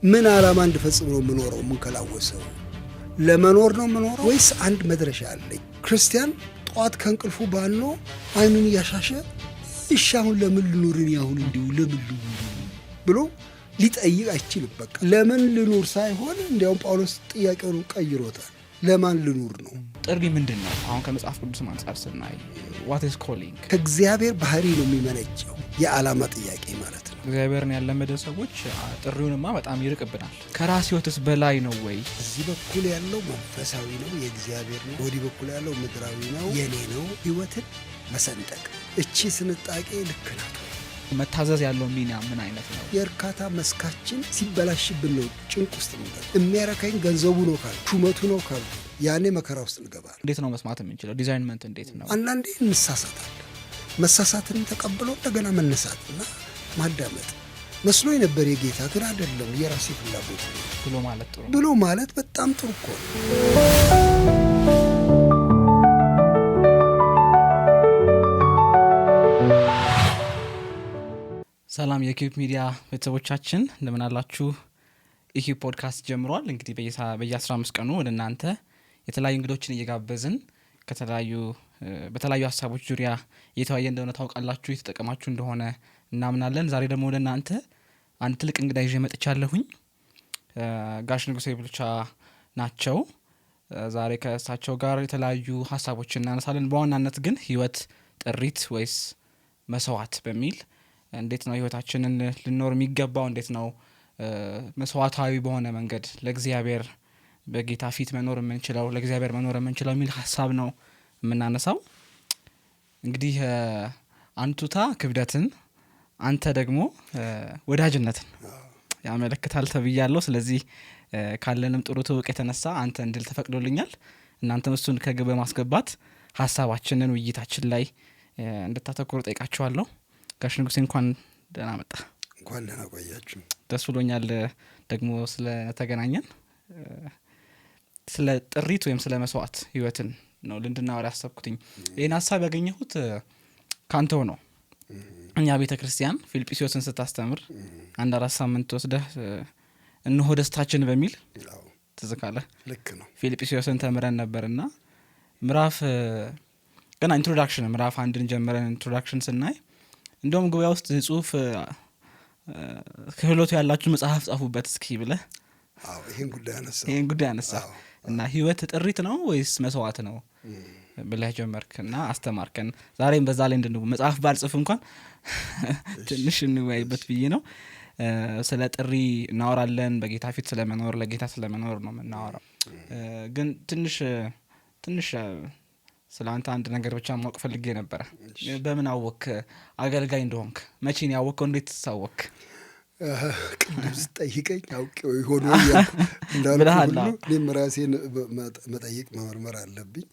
ምን ዓላማ እንድፈጽም ነው የምኖረው? የምንከላወሰው ለመኖር ነው የምኖረው ወይስ አንድ መድረሻ አለኝ? ክርስቲያን ጠዋት ከእንቅልፉ ባኖ አይኑን እያሻሸ እሺ አሁን ለምን ልኑርን ያሁን እንዲሁ ለምን ልኑር ብሎ ሊጠይቅ አይችልም። በቃ ለምን ልኑር ሳይሆን እንዲያውም ጳውሎስ ጥያቄውን ቀይሮታል። ለማን ልኑር ነው? ጥሪ ምንድን ነው? አሁን ከመጽሐፍ ቅዱስ አንጻር ስናይ what is calling ከእግዚአብሔር ባህሪ ነው የሚመነጨው። የዓላማ ጥያቄ ማለት ነው። እግዚአብሔርን ያለመደ ሰዎች ጥሪውንማ በጣም ይርቅብናል። ከራስ ሕይወትስ በላይ ነው ወይ? እዚህ በኩል ያለው መንፈሳዊ ነው፣ የእግዚአብሔር ነው። ወዲህ በኩል ያለው ምድራዊ ነው፣ የኔ ነው። ሕይወትን መሰንጠቅ እቺ ስንጣቄ ልክ ናት። መታዘዝ ያለው ሚና ምን አይነት ነው? የእርካታ መስካችን ሲበላሽብን ነው ጭንቅ ውስጥ ነው። የሚያረካኝ ገንዘቡ ነው ካል ሹመቱ ነው ካል ያኔ መከራ ውስጥ እንገባለን። እንዴት ነው መስማት የምንችለው? ዲዛይንመንት እንዴት ነው? አንዳንዴ እንሳሳታለን። መሳሳትን ተቀብሎ እንደገና መነሳትና ማዳመጥ መስሎ የነበር የጌታ ግን አይደለም የራሴ ፍላጎት ነው ብሎ ማለት ጥሩ ብሎ ማለት በጣም ጥሩ እኮ ነው። ሰላም የኪዩብ ሚዲያ ቤተሰቦቻችን እንደምን አላችሁ? የኪዩብ ፖድካስት ጀምሯል። እንግዲህ በየ15 ቀኑ ወደ እናንተ የተለያዩ እንግዶችን እየጋበዝን በተለያዩ ሀሳቦች ዙሪያ እየተወያየ እንደሆነ ታውቃላችሁ፣ የተጠቀማችሁ እንደሆነ እናምናለን። ዛሬ ደግሞ ወደ እናንተ አንድ ትልቅ እንግዳ ይዤ መጥቻለሁኝ። ጋሽ ንጉሴ ብልቻ ናቸው። ዛሬ ከእሳቸው ጋር የተለያዩ ሀሳቦችን እናነሳለን። በዋናነት ግን ህይወት ጥሪት ወይስ መስዋዕት በሚል እንዴት ነው ህይወታችንን ልኖር የሚገባው፣ እንዴት ነው መስዋዕታዊ በሆነ መንገድ ለእግዚአብሔር በጌታ ፊት መኖር የምንችለው፣ ለእግዚአብሔር መኖር የምንችለው የሚል ሀሳብ ነው የምናነሳው። እንግዲህ አንቱታ ክብደትን፣ አንተ ደግሞ ወዳጅነትን ያመለክታል ተብያለሁ። ስለዚህ ካለንም ጥሩ ትውውቅ የተነሳ አንተ እንድል ተፈቅዶልኛል። እናንተም እሱን ከግብ በማስገባት ሀሳባችንን ውይይታችን ላይ እንድታተኩሩ ጠይቃችኋለሁ። ጋሽ ንጉሴ እንኳን ደህና መጣ። እንኳን ደህና ቆያችሁ። ደስ ብሎኛል ደግሞ ስለተገናኘን። ስለ ጥሪት ወይም ስለ መስዋዕት ህይወትን ነው ልንድናወራ ያሰብኩትኝ። ይህን ሀሳብ ያገኘሁት ካንተው ነው። እኛ ቤተ ክርስቲያን ፊልጵስዩስን ስታስተምር አንድ 4 ሳምንት ወስደህ እነሆ ደስታችን በሚል ትዝ ካለህ ልክ ነው ፊልጵስዩስን ተምረን ነበርና ምዕራፍ ገና ኢንትሮዳክሽን ምዕራፍ 1ን ጀምረን ኢንትሮዳክሽን ስናይ እንደውም ጉባኤ ውስጥ ጽሁፍ ክህሎቱ ያላችሁ መጽሐፍ ጻፉበት እስኪ ብለህ ይሄን ጉዳይ አነሳ እና ህይወት ጥሪት ነው ወይስ መስዋዕት ነው ብለህ ጀመርክና አስተማርከን። ዛሬም በዛ ላይ እንድንው መጽሐፍ ባልጽፍ እንኳን ትንሽ እንወያይበት ብዬ ነው። ስለ ጥሪ እናወራለን። በጌታ ፊት ስለመኖር ለጌታ ስለመኖር ነው የምናወራው። ግን ትንሽ ስለአንተ አንድ ነገር ብቻ ማወቅ ፈልጌ ነበረ። በምን አወክ አገልጋይ እንደሆንክ? መቼ ነው ያወቅከው? እንዴት ተሳወክ? ቅድም ስጠይቀኝ አውቄው ይሆን እንዳልኩ ሁሉ እኔም ራሴን መጠየቅ መመርመር አለብኝ።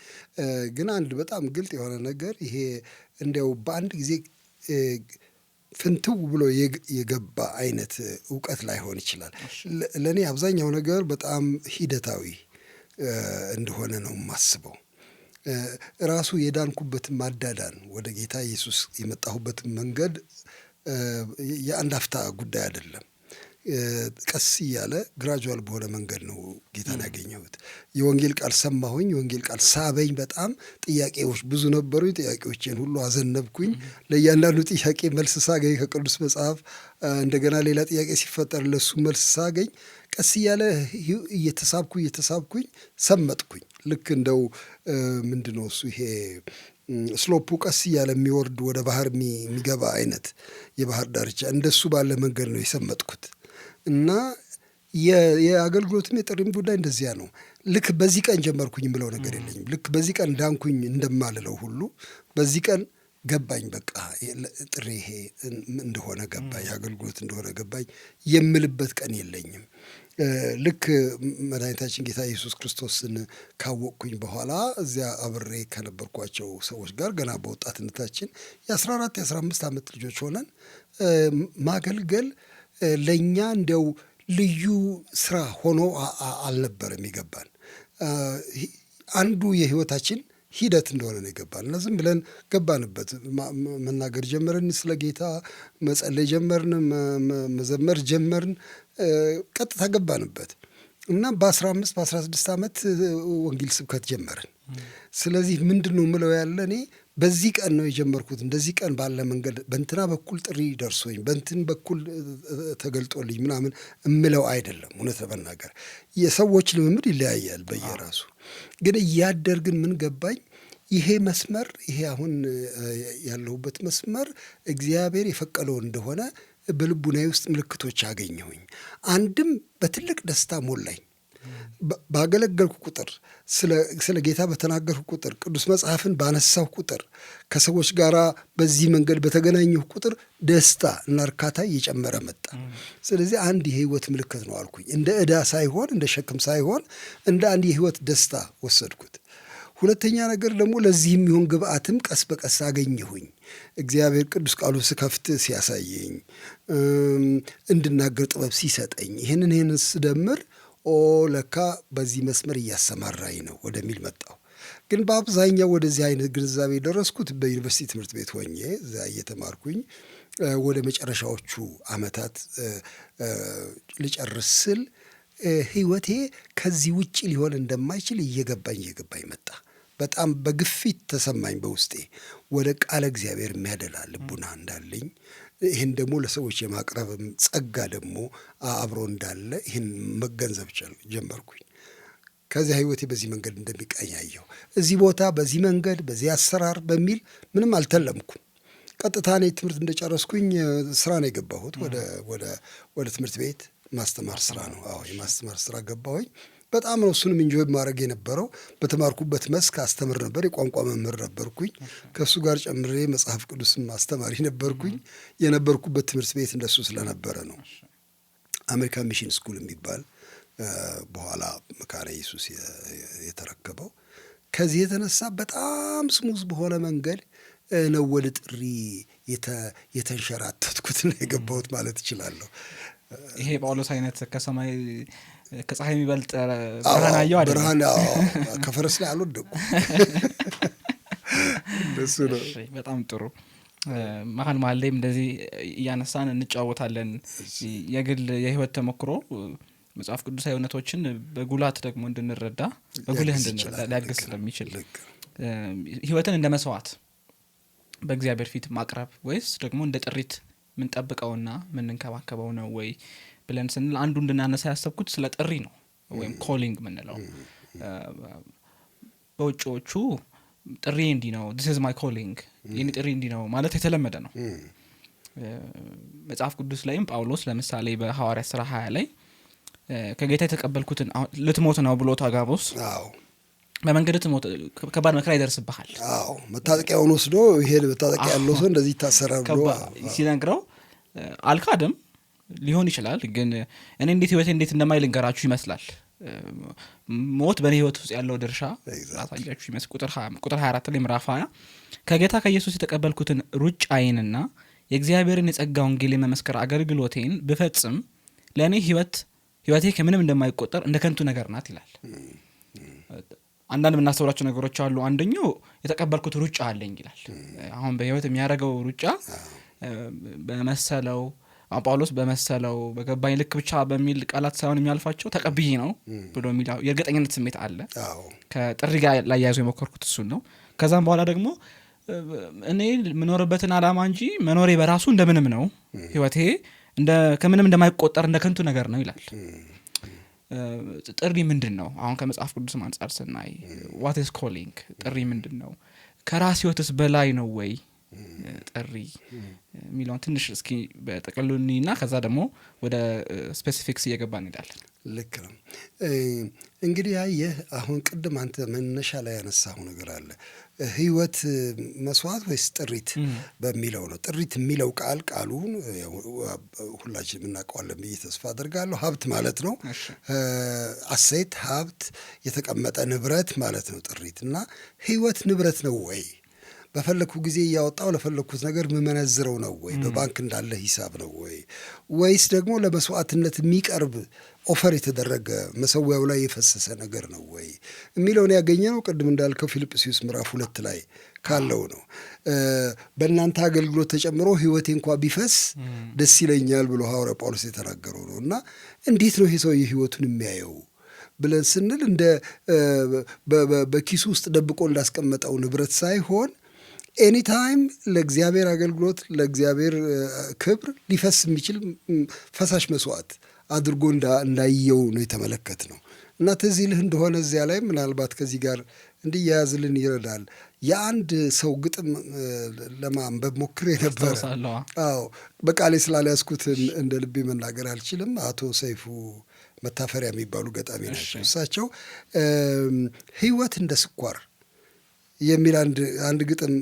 ግን አንድ በጣም ግልጥ የሆነ ነገር ይሄ እንዲያው በአንድ ጊዜ ፍንትው ብሎ የገባ አይነት እውቀት ላይሆን ይችላል። ለእኔ አብዛኛው ነገር በጣም ሂደታዊ እንደሆነ ነው የማስበው። ራሱ የዳንኩበትን ማዳዳን ወደ ጌታ ኢየሱስ የመጣሁበትን መንገድ የአንድ አፍታ ጉዳይ አይደለም። ቀስ እያለ ግራጁዋል በሆነ መንገድ ነው ጌታን ያገኘሁት። የወንጌል ቃል ሰማሁኝ፣ የወንጌል ቃል ሳበኝ። በጣም ጥያቄዎች ብዙ ነበሩ። ጥያቄዎችን ሁሉ አዘነብኩኝ። ለእያንዳንዱ ጥያቄ መልስ ሳገኝ ከቅዱስ መጽሐፍ እንደገና ሌላ ጥያቄ ሲፈጠር ለሱ መልስ ሳገኝ ቀስ እያለ እየተሳብኩኝ ሰመጥኩኝ። ልክ እንደው ምንድነው እሱ ይሄ ስሎፑ ቀስ እያለ የሚወርድ ወደ ባህር የሚገባ አይነት የባህር ዳርቻ እንደሱ ባለ መንገድ ነው የሰመጥኩት። እና የአገልግሎትም የጥሪም ጉዳይ እንደዚያ ነው። ልክ በዚህ ቀን ጀመርኩኝ ብለው ነገር የለኝም። ልክ በዚህ ቀን ዳንኩኝ እንደማልለው ሁሉ በዚህ ቀን ገባኝ፣ በቃ ጥሪ ይሄ እንደሆነ ገባኝ፣ አገልግሎት እንደሆነ ገባኝ የምልበት ቀን የለኝም። ልክ መድኃኒታችን ጌታ ኢየሱስ ክርስቶስን ካወቅኩኝ በኋላ እዚያ አብሬ ከነበርኳቸው ሰዎች ጋር ገና በወጣትነታችን የ14 የ15 ዓመት ልጆች ሆነን ማገልገል ለእኛ እንዲያው ልዩ ስራ ሆኖ አልነበረም ይገባን። አንዱ የህይወታችን ሂደት እንደሆነ ነው የገባን እና ዝም ብለን ገባንበት። መናገር ጀመርን፣ ስለ ጌታ መጸለይ ጀመርን፣ መዘመር ጀመርን። ቀጥታ ገባንበት እና በ15 በ16 ዓመት ወንጌል ስብከት ጀመርን። ስለዚህ ምንድን ነው የምለው ያለ እኔ በዚህ ቀን ነው የጀመርኩት፣ እንደዚህ ቀን ባለ መንገድ በእንትና በኩል ጥሪ ደርሶኝ በእንትን በኩል ተገልጦልኝ ምናምን እምለው አይደለም። እውነት ለመናገር የሰዎች ልምምድ ይለያያል በየራሱ። ግን እያደርግን ምን ገባኝ፣ ይሄ መስመር ይሄ አሁን ያለሁበት መስመር እግዚአብሔር የፈቀደው እንደሆነ በልቡናዬ ውስጥ ምልክቶች አገኘሁኝ። አንድም በትልቅ ደስታ ሞላኝ። ባገለገልኩ ቁጥር ስለ ጌታ በተናገርኩ ቁጥር ቅዱስ መጽሐፍን ባነሳሁ ቁጥር ከሰዎች ጋር በዚህ መንገድ በተገናኘሁ ቁጥር ደስታ እና እርካታ እየጨመረ መጣ። ስለዚህ አንድ የህይወት ምልክት ነው አልኩኝ። እንደ ዕዳ ሳይሆን እንደ ሸክም ሳይሆን እንደ አንድ የህይወት ደስታ ወሰድኩት። ሁለተኛ ነገር ደግሞ ለዚህ የሚሆን ግብአትም ቀስ በቀስ አገኘሁኝ። እግዚአብሔር ቅዱስ ቃሉ ስከፍት ሲያሳየኝ፣ እንድናገር ጥበብ ሲሰጠኝ፣ ይህንን ስደምር ለካ በዚህ መስመር እያሰማራኝ ነው ወደሚል መጣሁ። ግን በአብዛኛው ወደዚህ አይነት ግንዛቤ ደረስኩት በዩኒቨርሲቲ ትምህርት ቤት ሆኜ እዛ እየተማርኩኝ ወደ መጨረሻዎቹ ዓመታት ልጨርስ ስል ህይወቴ ከዚህ ውጭ ሊሆን እንደማይችል እየገባኝ መጣ። በጣም በግፊት ተሰማኝ በውስጤ ወደ ቃለ እግዚአብሔር የሚያደላ ልቡና እንዳለኝ፣ ይህን ደግሞ ለሰዎች የማቅረብም ጸጋ ደግሞ አብሮ እንዳለ ይህን መገንዘብ ጀመርኩኝ። ከዚያ ህይወቴ በዚህ መንገድ እንደሚቃኝ አየሁ። እዚህ ቦታ በዚህ መንገድ በዚህ አሰራር በሚል ምንም አልተለምኩም። ቀጥታ እኔ ትምህርት እንደጨረስኩኝ ስራ ነው የገባሁት። ወደ ትምህርት ቤት ማስተማር ስራ ነው። የማስተማር ስራ ገባሁኝ። በጣም ነው እሱንም እንጆይ ማድረግ የነበረው። በተማርኩበት መስክ አስተምር ነበር። የቋንቋ መምህር ነበርኩኝ። ከእሱ ጋር ጨምሬ መጽሐፍ ቅዱስም አስተማሪ ነበርኩኝ። የነበርኩበት ትምህርት ቤት እንደሱ ስለነበረ ነው አሜሪካን ሚሽን ስኩል የሚባል በኋላ መካነ ኢየሱስ የተረከበው። ከዚህ የተነሳ በጣም ስሙዝ በሆነ መንገድ ነው ወደ ጥሪ የተንሸራተትኩት ነው የገባሁት ማለት እችላለሁ። ይሄ ጳውሎስ አይነት ከሰማይ ከፀሐይ የሚበልጥ ብርሃን አየሁ አይደል? ብርሃን ከፈረስ ላይ አልወደኩም። እንደሱ ነው። በጣም ጥሩ። መሀል ላይም እንደዚህ እያነሳን እንጫወታለን። የግል የህይወት ተሞክሮ መጽሐፍ ቅዱሳዊ እውነቶችን በጉላት ደግሞ እንድንረዳ በጉልህ እንድንረዳ ሊያግዝ ስለሚችል ህይወትን እንደ መስዋዕት በእግዚአብሔር ፊት ማቅረብ ወይስ ደግሞ እንደ ጥሪት ምንጠብቀውና ምንንከባከበው ነው ወይ ብለን ስንል አንዱ እንድናነሳ ያሰብኩት ስለ ጥሪ ነው፣ ወይም ኮሊንግ ምንለው። በውጭዎቹ ጥሪ እንዲህ ነው፣ this is my calling፣ የኔ ጥሪ እንዲህ ነው ማለት የተለመደ ነው። መጽሐፍ ቅዱስ ላይም ጳውሎስ ለምሳሌ በሐዋርያት ሥራ 20 ላይ ከጌታ የተቀበልኩትን ልትሞት ነው ብሎ አጋቦስ በመንገድ ትሞት ከባድ መከራ ይደርስብሃል፣ መታጠቂያውን ወስዶ ይሄ መታጠቂያ ያለው ሰው እንደዚህ ይታሰራል ብሎ ሲነግረው አልካድም። ሊሆን ይችላል፣ ግን እኔ ህይወቴ እንዴት እንደማይልንገራችሁ ይመስላል። ሞት በእኔ ህይወት ውስጥ ያለው ድርሻ ራሳያችሁ ይመስል ቁጥር 24 ላይ ምዕራፍ 20 ከጌታ ከኢየሱስ የተቀበልኩትን ሩጫዬንና የእግዚአብሔርን የጸጋ ወንጌል የመመስከር አገልግሎቴን ብፈጽም ለእኔ ህይወቴ ከምንም እንደማይቆጠር እንደ ከንቱ ነገር ናት ይላል። አንዳንድ የምናስተውላቸው ነገሮች አሉ። አንደኛው የተቀበልኩት ሩጫ አለኝ ይላል። አሁን በህይወት የሚያደርገው ሩጫ በመሰለው ጳውሎስ በመሰለው በገባኝ ልክ ብቻ በሚል ቃላት ሳይሆን የሚያልፋቸው ተቀብዬ ነው ብሎ የሚለው የእርግጠኝነት ስሜት አለ። ከጥሪ ጋር ላይ ያዘው የሞከርኩት እሱን ነው። ከዛም በኋላ ደግሞ እኔ የምኖርበትን ዓላማ እንጂ መኖሬ በራሱ እንደምንም ነው፣ ህይወቴ ከምንም እንደማይቆጠር እንደ ከንቱ ነገር ነው ይላል። ጥሪ ምንድን ነው? አሁን ከመጽሐፍ ቅዱስ አንጻር ስናይ what is calling ጥሪ ምንድን ነው? ከራስ ህይወትስ በላይ ነው ወይ ጥሪ የሚለውን ትንሽ እስኪ በጠቅልሉኝና ከዛ ደግሞ ወደ ስፔሲፊክስ እየገባን እንሄዳለን። ልክ ነው። እንግዲህ ይህ አሁን ቅድም አንተ መነሻ ላይ ያነሳው ነገር አለ። ህይወት መስዋዕት ወይስ ጥሪት በሚለው ነው። ጥሪት የሚለው ቃሉን ሁላችንም እናውቀዋለን ብዬ ተስፋ አደርጋለሁ። ሀብት ማለት ነው። አሴት፣ ሀብት፣ የተቀመጠ ንብረት ማለት ነው ጥሪት። እና ህይወት ንብረት ነው ወይ? በፈለኩ ጊዜ እያወጣው ለፈለኩት ነገር የምመነዝረው ነው ወይ? በባንክ እንዳለ ሂሳብ ነው ወይ? ወይስ ደግሞ ለመስዋዕትነት የሚቀርብ ኦፈር የተደረገ መሰዊያው ላይ የፈሰሰ ነገር ነው ወይ የሚለውን ያገኘ ነው። ቅድም እንዳልከው ፊልጵስዩስ ምዕራፍ 2 ላይ ካለው ነው። በእናንተ አገልግሎት ተጨምሮ ሕይወቴ እንኳ ቢፈስ ደስ ይለኛል ብሎ ሐዋርያ ጳውሎስ የተናገረው ነው። እና እንዴት ነው ይሄ ሰው ሕይወቱን የሚያየው ብለን ስንል እንደ በኪሱ ውስጥ ደብቆ እንዳስቀመጠው ንብረት ሳይሆን ኤኒታይም ለእግዚአብሔር አገልግሎት ለእግዚአብሔር ክብር ሊፈስ የሚችል ፈሳሽ መስዋዕት አድርጎ እንዳየው ነው የተመለከት ነው። እና ትዝ ይልህ እንደሆነ እዚያ ላይ ምናልባት ከዚህ ጋር እንዲያያዝልን ይረዳል። የአንድ ሰው ግጥም ለማንበብ ሞክሬ ነበረ። አዎ በቃሌ ስላልያዝኩት እንደ ልቤ መናገር አልችልም። አቶ ሰይፉ መታፈሪያ የሚባሉ ገጣሚ ናቸው። እሳቸው ሕይወት እንደ ስኳር የሚል አንድ ግጥም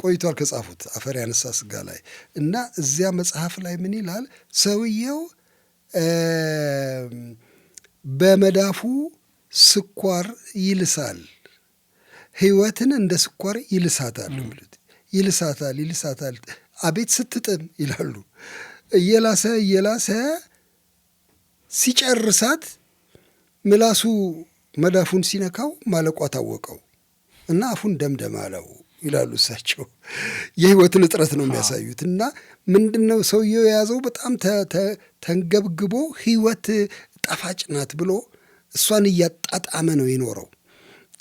ቆይቷል ከጻፉት አፈር ያነሳ ስጋ ላይ እና እዚያ መጽሐፍ ላይ ምን ይላል? ሰውየው በመዳፉ ስኳር ይልሳል፣ ሕይወትን እንደ ስኳር ይልሳታል የሚሉት ይልሳታል አቤት ስትጥም ይላሉ። እየላሰ ሲጨርሳት ምላሱ መዳፉን ሲነካው ማለቋ ታወቀው እና አፉን ደምደም አለው ይላሉ እሳቸው። የሕይወትን እጥረት ነው የሚያሳዩት። እና ምንድን ነው ሰውየው የያዘው በጣም ተንገብግቦ ሕይወት ጣፋጭ ናት ብሎ እሷን እያጣጣመ ነው የኖረው።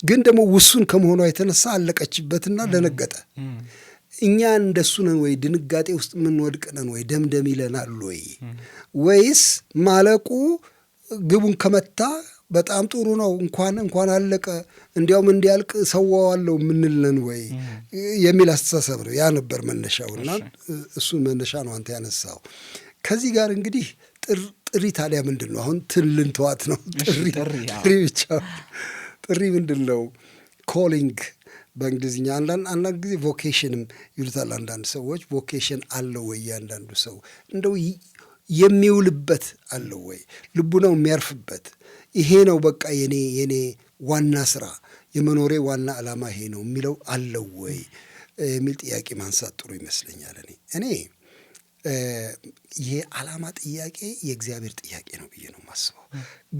ግን ደግሞ ውሱን ከመሆኗ የተነሳ አለቀችበትና ደነገጠ። እኛ እንደሱ ነን ወይ? ድንጋጤ ውስጥ የምንወድቅ ነን ወይ? ደምደም ይለናል ወይ? ወይስ ማለቁ ግቡን ከመታ በጣም ጥሩ ነው እንኳን አለቀ እንዲያውም እንዲያልቅ ሰዋዋለሁ የምንልን ወይ የሚል አስተሳሰብ ነው። ያ ነበር መነሻውና እሱን መነሻ ነው አንተ ያነሳው። ከዚህ ጋር እንግዲህ ጥሪ ታዲያ ምንድን ነው? አሁን ልንተዋት ነው ጥሪ ብቻ። ጥሪ ምንድን ነው? ኮሊንግ በእንግሊዝኛ አንዳንድ ጊዜ ቮኬሽንም ይሉታል አንዳንድ ሰዎች። ቮኬሽን አለው ወይ? አንዳንዱ ሰው እንደው የሚውልበት አለው ወይ? ልቡ ነው የሚያርፍበት? ይሄ ነው በቃ የኔ ዋና ስራ የመኖሬ ዋና ዓላማ ይሄ ነው የሚለው አለው ወይ የሚል ጥያቄ ማንሳት ጥሩ ይመስለኛል። እኔ ይሄ ዓላማ ጥያቄ የእግዚአብሔር ጥያቄ ነው ብዬ ነው የማስበው።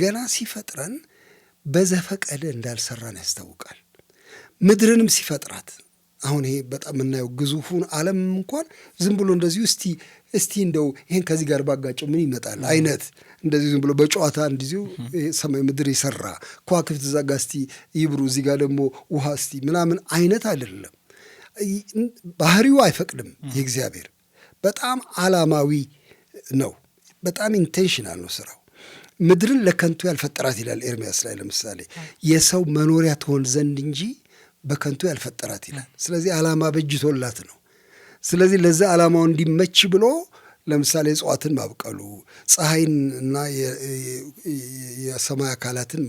ገና ሲፈጥረን በዘፈቀደ እንዳልሰራን ያስታውቃል። ምድርንም ሲፈጥራት አሁን ይሄ በጣም የምናየው ግዙፉን ዓለም እንኳን ዝም ብሎ እንደዚሁ እስቲ እንደው ይሄን ከዚህ ጋር ባጋጨው ምን ይመጣል አይነት እንደዚህ ዝም ብሎ በጨዋታ እንደዚሁ ሰማይ ምድር የሰራ ከዋክብት እዛ ጋ እስቲ ይብሩ እዚህ ጋር ደግሞ ውሃ እስቲ ምናምን አይነት አይደለም። ባህሪው አይፈቅድም። የእግዚአብሔር በጣም ዓላማዊ ነው። በጣም ኢንቴንሽናል ነው ስራው። ምድርን ለከንቱ ያልፈጠራት ይላል ኤርምያስ ላይ ለምሳሌ የሰው መኖሪያ ትሆን ዘንድ እንጂ በከንቱ ያልፈጠራት ይላል። ስለዚህ ዓላማ በጅቶላት ነው። ስለዚህ ለዛ ዓላማው እንዲመች ብሎ ለምሳሌ እጽዋትን ማብቀሉ፣ ፀሐይን እና የሰማይ አካላትን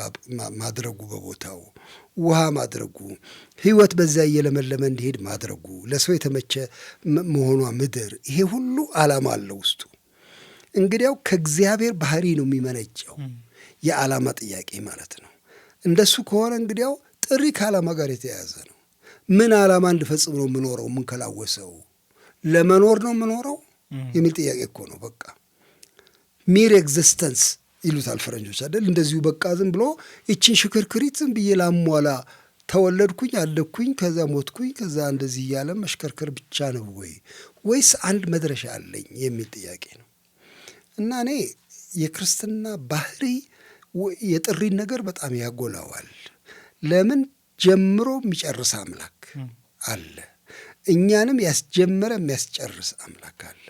ማድረጉ፣ በቦታው ውሃ ማድረጉ፣ ሕይወት በዚያ እየለመለመ እንዲሄድ ማድረጉ፣ ለሰው የተመቸ መሆኗ ምድር፣ ይሄ ሁሉ ዓላማ አለው ውስጡ። እንግዲያው ከእግዚአብሔር ባህሪ ነው የሚመነጨው የዓላማ ጥያቄ ማለት ነው። እንደሱ ከሆነ እንግዲያው ጥሪ ከዓላማ ጋር የተያያዘ ነው። ምን ዓላማ እንድፈጽም ነው የምኖረው? ምን ከላወሰው ለመኖር ነው የምኖረው የሚል ጥያቄ እኮ ነው። በቃ ሚር ኤግዚስተንስ ይሉታል ፈረንጆች አይደል? እንደዚሁ በቃ ዝም ብሎ ይችን ሽክርክሪት ዝም ብዬ ላሟላ ተወለድኩኝ፣ አደግኩኝ፣ ከዛ ሞትኩኝ፣ ከዛ እንደዚህ እያለ መሽከርከር ብቻ ነው ወይ ወይስ አንድ መድረሻ አለኝ የሚል ጥያቄ ነው። እና እኔ የክርስትና ባህሪ የጥሪን ነገር በጣም ያጎላዋል። ለምን ጀምሮ የሚጨርስ አምላክ አለ። እኛንም ያስጀመረ የሚያስጨርስ አምላክ አለ።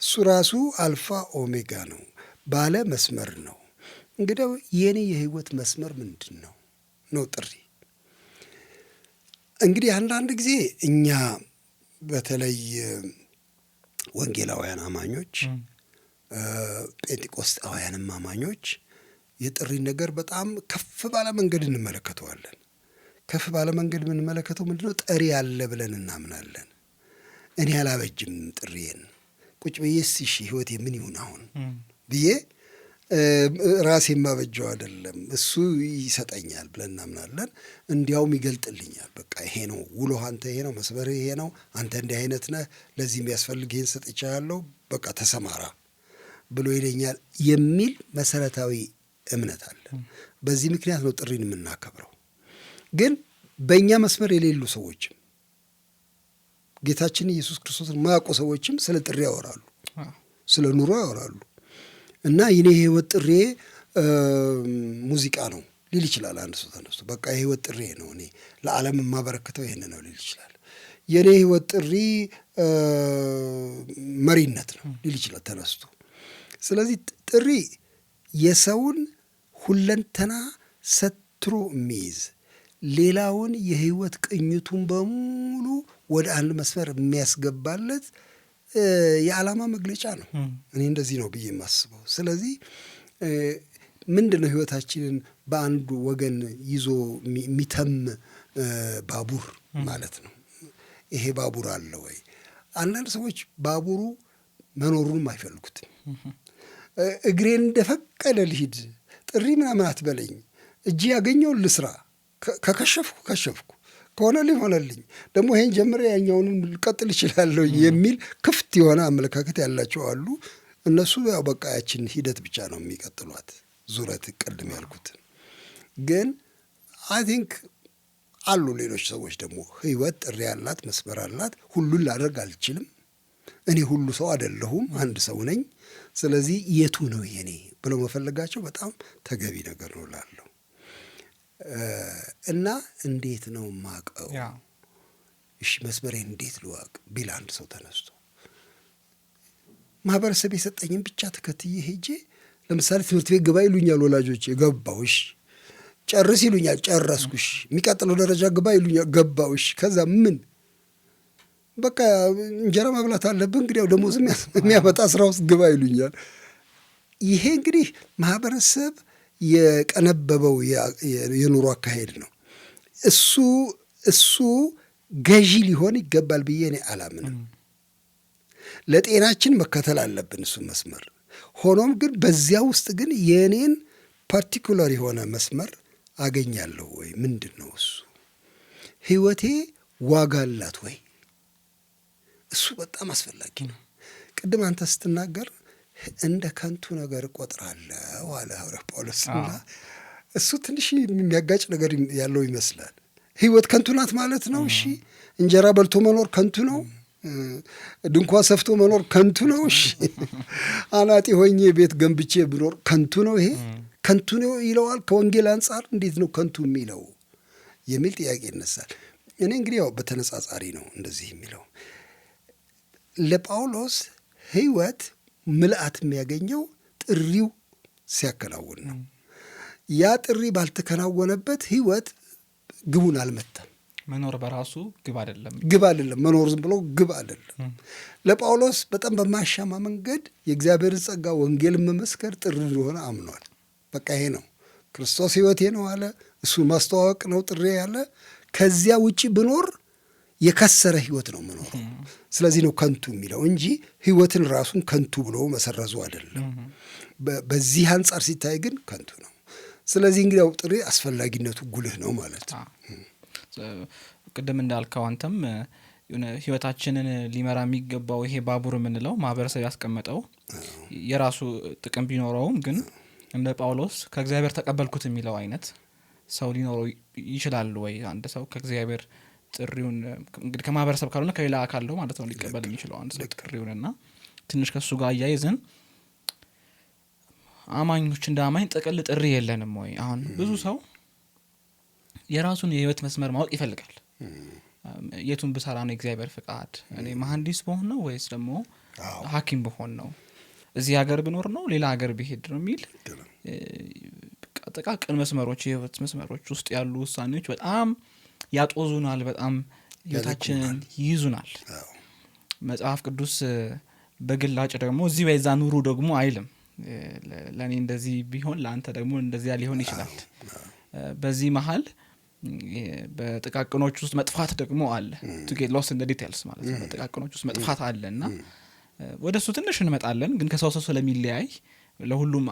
እሱ ራሱ አልፋ ኦሜጋ ነው፣ ባለ መስመር ነው። እንግዲያው የኔ የህይወት መስመር ምንድን ነው ነው ጥሪ። እንግዲህ አንዳንድ ጊዜ እኛ በተለይ ወንጌላውያን አማኞች፣ ጴንጤቆስጣውያንም አማኞች የጥሪን ነገር በጣም ከፍ ባለ መንገድ እንመለከተዋለን። ከፍ ባለ መንገድ የምንመለከተው ምንድነው? ጠሪ አለ ብለን እናምናለን። እኔ አላበጅም ጥሪዬን ቁጭ ብዬ እሺ ህይወቴ ምን ይሁን አሁን ብዬ ራሴ የማበጀው አይደለም፣ እሱ ይሰጠኛል ብለን እናምናለን። እንዲያውም ይገልጥልኛል። በቃ ይሄ ነው ውሎ፣ አንተ ይሄ ነው መስመርህ፣ ይሄ ነው አንተ እንዲህ አይነት ነህ፣ ለዚህ የሚያስፈልግ ይሄን ሰጥቻለሁ፣ በቃ ተሰማራ ብሎ ይለኛል የሚል መሰረታዊ እምነት አለ። በዚህ ምክንያት ነው ጥሪን የምናከብረው። ግን በእኛ መስመር የሌሉ ሰዎችም ጌታችን ኢየሱስ ክርስቶስን ማያውቁ ሰዎችም ስለ ጥሪ ያወራሉ፣ ስለ ኑሮ ያወራሉ። እና የኔ የህይወት ጥሬ ሙዚቃ ነው ሊል ይችላል አንድ ሰው ተነስቶ። በቃ የህይወት ጥሬ ነው፣ እኔ ለዓለም የማበረክተው ይሄን ነው ሊል ይችላል። የኔ ህይወት ጥሪ መሪነት ነው ሊል ይችላል ተነስቶ። ስለዚህ ጥሪ የሰውን ሁለንተና ሰትሮ የሚይዝ ሌላውን የህይወት ቅኝቱን በሙሉ ወደ አንድ መስመር የሚያስገባለት የዓላማ መግለጫ ነው። እኔ እንደዚህ ነው ብዬ የማስበው። ስለዚህ ምንድን ነው ህይወታችንን በአንዱ ወገን ይዞ የሚተም ባቡር ማለት ነው። ይሄ ባቡር አለ ወይ? አንዳንድ ሰዎች ባቡሩ መኖሩንም አይፈልጉትም። እግሬን እንደፈቀደ ልሂድ፣ ጥሪ ምናምን አትበለኝ፣ እጅ ያገኘውን ልስራ፣ ከከሸፍኩ ከሆነልኝ ሆነልኝ፣ ደግሞ ይሄን ጀምሬ ያኛውንም ልቀጥል እችላለሁ የሚል ክፍት የሆነ አመለካከት ያላቸው አሉ። እነሱ ያው በቃ ያችን ሂደት ብቻ ነው የሚቀጥሏት፣ ዙረት ቅድም ያልኩትን። ግን አይ ቲንክ አሉ ሌሎች ሰዎች ደግሞ ህይወት ጥሪ ያላት መስመር አላት። ሁሉን ላደርግ አልችልም፣ እኔ ሁሉ ሰው አይደለሁም፣ አንድ ሰው ነኝ። ስለዚህ የቱ ነው የኔ ብለው መፈለጋቸው በጣም ተገቢ ነገር ነው ላለው እና እንዴት ነው ማቀው? እሺ መስመሬን እንዴት ልዋቅ ቢል አንድ ሰው ተነስቶ ማህበረሰብ የሰጠኝን ብቻ ተከትዬ ሄጄ፣ ለምሳሌ ትምህርት ቤት ግባ ይሉኛል ወላጆች፣ ገባውሽ። ጨርስ ይሉኛል፣ ጨረስኩሽ። የሚቀጥለው ደረጃ ግባ ይሉኛል፣ ገባውሽ። ከዛ ምን በቃ እንጀራ መብላት አለብህ እንግዲህ ደሞዝ የሚያመጣ ስራ ውስጥ ግባ ይሉኛል። ይሄ እንግዲህ ማህበረሰብ የቀነበበው የኑሮ አካሄድ ነው። እሱ ገዢ ሊሆን ይገባል ብዬ እኔ አላምንም። ለጤናችን መከተል አለብን እሱ መስመር። ሆኖም ግን በዚያ ውስጥ ግን የእኔን ፓርቲኩላር የሆነ መስመር አገኛለሁ ወይ? ምንድን ነው እሱ? ህይወቴ ዋጋ አላት ወይ? እሱ በጣም አስፈላጊ ነው። ቅድም አንተ ስትናገር እንደ ከንቱ ነገር እቆጥራለሁ አለ ሐዋርያው ጳውሎስና እሱ ትንሽ የሚያጋጭ ነገር ያለው ይመስላል። ህይወት ከንቱ ናት ማለት ነው። እሺ እንጀራ በልቶ መኖር ከንቱ ነው። ድንኳን ሰፍቶ መኖር ከንቱ ነው። እሺ አናጢ ሆኜ ቤት ገንብቼ ብኖር ከንቱ ነው። ይሄ ከንቱ ነው ይለዋል። ከወንጌል አንጻር እንዴት ነው ከንቱ የሚለው የሚል ጥያቄ ይነሳል። እኔ እንግዲህ ያው በተነጻጻሪ ነው እንደዚህ የሚለው። ለጳውሎስ ህይወት ምልአት የሚያገኘው ጥሪው ሲያከናውን ነው። ያ ጥሪ ባልተከናወነበት ህይወት ግቡን አልመታም። መኖር በራሱ ግብ አይደለም። መኖር ዝም ብሎ ግብ አይደለም። ለጳውሎስ በጣም በማያሻማ መንገድ የእግዚአብሔርን ጸጋ ወንጌል መመስከር ጥሪ እንደሆነ አምኗል። በቃ ይሄ ነው ክርስቶስ ህይወቴ ነው አለ። እሱ ማስተዋወቅ ነው ጥሪ ያለ። ከዚያ ውጪ ብኖር የከሰረ ህይወት ነው መኖረው። ስለዚህ ነው ከንቱ የሚለው እንጂ ህይወትን ራሱን ከንቱ ብሎ መሰረዙ አይደለም። በዚህ አንጻር ሲታይ ግን ከንቱ ነው። ስለዚህ እንግዲህ ጥሪ አስፈላጊነቱ ጉልህ ነው ማለት ነው። ቅድም እንዳልከው አንተም ህይወታችንን ሊመራ የሚገባው ይሄ ባቡር የምንለው ማህበረሰብ ያስቀመጠው የራሱ ጥቅም ቢኖረውም ግን እንደ ጳውሎስ ከእግዚአብሔር ተቀበልኩት የሚለው አይነት ሰው ሊኖረው ይችላል ወይ? አንድ ሰው ከእግዚአብሔር ጥሪውን እንግዲህ ከማህበረሰብ ካልሆነ ከሌላ አካል ነው ማለት ነው ሊቀበል የሚችለው አንድ ሰው ጥሪውንና ትንሽ ከሱ ጋር አያይዘን አማኞች እንደ አማኝ ጥቅል ጥሪ የለንም ወይ? አሁን ብዙ ሰው የራሱን የህይወት መስመር ማወቅ ይፈልጋል። የቱን ብሰራ ነው እግዚአብሔር ፍቃድ? እኔ መሐንዲስ በሆን ነው ወይስ ደግሞ ሐኪም በሆን ነው? እዚህ ሀገር ብኖር ነው ሌላ ሀገር ብሄድ ነው የሚል ጥቃቅን መስመሮች፣ የህይወት መስመሮች ውስጥ ያሉ ውሳኔዎች በጣም ያጦዙናል፣ በጣም ህይወታችንን ይይዙናል። መጽሐፍ ቅዱስ በግላጭ ደግሞ እዚህ በዛ ኑሩ ደግሞ አይልም። ለእኔ እንደዚህ ቢሆን ለአንተ ደግሞ እንደዚያ ሊሆን ይችላል። በዚህ መሀል በጥቃቅኖች ውስጥ መጥፋት ደግሞ አለ። to get lost in the details ማለት ነው። በጥቃቅኖች ውስጥ መጥፋት አለ እና ወደ እሱ ትንሽ እንመጣለን። ግን ከሰው ሰው ስለሚለያይ ለሁሉም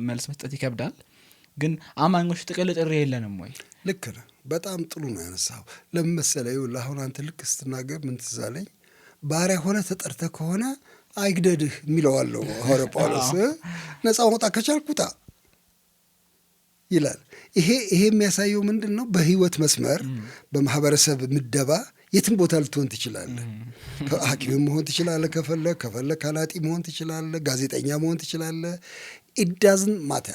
መልስ መስጠት ይከብዳል። ግን አማኞች ጥቅል ጥሪ የለንም ወይ? ልክ ነው። በጣም ጥሩ ነው ያነሳው። ለምን መሰለህ? አሁን አንተ ልክ ስትናገር ምን ትዝ አለኝ? ባሪያ ሆነ ተጠርተህ ከሆነ አይግደድህ የሚለዋለው ሐዋርያ ጳውሎስ። ነፃ መውጣት ከቻልክ ውጣ ይላል። ይሄ የሚያሳየው ምንድን ነው? በህይወት መስመር በማህበረሰብ ምደባ የትም ቦታ ልትሆን ትችላለህ። ሐኪምም መሆን ትችላለህ፣ ከፈለግ አናጢ መሆን ትችላለህ፣ ጋዜጠኛ መሆን ትችላለህ። ኢዳዝን ማተ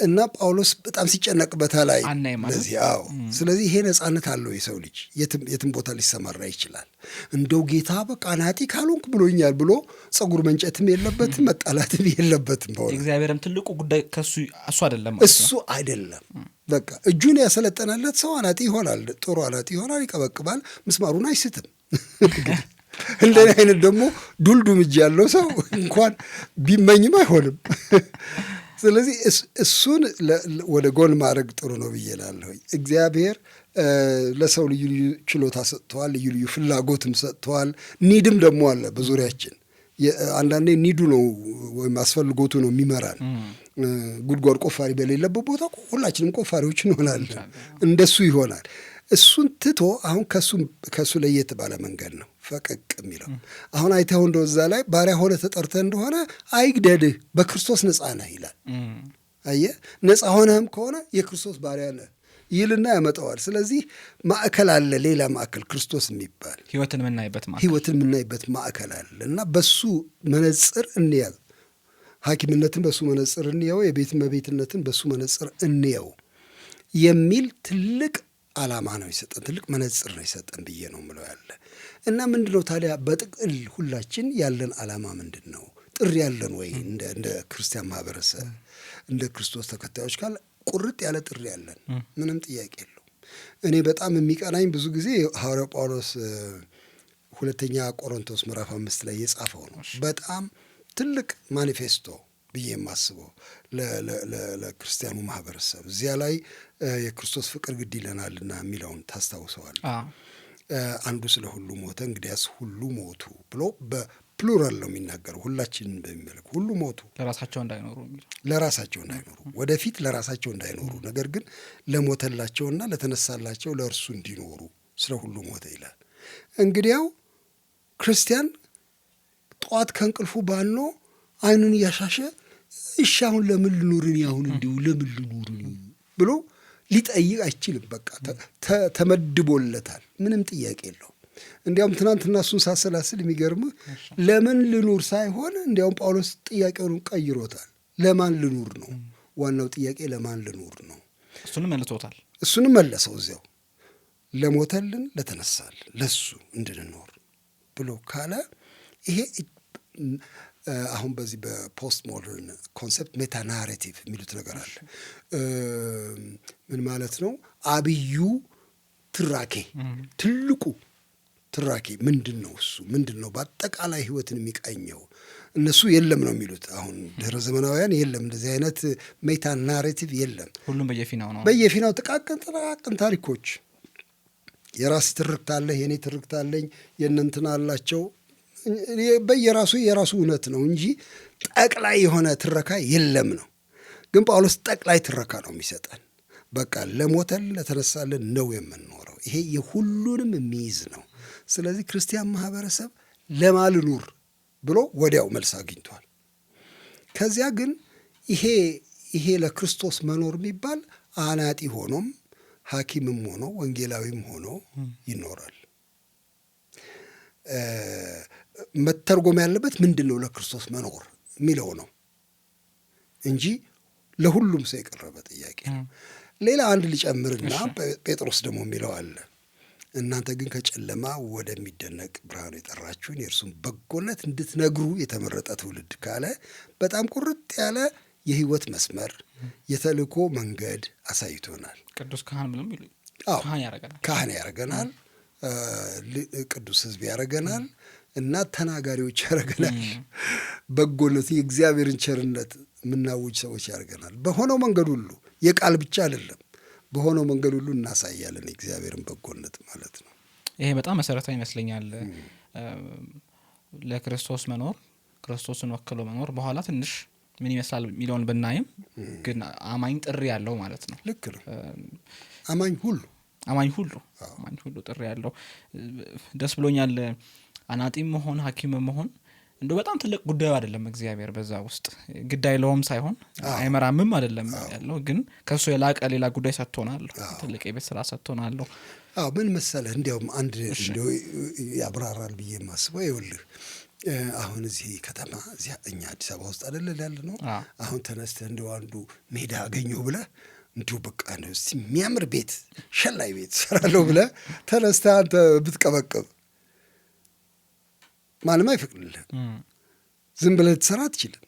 እና ጳውሎስ በጣም ሲጨነቅበታል ላይ ለዚህ ስለዚህ ይሄ ነፃነት አለው የሰው ልጅ የትም ቦታ ሊሰማራ ይችላል። እንደው ጌታ በቃ አናጢ ካልሆንክ ብሎኛል ብሎ ጸጉር መንጨትም የለበትም መጣላትም የለበትም። በሆነ እግዚአብሔርም ትልቁ ጉዳይ እሱ አይደለም። በቃ እጁን ያሰለጠነለት ሰው አናጢ ይሆናል፣ ጥሩ አናጢ ይሆናል፣ ይቀበቅባል፣ ምስማሩን አይስትም። እንደኔ አይነት ደግሞ ዱልዱም እጅ ያለው ሰው እንኳን ቢመኝም አይሆንም። ስለዚህ እሱን ወደ ጎን ማድረግ ጥሩ ነው ብዬ እላለሁ። እግዚአብሔር ለሰው ልዩ ልዩ ችሎታ ሰጥተዋል፣ ልዩ ልዩ ፍላጎትም ሰጥተዋል። ኒድም ደግሞ አለ በዙሪያችን። አንዳንዴ ኒዱ ነው ወይም አስፈልጎቱ ነው የሚመራን። ጉድጓድ ቆፋሪ በሌለበት ቦታ ሁላችንም ቆፋሪዎች እንሆናለን። እንደሱ ይሆናል። እሱን ትቶ አሁን ከሱ ለየት ባለ መንገድ ነው ፈቀቅ የሚለው። አሁን አይተኸው እንደው እዛ ላይ ባሪያ ሆነ ተጠርተህ እንደሆነ አይግደድህ፣ በክርስቶስ ነፃ ነህ ይላል። አየህ፣ ነፃ ሆነህም ከሆነ የክርስቶስ ባሪያ ነህ ይልና ያመጣዋል። ስለዚህ ማዕከል አለ፣ ሌላ ማዕከል ክርስቶስ የሚባል ህይወትን የምናይበት ማዕከል አለ እና በሱ መነጽር እንያዝ። ሐኪምነትን በሱ መነጽር እንየው፣ የቤት እመቤትነትን በሱ መነጽር እንየው የሚል ትልቅ ዓላማ ነው የሰጠን፣ ትልቅ መነጽር ነው የሰጠን ብዬ ነው ምለው ያለ እና ምንድን ነው ታዲያ በጥቅል ሁላችን ያለን ዓላማ ምንድን ነው? ጥሪ ያለን ወይ? እንደ ክርስቲያን ማህበረሰብ እንደ ክርስቶስ ተከታዮች ካለ ቁርጥ ያለ ጥሪ ያለን፣ ምንም ጥያቄ የለው። እኔ በጣም የሚቀናኝ ብዙ ጊዜ ሐዋርያው ጳውሎስ ሁለተኛ ቆሮንቶስ ምዕራፍ 5 ላይ የጻፈው ነው። በጣም ትልቅ ማኒፌስቶ ብዬ የማስበው ለክርስቲያኑ ማህበረሰብ እዚያ ላይ የክርስቶስ ፍቅር ግድ ይለናልና የሚለውን ታስታውሰዋል። አንዱ ስለ ሁሉ ሞተ፣ እንግዲያስ ሁሉ ሞቱ ብሎ በፕሉራል ነው የሚናገረው። ሁላችንን በሚመለክ ሁሉ ሞቱ፣ ለራሳቸው እንዳይኖሩ ወደፊት ለራሳቸው እንዳይኖሩ፣ ነገር ግን ለሞተላቸውና ለተነሳላቸው ለእርሱ እንዲኖሩ ስለ ሁሉ ሞተ ይላል። እንግዲያው ክርስቲያን ጠዋት ከእንቅልፉ ባኖ አይኑን እያሻሸ እሺ አሁን ለምን ልኑርን ያሁን እንዲሁ ለምን ልኑርን ብሎ ሊጠይቅ አይችልም። በቃ ተመድቦለታል፣ ምንም ጥያቄ የለው። እንዲያውም ትናንትና እሱን ሳሰላስል የሚገርምህ ለምን ልኑር ሳይሆን እንዲያውም ጳውሎስ ጥያቄውን ቀይሮታል። ለማን ልኑር ነው ዋናው ጥያቄ፣ ለማን ልኑር ነው። እሱንም መለሰው እዚያው ለሞተልን ለተነሳልን ለሱ እንድንኖር ብሎ ካለ ይሄ አሁን በዚህ በፖስት ሞደርን ኮንሰፕት ሜታ ናሬቲቭ የሚሉት ነገር አለ። ምን ማለት ነው? አብዩ ትራኬ፣ ትልቁ ትራኬ ምንድን ነው? እሱ ምንድን ነው በአጠቃላይ ህይወትን የሚቃኘው? እነሱ የለም ነው የሚሉት። አሁን ድህረ ዘመናውያን የለም፣ እንደዚህ አይነት ሜታ ናሬቲቭ የለም። ሁሉም በየፊናው ጥቃቅን ታሪኮች፣ የራስ ትርክት አለ፣ የእኔ ትርክት አለኝ፣ የእነንትና አላቸው፣ በየራሱ የራሱ እውነት ነው እንጂ ጠቅላይ የሆነ ትረካ የለም ነው። ግን ጳውሎስ ጠቅላይ ትረካ ነው የሚሰጠን። በቃ ለሞተን ለተነሳልን ነው የምንኖረው። ይሄ የሁሉንም የሚይዝ ነው። ስለዚህ ክርስቲያን ማህበረሰብ ለማልኑር ብሎ ወዲያው መልስ አግኝቷል። ከዚያ ግን ይሄ ለክርስቶስ መኖር የሚባል አናጢ ሆኖም ሐኪምም ሆኖ ወንጌላዊም ሆኖ ይኖራል። መተርጎም ያለበት ምንድን ነው ለክርስቶስ መኖር የሚለው ነው እንጂ ለሁሉም ሰው የቀረበ ጥያቄ ነው። ሌላ አንድ ልጨምርና ጴጥሮስ ደግሞ የሚለው አለ። እናንተ ግን ከጨለማ ወደሚደነቅ ብርሃኑ የጠራችሁን የእርሱን በጎነት እንድትነግሩ የተመረጠ ትውልድ ካለ በጣም ቁርጥ ያለ የህይወት መስመር የተልእኮ መንገድ አሳይቶናል። ቅዱስ ካህን ብሎም ካህን ያደርገናል፣ ቅዱስ ህዝብ ያደርገናል እና ተናጋሪዎች ያደርገናል። በጎነት የእግዚአብሔርን ቸርነት የምናውጅ ሰዎች ያደርገናል። በሆነው መንገድ ሁሉ የቃል ብቻ አይደለም፣ በሆነው መንገድ ሁሉ እናሳያለን የእግዚአብሔርን በጎነት ማለት ነው። ይሄ በጣም መሰረታዊ ይመስለኛል። ለክርስቶስ መኖር፣ ክርስቶስን ወክሎ መኖር በኋላ ትንሽ ምን ይመስላል የሚለውን ብናይም ግን አማኝ ጥሪ ያለው ማለት ነው። ልክ ነው። አማኝ ሁሉ ጥሪ ያለው። ደስ ብሎኛል። አናጢም መሆን ሐኪም መሆን እንደው በጣም ትልቅ ጉዳዩ አይደለም። እግዚአብሔር በዛ ውስጥ ግዳይ ለውም ሳይሆን አይመራምም አይደለም ያለው፣ ግን ከሱ የላቀ ሌላ ጉዳይ ሰጥቶናል። ትልቅ የቤት ስራ ሰጥቶናል። ምን መሰለህ እንዲያውም አንድ እንደው ያብራራል ብዬ የማስበው ይኸውልህ አሁን እዚህ ከተማ እዚያ እኛ አዲስ አበባ ውስጥ አይደለ ያለ ነው። አሁን ተነስተህ እንደው አንዱ ሜዳ አገኘሁ ብለህ እንዲሁ በቃ ነው እስቲ የሚያምር ቤት ሸላይ ቤት ሰራለሁ ብለህ ተነስተህ አንተ ብትቀበቅብ ማንም አይፈቅድልህም። ዝም ብለህ ልትሰራ አትችልም።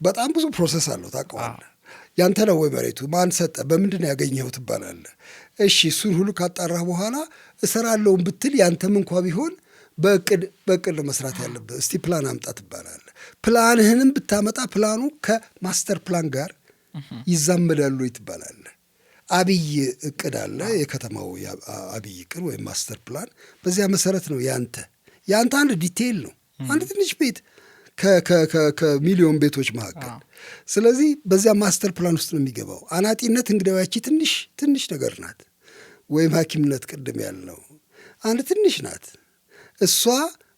በጣም ብዙ ፕሮሰስ አለው ታውቀዋለህ። ያንተ ነው ወይ መሬቱ ማን ሰጠ በምንድን ነው ያገኘኸው ትባላለህ። እሺ እሱን ሁሉ ካጣራህ በኋላ እሰራለሁም ብትል ያንተም እንኳ ቢሆን በእቅድ መስራት ያለብህ። እስቲ ፕላን አምጣ ትባላለህ። ፕላንህንም ብታመጣ ፕላኑ ከማስተር ፕላን ጋር ይዛመዳሉ ትባላለህ። አብይ እቅድ አለ፣ የከተማው አብይ እቅድ ወይም ማስተር ፕላን። በዚያ መሰረት ነው ያንተ አንድ ዲቴይል ነው፣ አንድ ትንሽ ቤት ከሚሊዮን ቤቶች መካከል። ስለዚህ በዚያ ማስተር ፕላን ውስጥ ነው የሚገባው። አናጢነት እንግዲህ ያቺ ትንሽ ነገር ናት፣ ወይም ሐኪምነት ቅድም ያልነው አንድ ትንሽ ናት። እሷ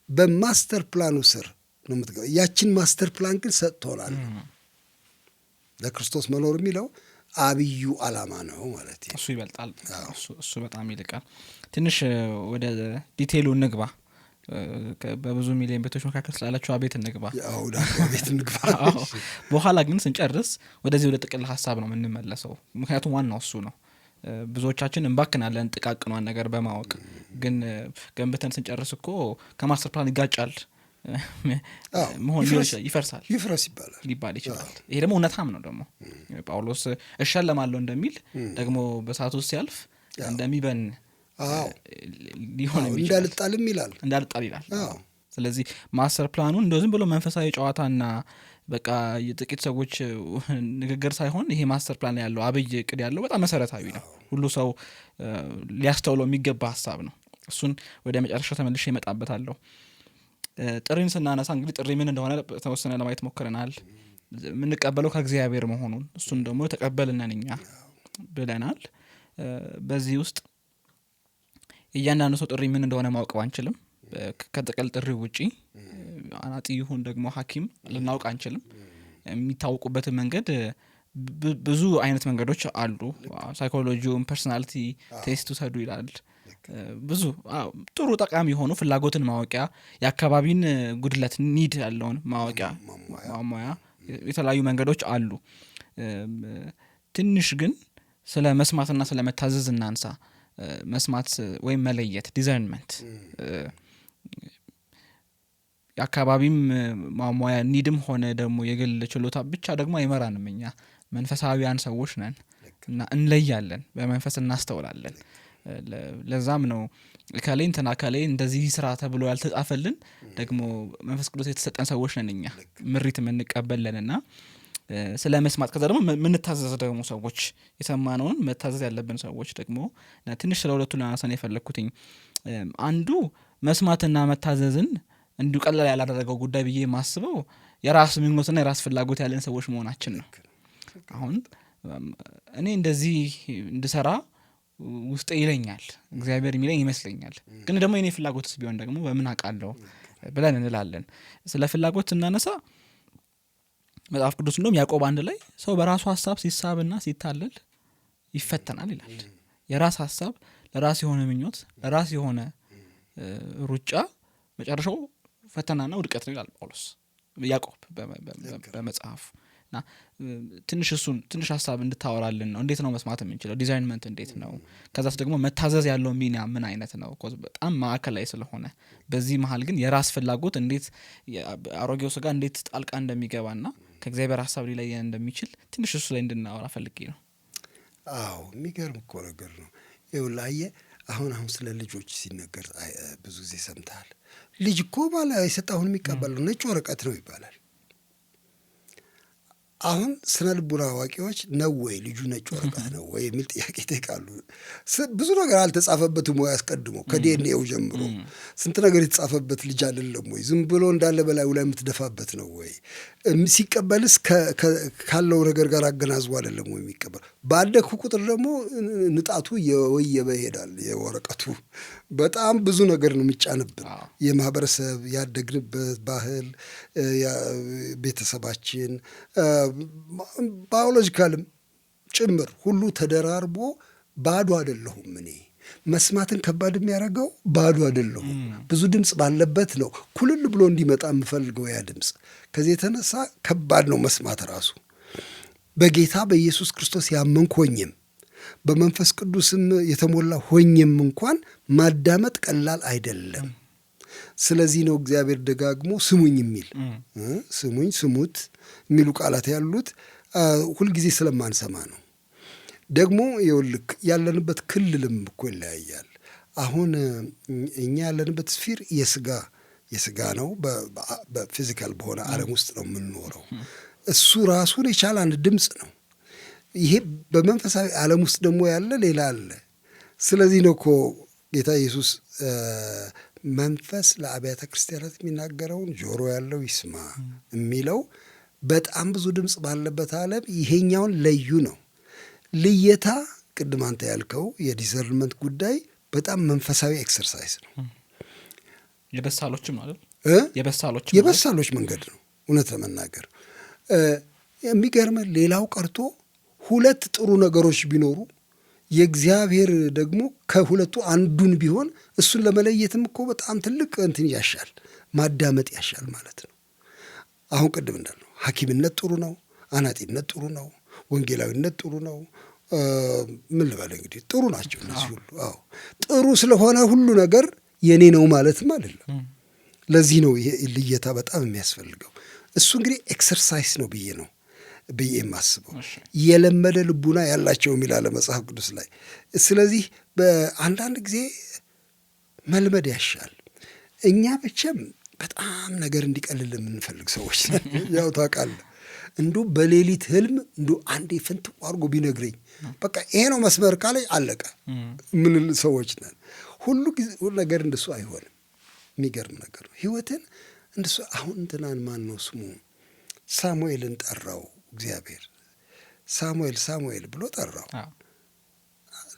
በማስተር ፕላኑ ስር ነው የምትገባ። ያችን ማስተር ፕላን ግን ሰጥቶናል። ለክርስቶስ መኖር የሚለው አብዩ ዓላማ ነው ማለት ነው። እሱ ይበልጣል፣ እሱ በጣም ይልቃል። ትንሽ ወደ ዲቴይሉ እንግባ። በብዙ ሚሊዮን ቤቶች መካከል ስላላችሁ አቤት እንግባ። በኋላ ግን ስንጨርስ ወደዚህ ወደ ጥቅል ሀሳብ ነው የምንመለሰው። ምክንያቱም ዋናው እሱ ነው። ብዙዎቻችን እንባክናለን ጥቃቅኗን ነገር በማወቅ ግን ገንብተን ስንጨርስ እኮ ከማስተር ፕላን ይጋጫል፣ መሆን ይፈርሳል፣ ይፍረስ ሊባል ይችላል። ይሄ ደግሞ እውነታም ነው። ደግሞ ጳውሎስ እሸለማለሁ እንደሚል ደግሞ በሰዓት ውስጥ ሲያልፍ እንደሚበን ሊሆን እንዳልጣል ይላል። ስለዚህ ማስተር ፕላኑ እንደው ዝም ብሎ መንፈሳዊ ጨዋታና በቃ የጥቂት ሰዎች ንግግር ሳይሆን ይሄ ማስተር ፕላን ያለው አብይ እቅድ ያለው በጣም መሰረታዊ ነው። ሁሉ ሰው ሊያስተውለው የሚገባ ሀሳብ ነው። እሱን ወደ መጨረሻው ተመልሼ እመጣበታለሁ። ጥሪን ስናነሳ እንግዲህ ጥሪ ምን እንደሆነ ተወሰነ ለማየት ሞክረናል። የምንቀበለው ከእግዚአብሔር መሆኑን እሱን ደግሞ ተቀበልነን እኛ ብለናል። በዚህ ውስጥ እያንዳንዱ ሰው ጥሪ ምን እንደሆነ ማወቅ አንችልም። ከጥቅል ጥሪ ውጪ አናጢ ይሁን ደግሞ ሐኪም ልናውቅ አንችልም። የሚታወቁበትን መንገድ ብዙ አይነት መንገዶች አሉ። ሳይኮሎጂውን ፐርሶናሊቲ ቴስት ውሰዱ ይላል። ብዙ ጥሩ ጠቃሚ የሆኑ ፍላጎትን ማወቂያ፣ የአካባቢን ጉድለት ኒድ ያለውን ማወቂያ ማሟያ የተለያዩ መንገዶች አሉ። ትንሽ ግን ስለ መስማትና ስለ መታዘዝ እናንሳ። መስማት ወይም መለየት ዲዛይንመንት የአካባቢም ማሟያ ኒድም ሆነ ደግሞ የግል ችሎታ ብቻ ደግሞ አይመራንም። እኛ መንፈሳዊያን ሰዎች ነን እና እንለያለን፣ በመንፈስ እናስተውላለን። ለዛም ነው ከላይ እንትና ከላይ እንደዚህ ስራ ተብሎ ያልተጻፈልን ደግሞ መንፈስ ቅዱስ የተሰጠን ሰዎች ነን እኛ ምሪት የምንቀበልንና ስለ መስማት ከዛ ደግሞ ምንታዘዝ ደግሞ ሰዎች የሰማነውን መታዘዝ ያለብን ሰዎች ደግሞ ትንሽ ስለ ሁለቱ ላነሳን የፈለኩትኝ አንዱ መስማትና መታዘዝን እንዲሁ ቀላል ያላደረገው ጉዳይ ብዬ የማስበው የራስ ምኞትና የራስ ፍላጎት ያለን ሰዎች መሆናችን ነው። አሁን እኔ እንደዚህ እንድሰራ ውስጥ ይለኛል፣ እግዚአብሔር የሚለኝ ይመስለኛል፣ ግን ደግሞ የኔ ፍላጎትስ ቢሆን ደግሞ በምን አውቃለሁ ብለን እንላለን። ስለ ፍላጎት ስናነሳ መጽሐፍ ቅዱስ እንደውም ያዕቆብ 1 ላይ ሰው በራሱ ሐሳብ ሲሳብና ሲታለል ይፈተናል ይላል። የራስ ሐሳብ፣ ለራስ የሆነ ምኞት፣ ለራስ የሆነ ሩጫ መጨረሻው ፈተናና ውድቀት ነው ይላል ጳውሎስ ያዕቆብ በመጽሐፉ። እና ትንሽ ሐሳብ እንድታወራልን ነው። እንዴት ነው መስማት የምንችለው? ዲዛይንመንት እንዴት ነው? ከዛስ ደግሞ መታዘዝ ያለው ሚና ምን አይነት ነው? በጣም ማዕከላዊ ስለሆነ በዚህ መሀል ግን የራስ ፍላጎት እንዴት አሮጌው ስጋ እንዴት ጣልቃ እንደሚገባና ከእግዚአብሔር ሐሳብ ሊለየን እንደሚችል ትንሽ እሱ ላይ እንድናወራ ፈልጌ ነው። የሚገርም እኮ ነገር ነው። ይኸውልህ አሁን ስለ ልጆች ሲነገር ብዙ ጊዜ ሰምተሃል። ልጅ እኮ ባለ የሰጠውን የሚቀበለው ነጭ ወረቀት ነው ይባላል። አሁን ስነ ልቡና አዋቂዎች ነው ወይ ልጁ ነጭ ወረቀት ነው ወይ የሚል ጥያቄ ይጠይቃሉ። ብዙ ነገር አልተጻፈበትም ወይ አስቀድሞ ከዲኤንኤው ጀምሮ ስንት ነገር የተጻፈበት ልጅ አይደለም ወይ? ዝም ብሎ እንዳለ በላዩ ላይ የምትደፋበት ነው ወይ? ሲቀበልስ ካለው ነገር ጋር አገናዝቦ አይደለም ወይ የሚቀበል? ባደግኩ ቁጥር ደግሞ ንጣቱ እየወየበ ይሄዳል። የወረቀቱ በጣም ብዙ ነገር ነው የሚጫንብን። የማህበረሰብ ያደግንበት ባህል፣ ቤተሰባችን፣ ባዮሎጂካልም ጭምር ሁሉ ተደራርቦ ባዶ አይደለሁም እኔ። መስማትን ከባድ የሚያደርገው ባዶ አይደለሁም። ብዙ ድምፅ ባለበት ነው ኩልል ብሎ እንዲመጣ የምፈልገው ያ ድምፅ። ከዚህ የተነሳ ከባድ ነው መስማት ራሱ። በጌታ በኢየሱስ ክርስቶስ ያመንኩ ሆኜም በመንፈስ ቅዱስም የተሞላ ሆኜም እንኳን ማዳመጥ ቀላል አይደለም። ስለዚህ ነው እግዚአብሔር ደጋግሞ ስሙኝ የሚል ስሙኝ፣ ስሙት የሚሉ ቃላት ያሉት ሁልጊዜ ስለማንሰማ ነው። ደግሞ ይኸውልህ ያለንበት ክልልም እኮ ይለያያል። አሁን እኛ ያለንበት ስፊር የስጋ ነው። በፊዚካል በሆነ ዓለም ውስጥ ነው የምንኖረው። እሱ ራሱን የቻለ አንድ ድምፅ ነው። ይሄ በመንፈሳዊ ዓለም ውስጥ ደግሞ ያለ ሌላ አለ። ስለዚህ ነው እኮ ጌታ ኢየሱስ መንፈስ ለአብያተ ክርስቲያናት የሚናገረውን ጆሮ ያለው ይስማ የሚለው። በጣም ብዙ ድምፅ ባለበት ዓለም ይሄኛውን ለዩ ነው። ልየታ ቅድም አንተ ያልከው የዲሰርንመንት ጉዳይ በጣም መንፈሳዊ ኤክሰርሳይዝ ነው። የበሳሎችም አይደል? የበሳሎች መንገድ ነው። እውነት ለመናገር የሚገርመ ሌላው ቀርቶ ሁለት ጥሩ ነገሮች ቢኖሩ የእግዚአብሔር ደግሞ ከሁለቱ አንዱን ቢሆን እሱን ለመለየትም እኮ በጣም ትልቅ እንትን ያሻል፣ ማዳመጥ ያሻል ማለት ነው። አሁን ቅድም እንዳልነው ሐኪምነት ጥሩ ነው፣ አናጢነት ጥሩ ነው፣ ወንጌላዊነት ጥሩ ነው። ምን ልበል እንግዲህ ጥሩ ናቸው እነዚህ ሁሉ። አዎ ጥሩ ስለሆነ ሁሉ ነገር የኔ ነው ማለትም አይደለም። ለዚህ ነው ይሄ ልየታ በጣም የሚያስፈልገው። እሱ እንግዲህ ኤክሰርሳይስ ነው ብዬ የማስበው የለመደ ልቡና ያላቸው የሚላለ መጽሐፍ ቅዱስ ላይ። ስለዚህ በአንዳንድ ጊዜ መልመድ ያሻል። እኛ ብቻም በጣም ነገር እንዲቀልል የምንፈልግ ሰዎች ያው ታውቃለህ። እንዲሁ በሌሊት ህልም እንዲሁ አንዴ ፍንትው አድርጎ ቢነግረኝ በቃ ይሄ ነው መስመር ካለኝ አለቀ ምንል ሰዎች ነን። ሁሉ ነገር እንደሱ አይሆንም። የሚገርም ነገር ነው ህይወትን እንደሱ። አሁን እንትናን ማን ነው ስሙ ሳሙኤልን ጠራው እግዚአብሔር። ሳሙኤል ብሎ ጠራው።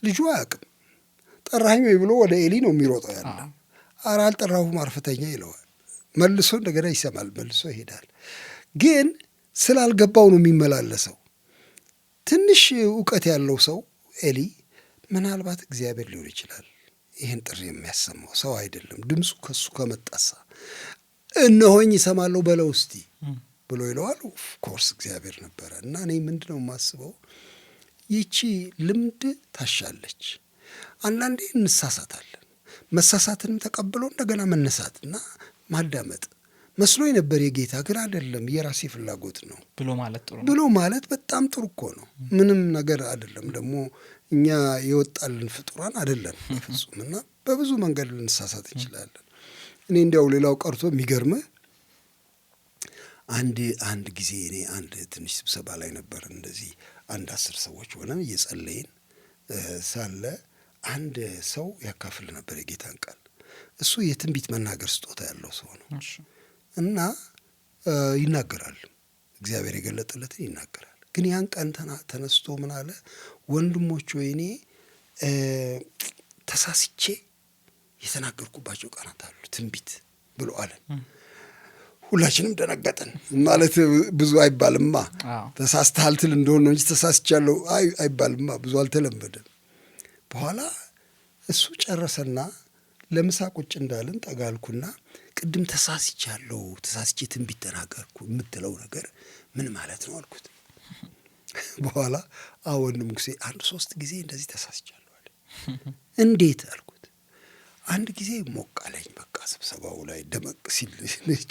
ልጁ አያውቅም። ጠራኸኝ ወይ ብሎ ወደ ኤሊ ነው የሚሮጠው ያለ። ኧረ አልጠራሁም አርፍተኛ ይለዋል። መልሶ እንደገና ይሰማል፣ መልሶ ይሄዳል። ግን ስላልገባው ነው የሚመላለሰው። ትንሽ እውቀት ያለው ሰው ኤሊ ምናልባት እግዚአብሔር ሊሆን ይችላል ይህን ጥሪ የሚያሰማው፣ ሰው አይደለም። ድምፁ ከሱ ከመጣሳ እነሆኝ ይሰማለሁ በለው እስቲ ብሎ ይለዋል። ኦፍኮርስ እግዚአብሔር ነበረ። እና እኔ ምንድነው የማስበው ይቺ ልምድ ታሻለች። አንዳንዴ እንሳሳታለን። መሳሳትንም ተቀብሎ እንደገና መነሳትና ማዳመጥ መስሎኝ ነበር የጌታ ግን አይደለም፣ የራሴ ፍላጎት ነው ብሎ ማለት በጣም ጥሩ እኮ ነው። ምንም ነገር አይደለም። ደግሞ እኛ የወጣልን ፍጡራን አይደለም በፍጹም። እና በብዙ መንገድ ልንሳሳት እንችላለን። እኔ እንዲያው ሌላው ቀርቶ የሚገርምህ አንድ ጊዜ እኔ አንድ ትንሽ ስብሰባ ላይ ነበር። እንደዚህ 10 ሰዎች ሆነን እየጸለይን ሳለ አንድ ሰው ያካፍል ነበር የጌታን ቃል። እሱ የትንቢት መናገር ስጦታ ያለው ሰው ነው እና ይናገራል። እግዚአብሔር የገለጠለትን ይናገራል። ግን ያን ቀን ተነስቶ ምን አለ? ወንድሞች ወይ እኔ ተሳስቼ የተናገርኩባቸው ቀናት አሉ ትንቢት ብሎ አለን። ሁላችንም ደነገጥን። ማለት ብዙ አይባልማ፣ ተሳስተሃል ትል እንደሆነ ነው እንጂ ተሳስቻለሁ አይባልማ፣ ብዙ አልተለመደም። በኋላ እሱ ጨረሰና ለምሳ ቁጭ እንዳልን ጠጋልኩና ቅድም ተሳስቻለሁ፣ ተሳስቼ ትንቢት ተናገርኩ የምትለው ነገር ምን ማለት ነው አልኩት። በኋላ ወንድም ሙሴ 1-3 ጊዜ እንደዚህ ተሳስቻለሁ አለ። እንዴት አልኩት። አንድ ጊዜ ሞቅ አለኝ። በቃ ስብሰባው ላይ ደመቅ ሲል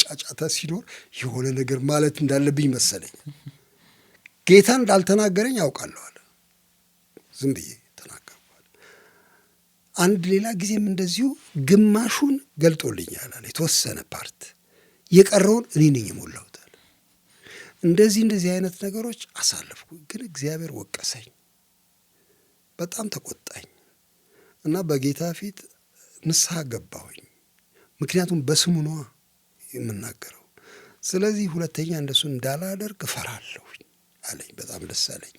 ጫጫታ ሲኖር የሆነ ነገር ማለት እንዳለብኝ መሰለኝ። ጌታ እንዳልተናገረኝ ያውቃለሁ አለ። ዝም ብዬ ተናገርኳል። አንድ ሌላ ጊዜም እንደዚሁ ግማሹን ገልጦልኛል አለ፣ የተወሰነ ፓርት፣ የቀረውን እኔ ነኝ የሞላሁት አለ። እንደዚህ አይነት ነገሮች አሳለፍኩ። ግን እግዚአብሔር ወቀሰኝ፣ በጣም ተቆጣኝ እና በጌታ ፊት ንስሐ ገባሁኝ። ምክንያቱም በስሙ ነዋ የምናገረው። ስለዚህ ሁለተኛ እንደሱ እንዳላደርግ እፈራለሁኝ አለኝ። በጣም ደስ አለኝ።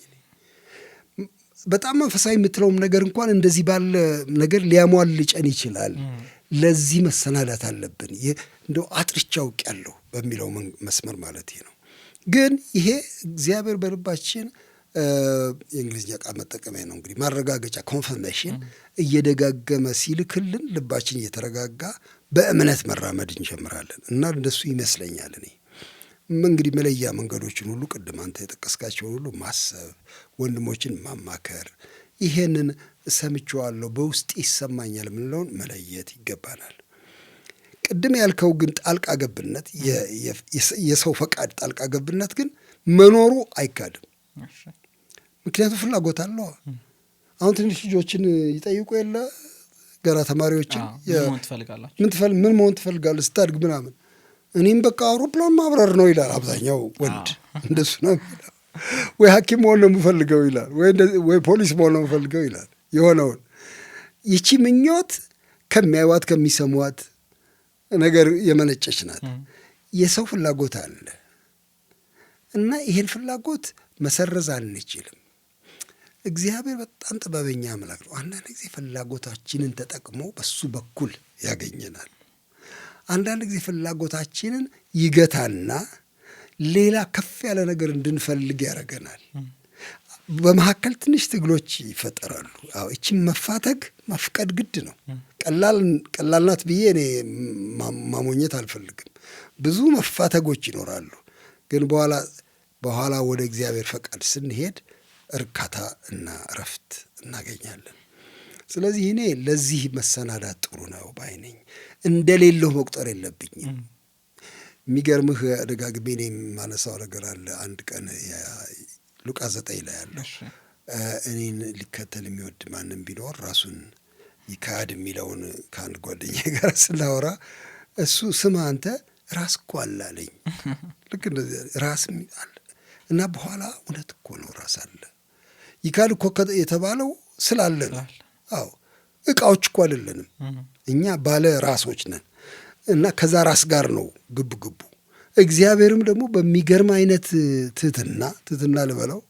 በጣም መንፈሳዊ የምትለውም ነገር እንኳን እንደዚህ ባለ ነገር ሊያሟልጨን ይችላል። ለዚህ መሰናዳት አለብን። እንደው አጥርቻ አውቄያለሁ በሚለው መስመር ማለት ነው። ግን ይሄ እግዚአብሔር በልባችን የእንግሊዝኛ ቃል መጠቀሚያ ነው እንግዲህ ማረጋገጫ ኮንፈርሜሽን እየደጋገመ ሲልክልን ልባችን እየተረጋጋ በእምነት መራመድ እንጀምራለን እና እንደሱ ይመስለኛል። እኔ እንግዲህ መለያ መንገዶችን ሁሉ ቅድም አንተ የጠቀስካቸውን ሁሉ ማሰብ፣ ወንድሞችን ማማከር፣ ይሄንን ሰምቼዋለሁ በውስጥ ይሰማኛል የምንለውን መለየት ይገባናል። ቅድም ያልከው ግን ጣልቃ ገብነት፣ የሰው ፈቃድ ጣልቃ ገብነት ግን መኖሩ አይካድም። ምክንያቱም ፍላጎት አለዋ። አሁን ትንሽ ልጆችን ይጠይቁ የለ ገና ተማሪዎችን ምን መሆን ትፈልጋለህ ስታድግ ምናምን፣ እኔም በቃ አውሮፕላን ማብረር ነው ይላል አብዛኛው ወንድ። እንደሱ ነው የሚለው። ወይ ሐኪም መሆን ነው የምፈልገው ይላል፣ ወይ ፖሊስ መሆን ነው የምፈልገው ይላል። የሆነውን ይቺ ምኞት ከሚያዩዋት ከሚሰሟት ነገር የመነጨች ናት። የሰው ፍላጎት አለ እና ይሄን ፍላጎት መሰረዝ አንችልም። እግዚአብሔር በጣም ጥበበኛ አምላክ ነው። አንዳንድ ጊዜ ፍላጎታችንን ተጠቅሞ በሱ በኩል ያገኘናል። አንዳንድ ጊዜ ፍላጎታችንን ይገታና ሌላ ከፍ ያለ ነገር እንድንፈልግ ያደርገናል። በመካከል ትንሽ ትግሎች ይፈጠራሉ። እቺን ማፍቀድ ግድ ነው። ቀላል ናት ብዬ እኔ ማሞኘት አልፈልግም። ብዙ መፋተጎች ይኖራሉ። ግን በኋላ ወደ እግዚአብሔር ፈቃድ ስንሄድ እርካታ እና እረፍት እናገኛለን። ስለዚህ እኔ ለዚህ መሰናዳት ጥሩ ነው ባይነኝ። እንደሌለሁ መቁጠር የለብኝም። የሚገርምህ ደጋግሜ እኔ የማነሳው ነገር አለ። አንድ ቀን ሉቃስ 9 ላይ ያለው እኔን ሊከተል የሚወድ ማንም ቢኖር ራሱን ይካድ የሚለውን ከአንድ ጓደኛ ጋር ስናወራ እሱ ስማ አንተ ራስ እኮ አለ አለኝ። ልክ እንደዚህ ራስ አለ እና በኋላ እውነት እኮ ነው ራስ አለ። ይካድ እኮ የተባለው ስላለ ነው። አዎ እቃዎች እኮ አይደለንም እኛ ባለ ራሶች ነን እና ከዛ ራስ ጋር ነው ግቡ። እግዚአብሔርም ደግሞ በሚገርም አይነት ትህትና ልበለው፣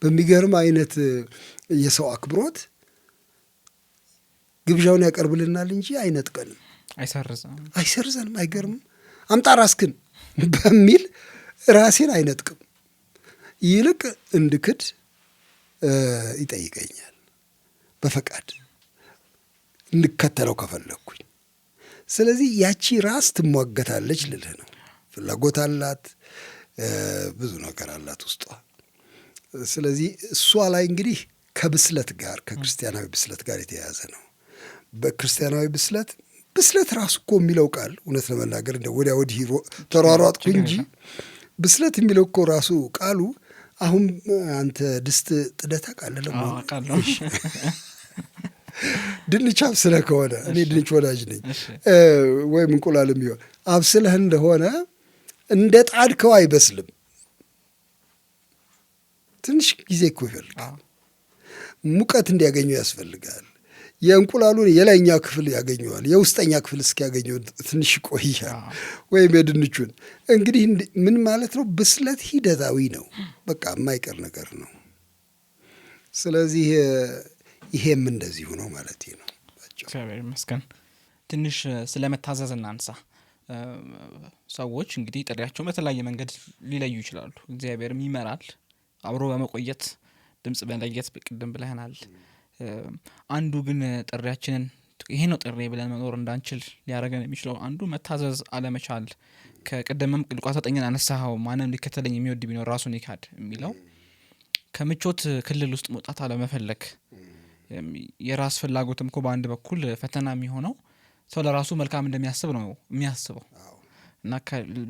በሚገርም አይነት የሰው አክብሮት ግብዣውን ያቀርብልናል እንጂ አይነጥቀንም፣ አይሰርዘንም። አይገርምም? አምጣ ራስክን በሚል ራሴን አይነጥቅም። ይልቅ እንድክድ ይጠይቀኛል በፈቃድ እንከተለው ከፈለግኩኝ። ስለዚህ ያቺ ራስ ትሟገታለች ልልህ ነው። ፍላጎት አላት፣ ብዙ ነገር አላት ውስጧ። ስለዚህ እሷ ላይ እንግዲህ ከብስለት ጋር ከክርስቲያናዊ ብስለት ጋር የተያያዘ ነው። በክርስቲያናዊ ብስለት ራሱ እኮ የሚለው ቃል እውነት ለመናገር እንደ ወዲያ ወዲህ ተሯሯጥኩ እንጂ ብስለት የሚለው እኮ ራሱ ቃሉ አሁን አንተ ድስት ጥደህ ታውቃለህ? ድንች አብስለህ ከሆነ እኔ ድንች ወዳጅ ነኝ፣ ወይም እንቁላልም ቢሆን አብስለህ እንደሆነ እንደ ጣድከው አይበስልም። ትንሽ ጊዜ እኮ ይፈልጋል። ሙቀት እንዲያገኘው ያስፈልጋል። የእንቁላሉን የላይኛ ክፍል ያገኘዋል፣ የውስጠኛ ክፍል እስኪያገኘው ትንሽ ይቆያል። ወይም የድንቹን እንግዲህ ምን ማለት ነው? ብስለት ሂደታዊ ነው፣ በቃ የማይቀር ነገር ነው። ስለዚህ ይሄም እንደዚሁ ነው ማለት ነው። እግዚአብሔር ይመስገን። ትንሽ ስለ መታዘዝ እናንሳ። ሰዎች እንግዲህ ጥሪያቸው በተለያየ መንገድ ሊለዩ ይችላሉ። እግዚአብሔርም ይመራል፣ አብሮ በመቆየት ድምፅ በለየት ቅድም ብለህናል። አንዱ ግን ጥሪያችንን ይሄ ነው ጥሪ ብለን መኖር እንዳንችል ሊያደርገን የሚችለው አንዱ መታዘዝ አለመቻል። ከቅድምም ሉቃስ 9 አነሳኸው፣ ማንም ሊከተለኝ የሚወድ ቢኖር ራሱን ይካድ የሚለው ከምቾት ክልል ውስጥ መውጣት አለመፈለግ። የራስ ፍላጎትም እኮ በአንድ በኩል ፈተና የሚሆነው ሰው ለራሱ መልካም እንደሚያስብ ነው የሚያስበው እና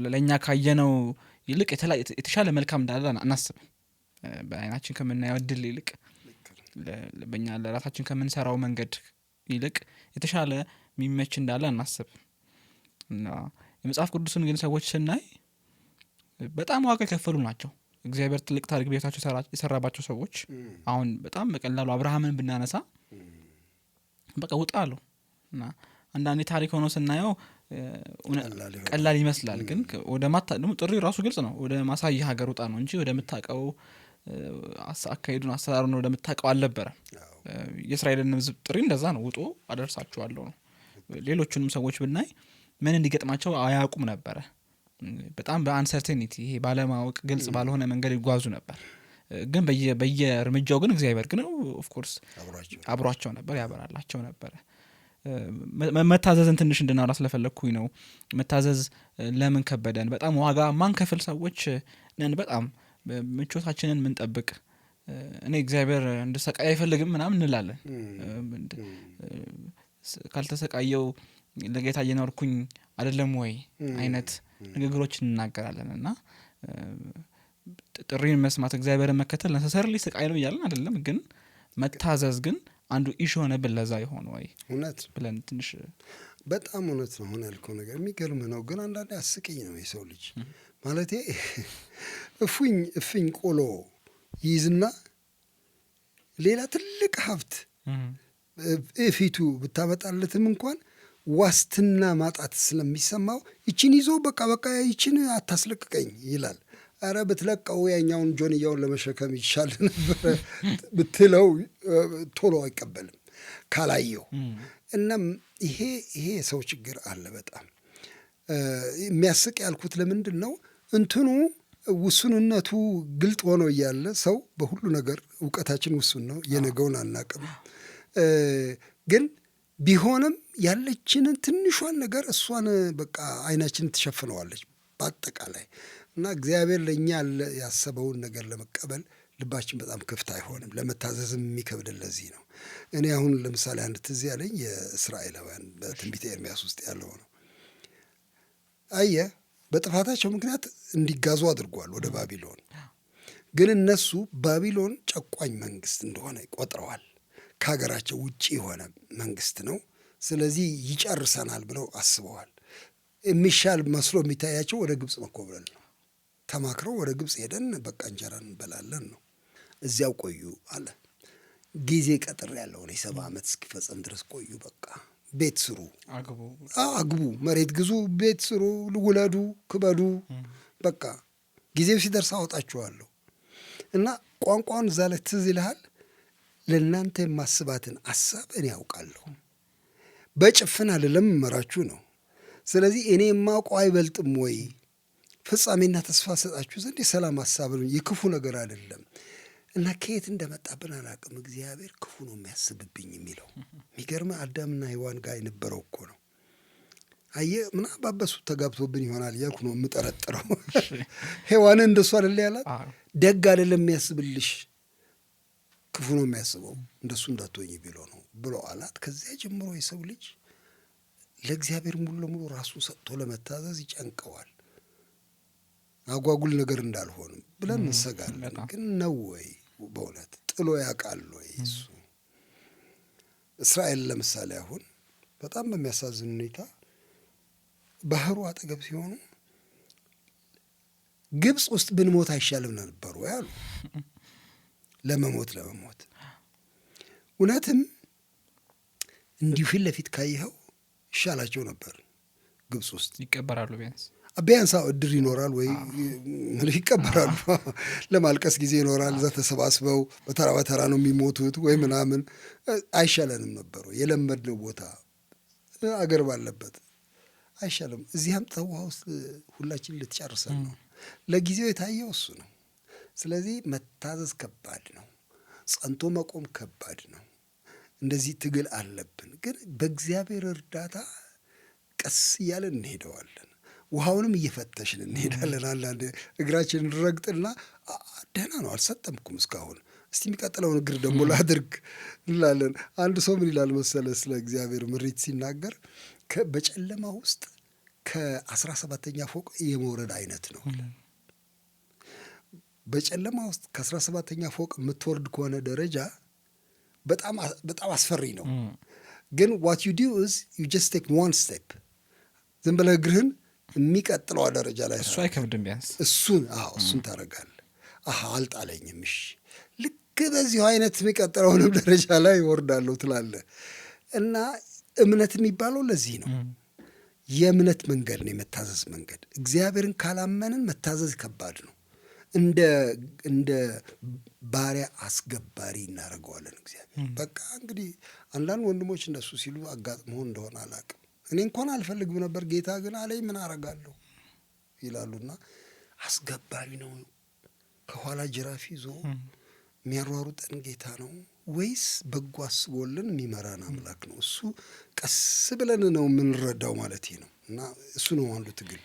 ለእኛ ካየነው ይልቅ የተሻለ መልካም እንዳለ አናስብም። በአይናችን ከምናየው እድል ይልቅ በእኛ ለራሳችን ከምንሰራው መንገድ ይልቅ የተሻለ የሚመች እንዳለ አናስብ እና የመጽሐፍ ቅዱስን ግን ሰዎች ስናይ በጣም ዋጋ የከፈሉ ናቸው። እግዚአብሔር ትልቅ ታሪክ ቤታቸው የሰራባቸው ሰዎች አሁን በጣም በቀላሉ አብርሃምን ብናነሳ በቃ ውጣ አለው እና አንዳንዴ ታሪክ ሆኖ ስናየው ቀላል ይመስላል፣ ግን ወደ ደግሞ ጥሪ ራሱ ግልጽ ነው። ወደ ማሳያ ሀገር ውጣ ነው እንጂ ወደ ምታቀው አካሄዱን አሰራሩን ወደ ምታቀው አልነበረ። የእስራኤልን ሕዝብ ጥሪ እንደዛ ነው፣ ውጡ አደርሳችኋለሁ ነው። ሌሎቹንም ሰዎች ብናይ ምን እንዲገጥማቸው አያውቁም ነበረ። በጣም በአንሰርቴኒቲ ይሄ ባለማወቅ ግልጽ ባልሆነ መንገድ ይጓዙ ነበር። ግን በየእርምጃው ግን እግዚአብሔር ግን ኦፍኮርስ አብሯቸው ነበር፣ ያበራላቸው ነበረ። መታዘዝን ትንሽ እንድናወራ ስለፈለግኩኝ ነው። መታዘዝ ለምን ከበደን? በጣም ዋጋ ማንከፍል ሰዎች ነን። በጣም ምቾታችንን ምንጠብቅ። እኔ እግዚአብሔር እንድሰቃይ አይፈልግም ምናምን እንላለን። ካልተሰቃየው ለጌታ እየኖርኩኝ አይደለም ወይ አይነት ንግግሮች እንናገራለን። እና ጥሪን መስማት እግዚአብሔርን መከተል ነሰሰርሊ ስቃይ ነው እያለን አይደለም፣ ግን መታዘዝ ግን አንዱ ኢሹ ሆነብን። ለዛ የሆነ ወይ እውነት ብለን ትንሽ በጣም እውነት ነው ሆነ ያልከው ነገር የሚገርም ነው። ግን አንዳንዴ አስቂኝ ነው የሰው ልጅ ማለቴ እፍኝ ቆሎ ይይዝና ሌላ ትልቅ ሀብት ፊቱ ብታመጣለትም እንኳን ዋስትና ማጣት ስለሚሰማው ይችን ይዞ በቃ ይችን አታስለቅቀኝ ይላል። አረ ብትለቀው ያኛውን ጆንያውን ለመሸከም ይቻል ነበረ ብትለው ቶሎ አይቀበልም ካላየው። እናም ይሄ የሰው ችግር አለ። በጣም የሚያስቅ ያልኩት ለምንድን ነው እንትኑ ውሱንነቱ ግልጥ ሆኖ እያለ ሰው በሁሉ ነገር እውቀታችን ውሱን ነው፣ የነገውን አናቅም። ግን ቢሆንም ያለችንን ትንሿን ነገር እሷን በቃ አይናችንን ትሸፍነዋለች በአጠቃላይ። እና እግዚአብሔር ለእኛ ያሰበውን ነገር ለመቀበል ልባችን በጣም ክፍት አይሆንም። ለመታዘዝም የሚከብድን ለዚህ ነው። እኔ አሁን ለምሳሌ አንድ ትዝ ያለኝ የእስራኤላውያን በትንቢተ ኤርምያስ ውስጥ ያለው ነው። አየህ በጥፋታቸው ምክንያት እንዲጋዙ አድርጓል ወደ ባቢሎን። ግን እነሱ ባቢሎን ጨቋኝ መንግስት እንደሆነ ቆጥረዋል። ከሀገራቸው ውጭ የሆነ መንግስት ነው፣ ስለዚህ ይጨርሰናል ብለው አስበዋል። የሚሻል መስሎ የሚታያቸው ወደ ግብፅ መኮብለል ነው። ተማክረው ወደ ግብፅ ሄደን በቃ እንጀራ እንበላለን ነው። እዚያው ቆዩ አለ። ጊዜ ቀጥር ያለው ነው፣ 70 ዓመት እስኪፈጸም ድረስ ቆዩ። በቃ ቤት ስሩ፣ አግቡ፣ መሬት ግዙ፣ ቤት ስሩ፣ ውለዱ፣ ክበዱ። በቃ ጊዜው ሲደርስ አወጣችኋለሁ። እና ቋንቋውን እዛ ላይ ትዝ ይልሃል። ለእናንተ የማስባትን ሀሳብ እኔ ያውቃለሁ፣ በጭፍን አይደለም እመራችሁ ነው። ስለዚህ እኔ የማውቀው አይበልጥም ወይ? ፍጻሜና ተስፋ ሰጣችሁ ዘንድ የሰላም ሀሳብ ነው፣ የክፉ ነገር አይደለም። እና ከየት እንደመጣብን አላውቅም። እግዚአብሔር ክፉ ነው የሚያስብብኝ የሚለው የሚገርም አዳምና ሔዋን ጋር የነበረው እኮ ነው። አየህ ምናምን በሱ ተጋብቶብን ይሆናል እያልኩ ነው የምጠረጥረው። ሔዋንን እንደሱ አይደለ ያላት? ደግ አይደለም የሚያስብልሽ፣ ክፉ ነው የሚያስበው፣ እንደሱ እንዳትሆኝ ብሎ አላት። ከዚያ ጀምሮ የሰው ልጅ ለእግዚአብሔር ሙሉ ለሙሉ ራሱን ሰጥቶ ለመታዘዝ ይጨንቀዋል። አጓጉል ነገር እንዳልሆንም ብለን እንሰጋለን። ግን ነው ወይ በእውነት ጥሎ ያውቃል ወይ እሱ? እስራኤል ለምሳሌ አሁን በጣም በሚያሳዝን ሁኔታ ባህሩ አጠገብ ሲሆኑ ግብፅ ውስጥ ብንሞት አይሻልም ነበሩ ያሉ ለመሞት እውነትም እንዲሁ ፊት ለፊት ካየኸው ይሻላቸው ነበር። ግብፅ ውስጥ ይቀበራሉ፣ ቢያንስ እድር ይኖራል ወይ ይቀበራሉ። ለማልቀስ ጊዜ ይኖራል። እዛ ተሰባስበው በተራ በተራ ነው የሚሞቱት ወይ ምናምን። አይሻለንም ነበሩ? የለመድነው ቦታ አገር ባለበት አይሻልም? እዚህ አምጥተው ውሃ ውስጥ ሁላችን ልትጨርሰን ነው። ለጊዜው የታየው እሱ ነው። ስለዚህ መታዘዝ ከባድ ነው። ጸንቶ መቆም ከባድ ነው። እንደዚህ ትግል አለብን። ግን በእግዚአብሔር እርዳታ ቀስ እያለን እንሄደዋለን። ውሃውንም እየፈተሽን እንሄዳለን። አንዳንድ እግራችንን ረግጥና ደህና ነው አልሰጠምኩም እስካሁን፣ እስቲ የሚቀጥለውን እግር ደግሞ ላድርግ እንላለን። አንድ ሰው ምን ይላል መሰለ ስለ እግዚአብሔር ምሪት ሲናገር በጨለማ ውስጥ ከ17ኛ ፎቅ የመውረድ አይነት ነው። በጨለማ ውስጥ ከ17ኛ ፎቅ የምትወርድ ከሆነ ደረጃ በጣም አስፈሪ ነው። ግን ዋት ዩ ዱ ኢዝ ዩ ጀስት ቴክ ዋን ስቴፕ። ዝም ብለህ እግርህን የሚቀጥለው ደረጃ ላይ እሱ አይከብድም ቢያንስ እሱን ታደርጋለህ። አልጣለኝም፣ እሺ ልክ በዚሁ አይነት የሚቀጥለውንም ደረጃ ላይ ይወርዳለሁ ትላለህ። እና እምነት የሚባለው ለዚህ ነው። የእምነት መንገድ ነው፣ የመታዘዝ መንገድ። እግዚአብሔርን ካላመንን መታዘዝ ከባድ ነው። እንደ ባሪያ አስገባሪ እናደርገዋለን እግዚአብሔር። በቃ እንግዲህ አንዳንድ ወንድሞች እንደሱ ሲሉ አጋጥሞ እንደሆነ አላውቅም። እኔ እንኳን አልፈልግም ነበር፣ ጌታ ግን አለኝ፣ ምን አረጋለሁ ይላሉና አስገባሪ ነው። ከኋላ ጅራፍ ይዞ የሚያሯሩጠን ጌታ ነው ወይስ በጎ አስቦልን የሚመራን አምላክ ነው? እሱ ቀስ ብለን ነው የምንረዳው ማለት ነው። እና እሱ ነው አንዱ ትግል።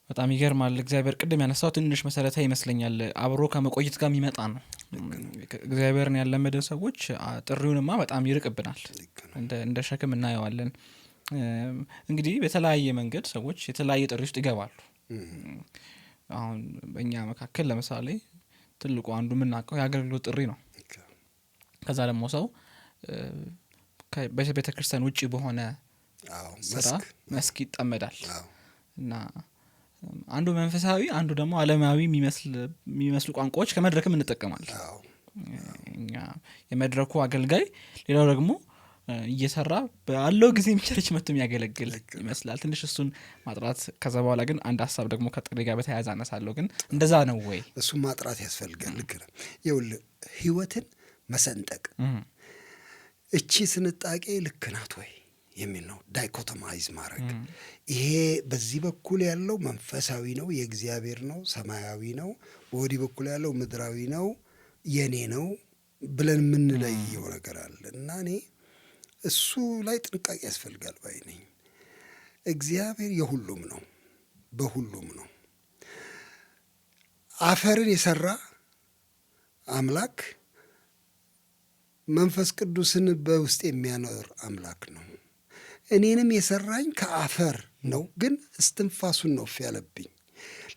በጣም ይገርማል። እግዚአብሔር ቅድም ያነሳው ትንሽ መሰረታዊ ይመስለኛል፣ አብሮ ከመቆየት ጋር የሚመጣ ነው። እግዚአብሔርን ያለመደን ሰዎች ጥሪውንማ በጣም ይርቅብናል፣ እንደ ሸክም እናየዋለን። እንግዲህ በተለያየ መንገድ ሰዎች የተለያየ ጥሪ ውስጥ ይገባሉ። አሁን በእኛ መካከል ለምሳሌ ትልቁ አንዱ የምናውቀው የአገልግሎት ጥሪ ነው። ከዛ ደግሞ ሰው በቤተ ክርስቲያን ውጭ በሆነ ስራ መስክ ይጠመዳል እና አንዱ መንፈሳዊ አንዱ ደግሞ ዓለማዊ የሚመስሉ ቋንቋዎች ከመድረክም እንጠቀማለን። እኛ የመድረኩ አገልጋይ፣ ሌላው ደግሞ እየሰራ ባለው ጊዜ ቸርች መጥቶ የሚያገለግል ይመስላል። ትንሽ እሱን ማጥራት፣ ከዛ በኋላ ግን አንድ ሀሳብ ደግሞ ከጥሪ ጋር በተያያዘ አነሳለሁ። ግን እንደዛ ነው ወይ? እሱን ማጥራት ያስፈልጋል። ልክ ነው። ይኸውልህ ህይወትን መሰንጠቅ እቺ ስንጣቄ ልክ ናት ወይ የሚል ነው። ዳይኮቶማይዝ ማድረግ ይሄ በዚህ በኩል ያለው መንፈሳዊ ነው፣ የእግዚአብሔር ነው፣ ሰማያዊ ነው፣ በወዲህ በኩል ያለው ምድራዊ ነው፣ የኔ ነው ብለን የምንለየው ነገር አለ እና እኔ እሱ ላይ ጥንቃቄ ያስፈልጋል ባይ ነኝ። እግዚአብሔር የሁሉም ነው፣ በሁሉም ነው። አፈርን የሰራ አምላክ መንፈስ ቅዱስን በውስጥ የሚያኖር አምላክ ነው። እኔንም የሰራኝ ከአፈር ነው፣ ግን እስትንፋሱን ነው ያለብኝ።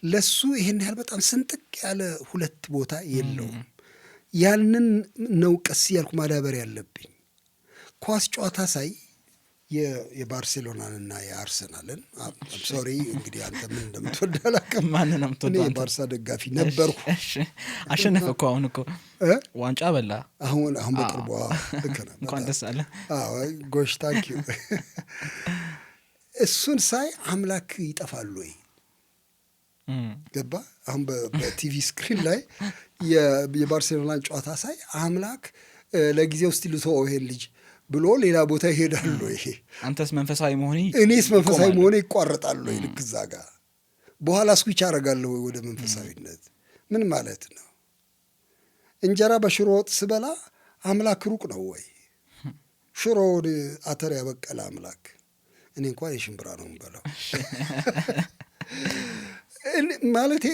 ለሱ ይሄን ያህል በጣም ስንጥቅ ያለ ሁለት ቦታ የለውም። ያንን ነው ቀስ ያልኩ ማዳበር ያለብኝ። ኳስ ጨዋታ ሳይ የባርሴሎናንና የአርሰናልን ሶሪ እንግዲህ አንተ ምን እንደምትወድ አላውቅም። ማንንም እኔ የባርሳ ደጋፊ ነበርኩ። አሸነፈ እኮ አሁን እኮ ዋንጫ በላ። አሁን በቅርቡ ልክ ነው። እንኳን ደስ አለ። ጎሽ ታንኪዩ። እሱን ሳይ አምላክ ይጠፋሉ ወይ ገባ። አሁን በቲቪ ስክሪን ላይ የባርሴሎናን ጨዋታ ሳይ አምላክ ለጊዜው እስቲ ልተወው ይሄን ልጅ ብሎ ሌላ ቦታ ይሄዳሉ። ይሄ አንተስ መንፈሳዊ መሆኔ እኔስ መንፈሳዊ መሆኔ ይቋረጣሉ። ልክ እዛ ጋር በኋላ ስዊች አደርጋለሁ ወደ መንፈሳዊነት። ምን ማለት ነው? እንጀራ በሽሮ ወጥ ስበላ አምላክ ሩቅ ነው ወይ? ሽሮውን አተር ያበቀለ አምላክ። እኔ እንኳን የሽምብራ ነው የምበላው። ማለቴ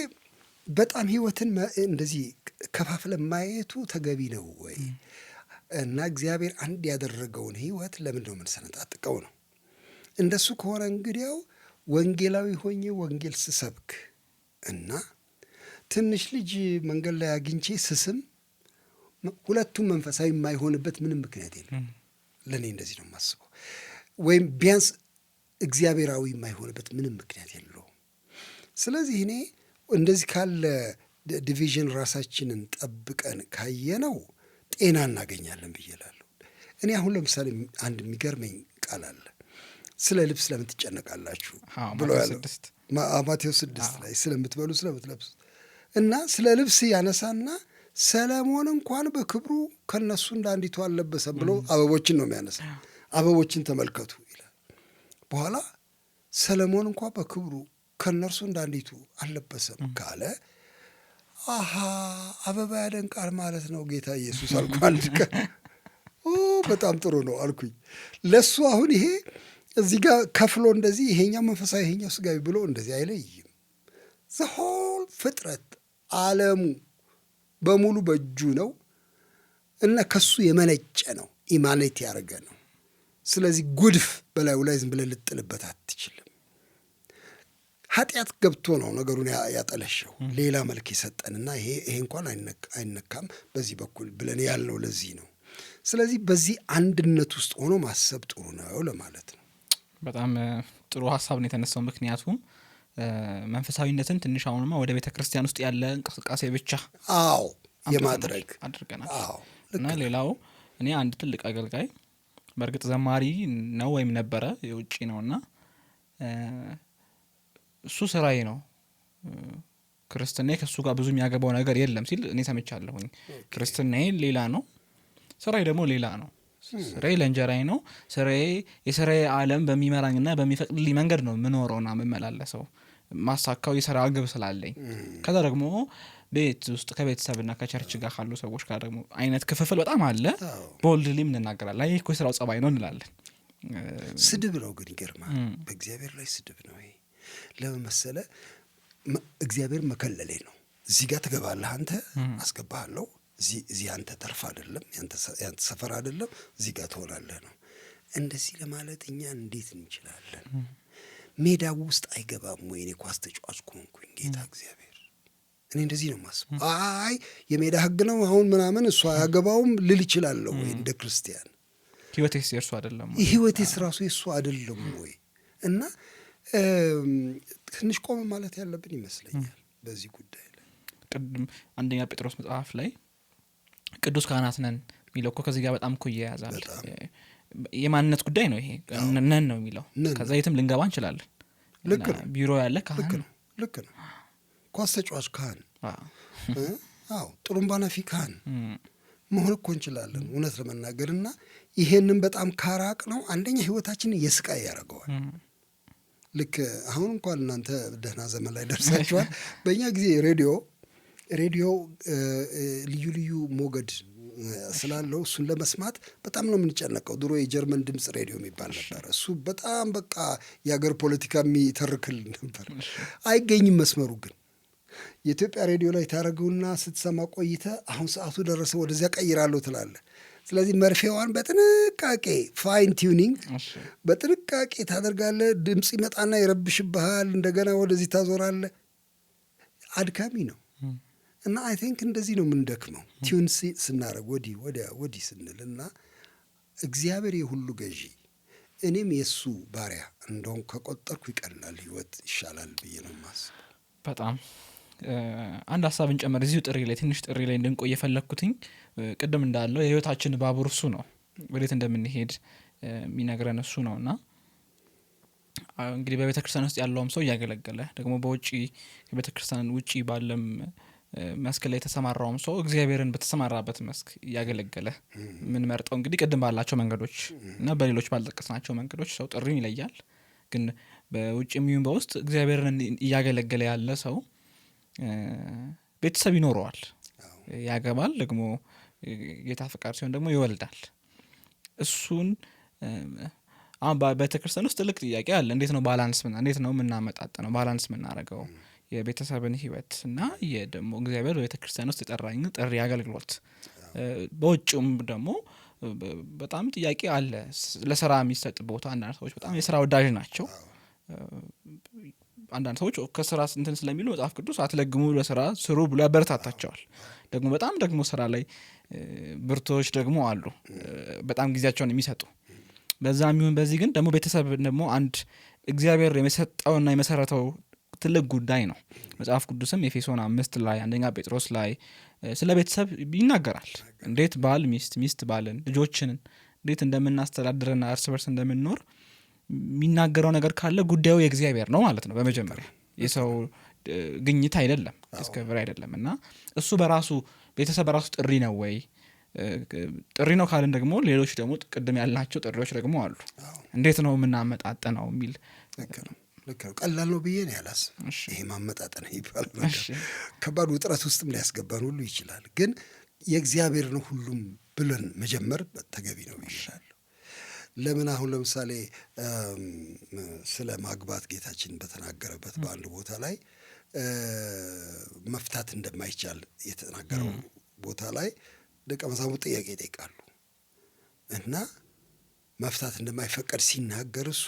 በጣም ህይወትን እንደዚህ ከፋፍለ ማየቱ ተገቢ ነው ወይ? እና እግዚአብሔር አንድ ያደረገውን ህይወት ለምንድን ነው የምንሰነጣጥቀው ነው? እንደሱ ከሆነ እንግዲያው ወንጌላዊ ሆኜ ወንጌል ስሰብክ እና ትንሽ ልጅ መንገድ ላይ አግኝቼ ስስም ሁለቱም መንፈሳዊ የማይሆንበት ምንም ምክንያት የለም። ለእኔ እንደዚህ ነው የማስበው። ወይም ቢያንስ እግዚአብሔራዊ የማይሆንበት ምንም ምክንያት የለውም። ስለዚህ እኔ እንደዚህ ካለ ዲቪዥን ራሳችንን ጠብቀን ካየነው ጤና እናገኛለን ብዬ እላለሁ። እኔ አሁን ለምሳሌ አንድ የሚገርመኝ ቃል አለ። ስለ ልብስ ለምን ትጨነቃላችሁ ብሎ ያለው ማቴዎስ 6 ላይ ስለምትበሉ ስለምትለብሱ እና ስለ ልብስ ያነሳና ሰለሞን እንኳን በክብሩ ከነሱ እንደ አንዲቱ አልለበሰም ብሎ አበቦችን ነው የሚያነሳ። አበቦችን ተመልከቱ ይላል። በኋላ ሰለሞን እንኳን በክብሩ ከነርሱ እንደ አንዲቱ አልለበሰም ካለ አሃ አበባ ያደንቃል ማለት ነው ጌታ ኢየሱስ አልኩ አንድ ቀን። በጣም ጥሩ ነው አልኩኝ። ለሱ አሁን ይሄ እዚህ ጋር ከፍሎ እንደዚህ ይሄኛው መንፈሳዊ ይሄኛው ስጋዊ ብሎ እንደዚህ አይለይም። ዘሆል ፍጥረት ዓለሙ በሙሉ በእጁ ነው እና ከሱ የመነጨ ነው፣ ኢማኔት ያደረገ ነው። ስለዚህ ጉድፍ በላዩ ላይ ዝም ብለህ ልጥልበት አትችልም። ኃጢአት ገብቶ ነው ነገሩን ያጠለሸው ሌላ መልክ የሰጠንና ይሄ እንኳን አይነካም በዚህ በኩል ብለን ያልነው ለዚህ ነው። ስለዚህ በዚህ አንድነት ውስጥ ሆኖ ማሰብ ጥሩ ነው ለማለት ነው። በጣም ጥሩ ሀሳብ ነው የተነሳው። ምክንያቱም መንፈሳዊነትን ትንሽ አሁንማ ወደ ቤተ ክርስቲያን ውስጥ ያለ እንቅስቃሴ ብቻ የማድረግ አድርገናል። እና ሌላው እኔ አንድ ትልቅ አገልጋይ በእርግጥ ዘማሪ ነው ወይም ነበረ የውጭ ነው እና እሱ ስራዬ ነው ክርስትናዬ ከእሱ ጋር ብዙ የሚያገባው ነገር የለም ሲል እኔ ሰምቻለሁኝ። ክርስትናዬ ሌላ ነው፣ ስራዬ ደግሞ ሌላ ነው። ስራዬ ለእንጀራዬ ነው። ስራዬ የስራዬ ዓለም በሚመራኝና በሚፈቅድልኝ መንገድ ነው የምኖረውና የምመላለሰው ማሳካው የስራ ግብ ስላለኝ። ከዛ ደግሞ ቤት ውስጥ ከቤተሰብና ከቸርች ጋር ካሉ ሰዎች ጋር ደግሞ አይነት ክፍፍል በጣም አለ። ቦልድሊም እንናገራለን። አይ እኮ የስራው ጸባይ ነው እንላለን። ስድብ ነው ግን ይገርማል። በእግዚአብሔር ላይ ስድብ ነው። ይሄ ለምን መሰለህ? እግዚአብሔር መከለሌ ነው። እዚህ ጋር ትገባለህ አንተ፣ አስገባሃለሁ። እዚህ አንተ ተርፍ አይደለም፣ ያንተ ሰፈር አይደለም፣ እዚህ ጋር ትሆናለህ ነው። እንደዚህ ለማለት እኛ እንዴት እንችላለን? ሜዳው ውስጥ አይገባም ወይ? እኔ ኳስ ተጫዋች ከሆንኩኝ ጌታ እግዚአብሔር እኔ እንደዚህ ነው የማስበው። አይ የሜዳ ህግ ነው አሁን ምናምን እሱ አያገባውም ልል እችላለሁ ወይ? እንደ ክርስቲያን ህይወቴስ የእርሱ አይደለም፣ ህይወቴስ ራሱ የእሱ አይደለም ወይ? እና ትንሽ ቆም ማለት ያለብን ይመስለኛል በዚህ ጉዳይ ላይ። ቅድም አንደኛ ጴጥሮስ መጽሐፍ ላይ ቅዱስ ካህናት ነን የሚለው እኮ ከዚህ ጋር በጣም እኮ ይያያዛል። የማንነት ጉዳይ ነው ይሄ። ነን ነው የሚለው። ከዛ የትም ልንገባ እንችላለን። ልክ ነው። ቢሮ ያለ ካህን ነው። ልክ ነው። ኳስ ተጫዋች ካህን፣ ጥሩምባ ነፊ ካህን መሆን እኮ እንችላለን እውነት ለመናገር። እና ይሄንን በጣም ካራቅ ነው አንደኛ ህይወታችንን የስቃይ ያደርገዋል። ልክ አሁን እንኳን እናንተ ደህና ዘመን ላይ ደርሳችኋል። በእኛ ጊዜ ሬዲዮ ልዩ ልዩ ሞገድ ስላለው እሱን ለመስማት በጣም ነው የምንጨነቀው። ድሮ የጀርመን ድምፅ ሬዲዮ የሚባል ነበር። እሱ በጣም በቃ የሀገር ፖለቲካ የሚተርክል ነበር። አይገኝም መስመሩ። ግን የኢትዮጵያ ሬዲዮ ላይ ታደርገውና ስትሰማ ቆይተ አሁን ሰዓቱ ደረሰ ወደዚያ ቀይራለሁ ትላለህ። ስለዚህ መርፌዋን በጥንቃቄ ፋይን ቲዩኒንግ በጥንቃቄ ታደርጋለህ። ድምፅ ይመጣና ይረብሽብሃል። እንደገና ወደዚህ ታዞራለህ። አድካሚ ነው። እና አይ ቲንክ እንደዚህ ነው የምንደክመው ቲዩን ስናደርግ ወዲህ ስንል እና እግዚአብሔር የሁሉ ገዢ እኔም የእሱ ባሪያ እንደውም ከቆጠርኩ ይቀላል፣ ህይወት ይሻላል ብዬ ነው የማስበው። በጣም አንድ ሀሳብ እንጨመር እዚሁ ጥሪ ላይ ትንሽ ጥሪ ላይ እንድንቆይ የፈለግኩትኝ ቅድም እንዳለው የህይወታችን ባቡር እሱ ነው፣ ወዴት እንደምንሄድ የሚነግረን እሱ ነው። እና እንግዲህ በቤተ ክርስቲያን ውስጥ ያለውም ሰው እያገለገለ ደግሞ በውጭ የቤተ ክርስቲያን ውጭ ባለም መስክ ላይ የተሰማራውም ሰው እግዚአብሔርን በተሰማራበት መስክ እያገለገለ ምን መርጠው እንግዲህ ቅድም ባላቸው መንገዶች እና በሌሎች ባልጠቀስናቸው መንገዶች ሰው ጥሪውን ይለያል። ግን በውጭ የሚሆን በውስጥ እግዚአብሔርን እያገለገለ ያለ ሰው ቤተሰብ ይኖረዋል፣ ያገባል፣ ደግሞ ጌታ ፈቃድ ሲሆን ደግሞ ይወልዳል። እሱን አሁን በቤተክርስቲያን ውስጥ ትልቅ ጥያቄ አለ። እንዴት ነው የምናመጣጥነው ባላንስ የምናደርገው የቤተሰብን ህይወት እና ደግሞ እግዚአብሔር በቤተክርስቲያን ውስጥ የጠራኝ ጥሪ አገልግሎት። በውጭም ደግሞ በጣም ጥያቄ አለ። ለስራ የሚሰጥ ቦታ አንዳንድ ሰዎች በጣም የስራ ወዳጅ ናቸው። አንዳንድ ሰዎች ከስራ እንትን ስለሚሉ መጽሐፍ ቅዱስ አትለግሙ ለስራ ስሩ ብሎ ያበረታታቸዋል። ደግሞ በጣም ደግሞ ስራ ላይ ብርቶች ደግሞ አሉ በጣም ጊዜያቸውን የሚሰጡ። በዛ የሚሆን በዚህ ግን ደግሞ ቤተሰብ ደግሞ አንድ እግዚአብሔር የሰጠውና የመሰረተው ትልቅ ጉዳይ ነው። መጽሐፍ ቅዱስም ኤፌሶን 5 ላይ አንደኛ ጴጥሮስ ላይ ስለ ቤተሰብ ይናገራል። እንዴት ባል ሚስት ባልን ልጆችን እንዴት እንደምናስተዳድርና እርስ በርስ እንደምንኖር የሚናገረው ነገር ካለ ጉዳዩ የእግዚአብሔር ነው ማለት ነው። በመጀመሪያ የሰው ግኝት አይደለም፣ ዲስከቨሪ አይደለም። እና እሱ በራሱ ቤተሰብ በራሱ ጥሪ ነው ወይ? ጥሪ ነው ካልን ደግሞ ሌሎች ደግሞ ቅድም ያልናቸው ጥሪዎች ደግሞ አሉ። እንዴት ነው የምናመጣጠነው የሚል ልክ ነው። ቀላል ነው ብዬ ነው ያላስብ። ይሄ ማመጣጠን ይባል ከባድ ውጥረት ውስጥም ሊያስገባን ሁሉ ይችላል። ግን የእግዚአብሔር ነው ሁሉም ብለን መጀመር ተገቢ ነው ይሻል። ለምን አሁን ለምሳሌ ስለ ማግባት ጌታችን በተናገረበት በአንድ ቦታ ላይ መፍታት እንደማይቻል የተናገረው ቦታ ላይ ደቀ መዛሙርት ጥያቄ ይጠይቃሉ እና መፍታት እንደማይፈቀድ ሲናገር እሱ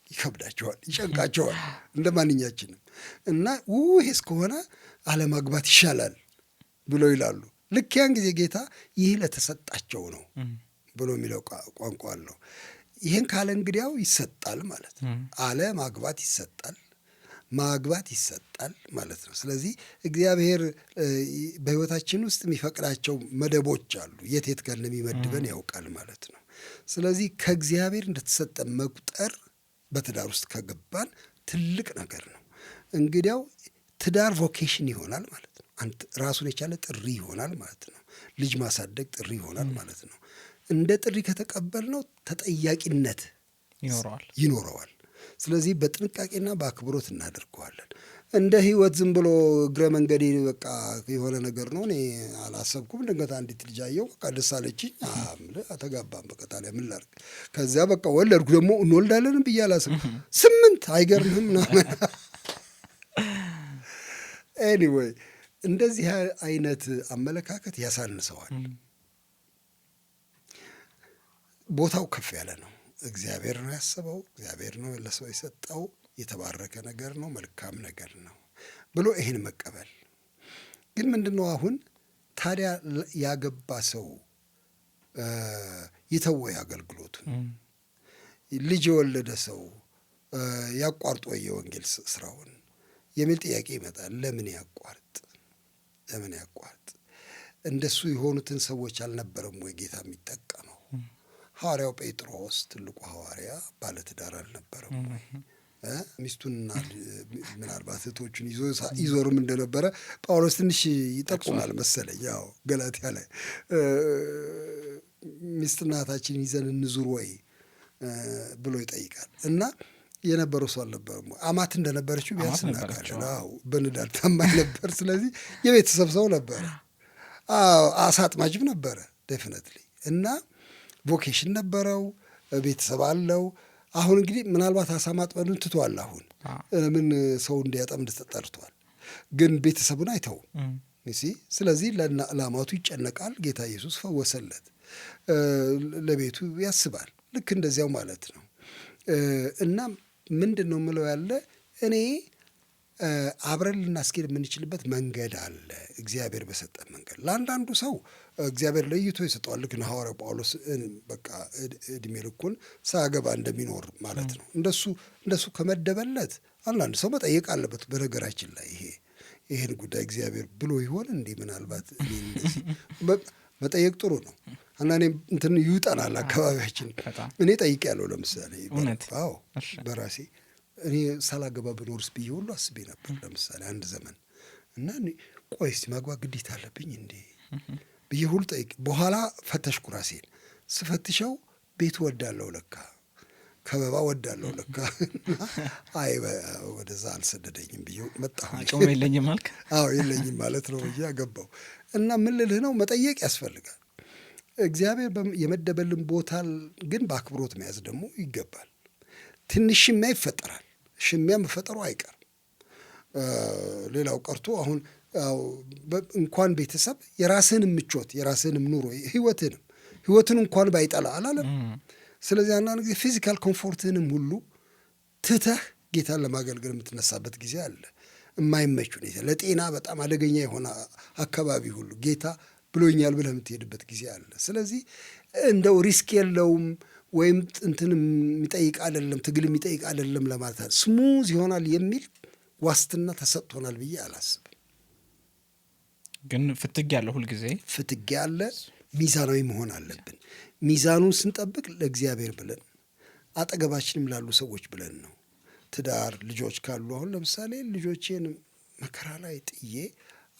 ይከብዳቸዋል፣ ይጨንቃቸዋል እንደ ማንኛችንም እና ይሄስ ከሆነ አለማግባት ይሻላል ብለው ይላሉ። ልክ ያን ጊዜ ጌታ ይህ ለተሰጣቸው ነው ብሎ የሚለው ቋንቋ አለው። ይህን ካለ እንግዲያው ይሰጣል ማለት ነው። አለ ማግባት ይሰጣል፣ ማግባት ይሰጣል ማለት ነው። ስለዚህ እግዚአብሔር በሕይወታችን ውስጥ የሚፈቅዳቸው መደቦች አሉ። የት ጋር እንደሚመድበን ያውቃል ማለት ነው። ስለዚህ ከእግዚአብሔር እንደተሰጠ መቁጠር በትዳር ውስጥ ከገባን ትልቅ ነገር ነው። እንግዲያው ትዳር ቮኬሽን ይሆናል ማለት ነው። ራሱን የቻለ ጥሪ ይሆናል ማለት ነው። ልጅ ማሳደግ ጥሪ ይሆናል ማለት ነው። እንደ ጥሪ ከተቀበልነው ተጠያቂነት ይኖረዋል። ስለዚህ በጥንቃቄና በአክብሮት እናደርገዋለን። እንደ ህይወት ዝም ብሎ እግረ መንገዴ በቃ የሆነ ነገር ነው፣ እኔ አላሰብኩም፣ ድንገት አንዲት ልጅ አየሁ፣ በቃ ደስ አለችኝ፣ ተጋባን፣ በቃ ታዲያ ምን ላድርግ፣ ከዚያ በቃ ወለድኩ፣ ደግሞ እንወልዳለንም ብዬ አላሰብኩም፣ 8 አይገርምህም ምናምን። ኤኒዌይ እንደዚህ አይነት አመለካከት ያሳንሰዋል። ቦታው ከፍ ያለ ነው። እግዚአብሔር ነው ያሰበው፣ እግዚአብሔር ነው ለሰው የሰጠው፣ የተባረከ ነገር ነው፣ መልካም ነገር ነው ብሎ ይህን መቀበል። ግን ምንድን ነው አሁን ታዲያ ያገባ ሰው ይተወ አገልግሎቱን? ልጅ የወለደ ሰው ያቋርጦ የወንጌል ስራውን የሚል ጥያቄ ይመጣል። ለምን ያቋርጥ? ለምን ያቋርጥ? እንደሱ የሆኑትን ሰዎች አልነበረም ወይ ጌታ የሚጠቀመው? ሐዋርያው ጴጥሮስ ትልቁ ሐዋርያ ባለትዳር አልነበረም ወይ? ሚስቱንና ምናልባት እህቶቹን ይዞርም እንደነበረ ጳውሎስ ትንሽ ይጠቁማል መሰለኝ። ያው ገላትያ ላይ ሚስትና እህታችን ይዘን እንዙር ወይ ብሎ ይጠይቃል። እና የነበረው ሰው አልነበረም። አማት እንደነበረችው ቢያንስ እናውቃለን። በንዳድ ታማኝ ነበር። ስለዚህ የቤተሰብ ሰው ነበረ። አሳ አጥማጅም ነበረ ዴፊነትሊ። እና ቮኬሽን ነበረው፣ ቤተሰብ አለው። አሁን እንግዲህ ምናልባት አሳ ማጥመዱን ትቷል። አሁን ምን ሰው እንዲያጠምድ ተጠርቷል፣ ግን ቤተሰቡን አይተውም። ስለዚህ ለአማቱ ይጨነቃል። ጌታ ኢየሱስ ፈወሰለት፣ ለቤቱ ያስባል። ልክ እንደዚያው ማለት ነው። እና ምንድን ነው የምለው ያለ እኔ አብረን ልናስኬድ የምንችልበት መንገድ አለ፣ እግዚአብሔር በሰጠን መንገድ። ለአንዳንዱ ሰው እግዚአብሔር ለይቶ ይሰጠዋል። ልክ ሐዋርያው ጳውሎስ በቃ እድሜ ልኩን ሳያገባ እንደሚኖር ማለት ነው። እንደሱ ከመደበለት አንዳንድ ሰው መጠየቅ አለበት። በነገራችን ላይ ይሄን ጉዳይ እግዚአብሔር ብሎ ይሆን እንዲህ ምናልባት መጠየቅ ጥሩ ነው። አንዳንዴ እንትን ይውጠናል አካባቢያችን። እኔ ጠይቄያለሁ ለምሳሌ በራሴ እኔ ሳላገባ ብኖርስ ብዬ ሁሉ አስቤ ነበር ለምሳሌ አንድ ዘመን። እና ቆይ እስቲ ማግባት ግዴታ አለብኝ እንዴ ብዬ ሁሉ ጠይቄ በኋላ ፈተሽኩ ራሴን። ስፈትሸው ቤት ወዳለሁ ለካ፣ ከበባ ወዳለሁ ለካ። አይ ወደዛ አልሰደደኝም ብዬ መጣሁ። አቅም የለኝም አልክ? አዎ የለኝም ማለት ነው ብዬ አገባሁ። እና ምን ልልህ ነው፣ መጠየቅ ያስፈልጋል። እግዚአብሔር የመደበልን ቦታ ግን በአክብሮት መያዝ ደግሞ ይገባል። ትንሽ ሽሚያ ይፈጠራል። ሽሚያ መፈጠሩ አይቀርም። ሌላው ቀርቶ አሁን እንኳን ቤተሰብ የራስህንም ምቾት የራስህንም ኑሮ ህይወትን እንኳን ባይጠላ አላለም። ስለዚህ አንዳንድ ጊዜ ፊዚካል ኮምፎርትህንም ሁሉ ትተህ ጌታን ለማገልገል የምትነሳበት ጊዜ አለ። የማይመች ሁኔታ፣ ለጤና በጣም አደገኛ የሆነ አካባቢ ሁሉ ጌታ ብሎኛል ብለህ የምትሄድበት ጊዜ አለ። ስለዚህ እንደው ሪስክ የለውም ወይም እንትን የሚጠይቅ አይደለም፣ ትግል የሚጠይቅ አይደለም ለማለት አለ ስሙዝ ይሆናል የሚል ዋስትና ተሰጥቶናል ብዬ አላስብም። ግን ፍትግ ያለ ሁልጊዜ ፍትግ ያለ ሚዛናዊ መሆን አለብን። ሚዛኑን ስንጠብቅ ለእግዚአብሔር ብለን አጠገባችንም ላሉ ሰዎች ብለን ነው። ትዳር ልጆች ካሉ አሁን ለምሳሌ ልጆቼን መከራ ላይ ጥዬ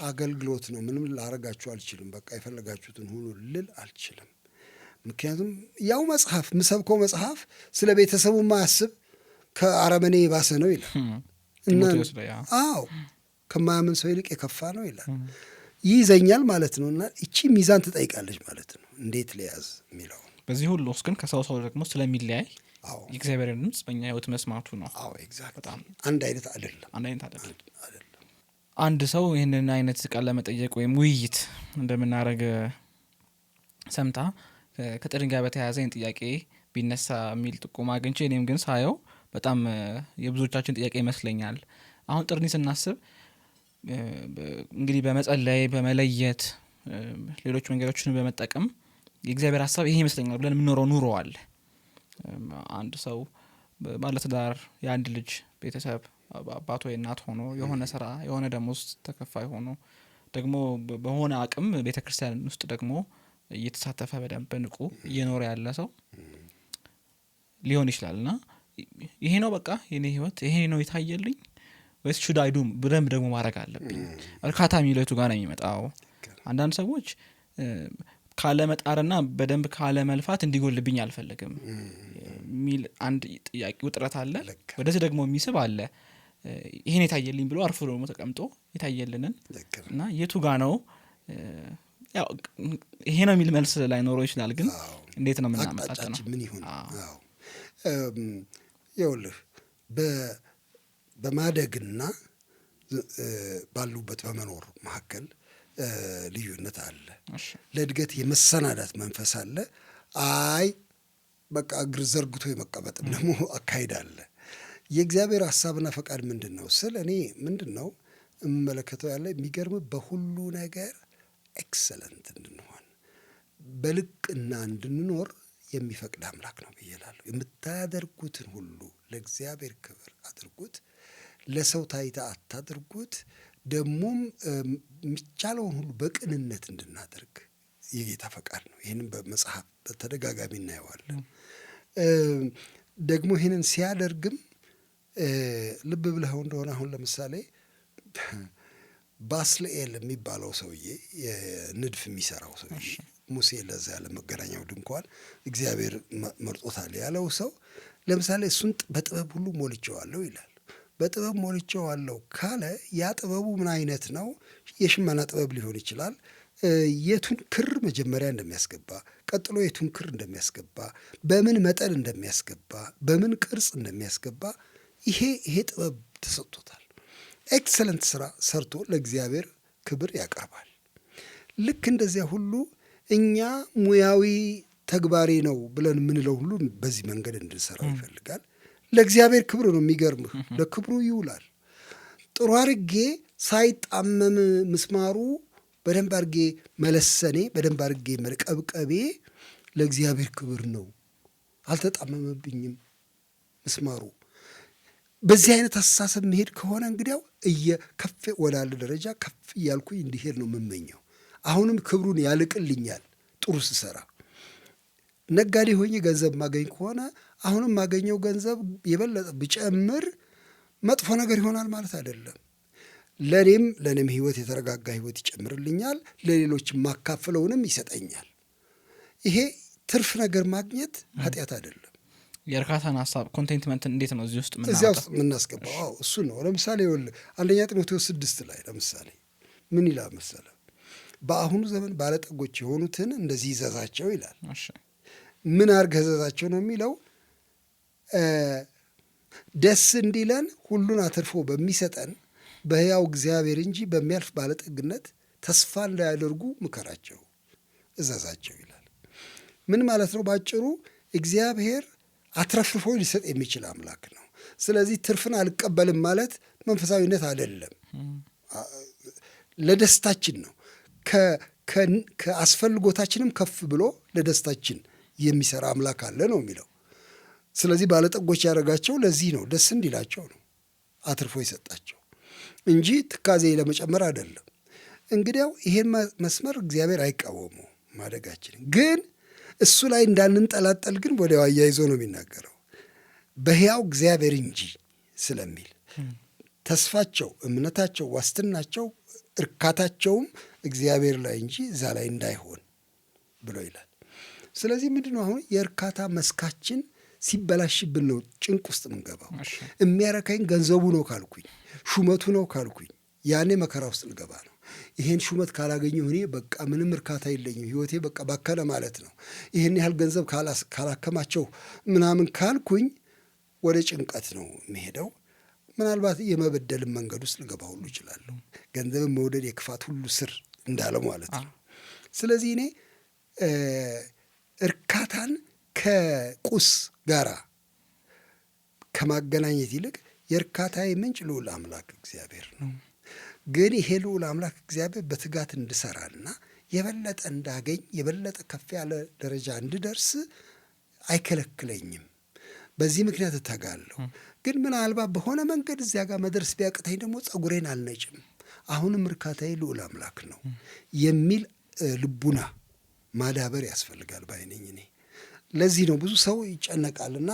አገልግሎት ነው ምንም ላረጋችሁ አልችልም፣ በቃ የፈለጋችሁትን ሁሉ ልል አልችልም። ምክንያቱም ያው መጽሐፍ ምሰብከው መጽሐፍ ስለ ቤተሰቡ ማያስብ ከአረመኔ የባሰ ነው ይላል። አዎ ከማያምን ሰው ይልቅ የከፋ ነው ይላል። ይይዘኛል ማለት ነው። እና እቺ ሚዛን ትጠይቃለች ማለት ነው። እንዴት ሊያዝ የሚለው በዚህ ሁሉ ውስጥ ግን ከሰው ሰው ደግሞ ስለሚለያይ የእግዚአብሔርን ድምፅ በእኛ ህይወት መስማቱ ነው። አዎ ኤግዛክት አንድ አይነት አይደለም። አንድ ሰው ይህንን አይነት ቃል ለመጠየቅ ወይም ውይይት እንደምናደርግ ሰምታ ከጥሪ ጋር በተያያዘ ጥያቄ ቢነሳ የሚል ጥቆማ አግኝቼ እኔም ግን ሳየው በጣም የብዙዎቻችን ጥያቄ ይመስለኛል። አሁን ጥሪን ስናስብ እንግዲህ በመጸለይ በመለየት ሌሎች መንገዶችን በመጠቀም የእግዚአብሔር ሀሳብ ይሄ ይመስለኛል ብለን የምንኖረው ኑሮ አለ። አንድ ሰው ባለትዳር የአንድ ልጅ ቤተሰብ አባት ወይ እናት ሆኖ የሆነ ስራ የሆነ ደሞዝ ተከፋይ ሆኖ ደግሞ በሆነ አቅም ቤተክርስቲያን ውስጥ ደግሞ እየተሳተፈ በደንብ ንቁ እየኖረ ያለ ሰው ሊሆን ይችላልና ይሄ ነው በቃ የኔ ህይወት ይሄ ነው የታየልኝ ወይስ should I do ብለም ደግሞ ማድረግ አለብኝ እርካታ የሚለቱ ጋር ነው የሚመጣው። አንዳንድ ሰዎች ካለ መጣርና በደንብ ካለ መልፋት እንዲጎልብኝ አልፈልግም ሚል አንድ ጥያቄ ውጥረት አለ። ወደዚህ ደግሞ የሚስብ አለ ይሄን የታየልኝ ብሎ አርፎ ደግሞ ተቀምጦ የታየልንን እና የቱ ጋር ነው ያው ይሄ ነው የሚል መልስ ላይ ኖሮ ይችላል። ግን እንዴት ነው ምናመጣጣ ነው ምን ይሁን? አዎ ይኸውልህ በማደግና ባሉበት በመኖር መካከል ልዩነት አለ። ለእድገት የመሰናዳት መንፈስ አለ። አይ በቃ እግር ዘርግቶ የመቀመጥም ደግሞ አካሄድ አለ። የእግዚአብሔር ሐሳብና ፈቃድ ምንድን ነው ስል እኔ ምንድን ነው እምመለከተው ያለ የሚገርም በሁሉ ነገር ኤክሰለንት እንድንሆን በልቅና እንድንኖር የሚፈቅድ አምላክ ነው ብዬ እላለሁ። የምታደርጉትን ሁሉ ለእግዚአብሔር ክብር አድርጉት፣ ለሰው ታይታ አታድርጉት። ደግሞም የሚቻለውን ሁሉ በቅንነት እንድናደርግ የጌታ ፈቃድ ነው። ይህንን በመጽሐፍ በተደጋጋሚ እናየዋለን። ደግሞ ይህንን ሲያደርግም ልብ ብለኸው እንደሆነ አሁን ለምሳሌ ባስልኤል የሚባለው ሰውዬ የንድፍ የሚሰራው ሰውዬ ሙሴ ለዛ ያለ መገናኛው ድንኳን እግዚአብሔር መርጦታል ያለው ሰው ለምሳሌ እሱን በጥበብ ሁሉ ሞልቼዋለሁ ይላል። በጥበብ ሞልቼዋለሁ ካለ ያ ጥበቡ ምን አይነት ነው? የሽመና ጥበብ ሊሆን ይችላል። የቱን ክር መጀመሪያ እንደሚያስገባ፣ ቀጥሎ የቱን ክር እንደሚያስገባ፣ በምን መጠን እንደሚያስገባ፣ በምን ቅርጽ እንደሚያስገባ ይሄ ጥበብ ተሰጥቶታል። ኤክሰለንት ስራ ሰርቶ ለእግዚአብሔር ክብር ያቀርባል። ልክ እንደዚያ ሁሉ እኛ ሙያዊ ተግባሬ ነው ብለን የምንለው ሁሉ በዚህ መንገድ እንድንሰራው ይፈልጋል። ለእግዚአብሔር ክብር ነው። የሚገርምህ ለክብሩ ይውላል። ጥሩ አርጌ ሳይጣመም ምስማሩ በደንብ አርጌ መለሰኔ፣ በደንብ አርጌ መቀብቀቤ ለእግዚአብሔር ክብር ነው። አልተጣመመብኝም ምስማሩ። በዚህ አይነት አስተሳሰብ መሄድ ከሆነ እንግዲያው እየከፍ ወዳለ ደረጃ ከፍ እያልኩኝ እንዲሄድ ነው የምመኘው። አሁንም ክብሩን ያልቅልኛል ጥሩ ስሰራ። ነጋዴ ሆኜ ገንዘብ ማገኝ ከሆነ አሁንም ማገኘው ገንዘብ የበለጠ ብጨምር መጥፎ ነገር ይሆናል ማለት አይደለም። ለእኔም ህይወት የተረጋጋ ህይወት ይጨምርልኛል፣ ለሌሎች ማካፍለውንም ይሰጠኛል። ይሄ ትርፍ ነገር ማግኘት ኃጢአት አይደለም። የእርካታን ሀሳብ ኮንቴንትመንትን እንዴት ነው እዚህ ውስጥ የምናስገባው? እሱ ነው። ለምሳሌ አንደኛ ጢሞቴዎስ 6 ላይ ለምሳሌ ምን ይላል መሰለህ? በአሁኑ ዘመን ባለጠጎች የሆኑትን እንደዚህ ይዘዛቸው ይላል። ምን አድርገህ እዘዛቸው ነው የሚለው? ደስ እንዲለን ሁሉን አትርፎ በሚሰጠን በሕያው እግዚአብሔር እንጂ በሚያልፍ ባለጠግነት ተስፋ እንዳያደርጉ ምከራቸው፣ እዘዛቸው ይላል። ምን ማለት ነው? ባጭሩ እግዚአብሔር አትረፍርፎ ሊሰጥ የሚችል አምላክ ነው። ስለዚህ ትርፍን አልቀበልም ማለት መንፈሳዊነት አይደለም፣ ለደስታችን ነው። ከአስፈልጎታችንም ከፍ ብሎ ለደስታችን የሚሰራ አምላክ አለ ነው የሚለው። ስለዚህ ባለጠጎች ያደረጋቸው ለዚህ ነው፣ ደስ እንዲላቸው ነው አትርፎ የሰጣቸው እንጂ ትካዜ ለመጨመር አይደለም። እንግዲያው ይሄን መስመር እግዚአብሔር አይቃወመው ማደጋችንን፣ ግን እሱ ላይ እንዳንንጠላጠል ግን ወዲያው አያይዞ ነው የሚናገረው በሕያው እግዚአብሔር እንጂ ስለሚል ተስፋቸው፣ እምነታቸው፣ ዋስትናቸው፣ እርካታቸውም እግዚአብሔር ላይ እንጂ እዛ ላይ እንዳይሆን ብሎ ይላል። ስለዚህ ምንድን ነው አሁን የእርካታ መስካችን ሲበላሽብን ነው ጭንቅ ውስጥ ምንገባው። የሚያረካኝ ገንዘቡ ነው ካልኩኝ፣ ሹመቱ ነው ካልኩኝ፣ ያኔ መከራ ውስጥ ልገባ ነው። ይሄን ሹመት ካላገኘሁ እኔ በቃ ምንም እርካታ የለኝም፣ ህይወቴ በቃ ባከለ ማለት ነው። ይህን ያህል ገንዘብ ካላከማቸው ምናምን ካልኩኝ ወደ ጭንቀት ነው የሚሄደው። ምናልባት የመበደልን መንገድ ውስጥ ልገባ ሁሉ እችላለሁ። ገንዘብን መውደድ የክፋት ሁሉ ስር እንዳለው ማለት ነው። ስለዚህ እኔ እርካታን ከቁስ ጋራ ከማገናኘት ይልቅ የእርካታዬ ምንጭ ልዑል አምላክ እግዚአብሔር ነው። ግን ይሄ ልዑል አምላክ እግዚአብሔር በትጋት እንድሰራና የበለጠ እንዳገኝ የበለጠ ከፍ ያለ ደረጃ እንድደርስ አይከለክለኝም። በዚህ ምክንያት እተጋለሁ። ግን ምናልባት በሆነ መንገድ እዚያ ጋር መድረስ ቢያቅተኝ ደግሞ ጸጉሬን አልነጭም፣ አሁንም እርካታዬ ልዑል አምላክ ነው የሚል ልቡና ማዳበር ያስፈልጋል ባይነኝ እኔ። ለዚህ ነው ብዙ ሰው ይጨነቃልና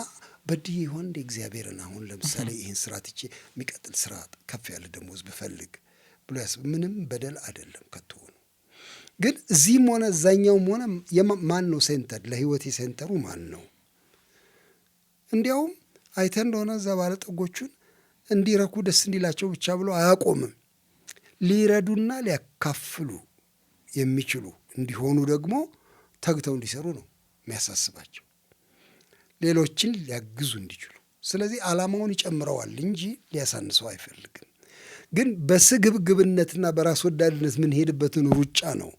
በድዬ ይሆን እንደ እግዚአብሔርን አሁን ለምሳሌ ይህን ስራ ትቼ የሚቀጥል ስራ ከፍ ያለ ደሞዝ ብፈልግ ብሎ ምንም በደል አይደለም ከትሆኑ። ግን እዚህም ሆነ እዛኛውም ሆነ ማን ነው ሴንተር? ለህይወቴ ሴንተሩ ማን ነው? እንዲያውም አይተን እንደሆነ እዛ ባለጠጎቹን እንዲረኩ ደስ እንዲላቸው ብቻ ብሎ አያቆምም። ሊረዱና ሊያካፍሉ የሚችሉ እንዲሆኑ ደግሞ ተግተው እንዲሰሩ ነው የሚያሳስባቸው፣ ሌሎችን ሊያግዙ እንዲችሉ። ስለዚህ ዓላማውን ይጨምረዋል እንጂ ሊያሳንሰው አይፈልግም። ግን በስግብግብነትና በራስ ወዳድነት የምንሄድበትን ሩጫ ነው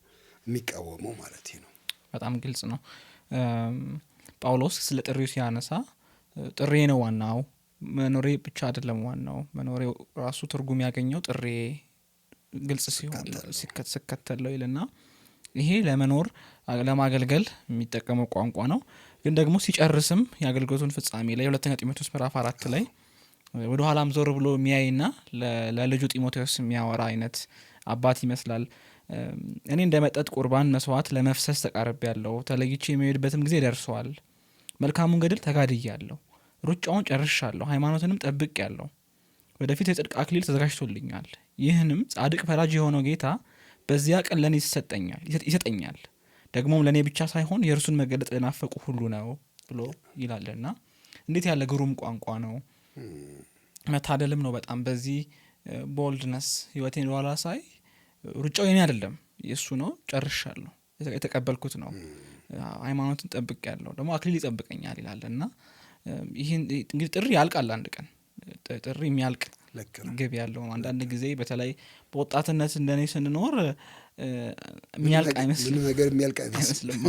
የሚቃወመው ማለት ነው። በጣም ግልጽ ነው። ጳውሎስ ስለ ጥሪው ሲያነሳ ጥሬ ነው ዋናው፣ መኖሬ ብቻ አይደለም ዋናው፣ መኖሬ ራሱ ትርጉም ያገኘው ጥሬ ግልጽ ሲሆን ስከተለው ይልና ይሄ ለመኖር ለማገልገል የሚጠቀመው ቋንቋ ነው። ግን ደግሞ ሲጨርስም የአገልግሎቱን ፍጻሜ ላይ ሁለተኛ ጢሞቴዎስ ምዕራፍ 4 ላይ ወደ ኋላም ዞር ብሎ የሚያይና ለልጁ ጢሞቴዎስ የሚያወራ አይነት አባት ይመስላል። እኔ እንደ መጠጥ ቁርባን መስዋዕት ለመፍሰስ ተቃርቤያለሁ፣ ተለይቼ የሚሄድበትም ጊዜ ደርሷል። መልካሙን ገድል ተጋድያለሁ፣ ሩጫውን ጨርሻለሁ፣ ሃይማኖትንም ጠብቄያለሁ። ወደፊት የጽድቅ አክሊል ተዘጋጅቶልኛል። ይህንም ጻድቅ ፈራጅ የሆነው ጌታ በዚያ ቀን ለእኔ ይሰጠኛል። ደግሞም ለእኔ ብቻ ሳይሆን የእርሱን መገለጥ ለናፈቁ ሁሉ ነው ብሎ ይላልና እንዴት ያለ ግሩም ቋንቋ ነው! መታደልም ነው በጣም በዚህ ቦልድነስ ህይወቴን በኋላ ሳይ ሩጫው የኔ አይደለም የእሱ ነው፣ ጨርሻለሁ፣ የተቀበልኩት ነው፣ ሃይማኖትን ጠብቄያለሁ፣ ደግሞ አክሊል ይጠብቀኛል ይላልና ይህን እንግዲህ ጥሪ ያልቃል አንድ ቀን። ጥሪ የሚያልቅ ግብ ያለው አንዳንድ ጊዜ በተለይ በወጣትነት እንደኔ ስንኖር የሚያልቅ አይመስልም፣ ነገር የሚያልቅ አይመስልም።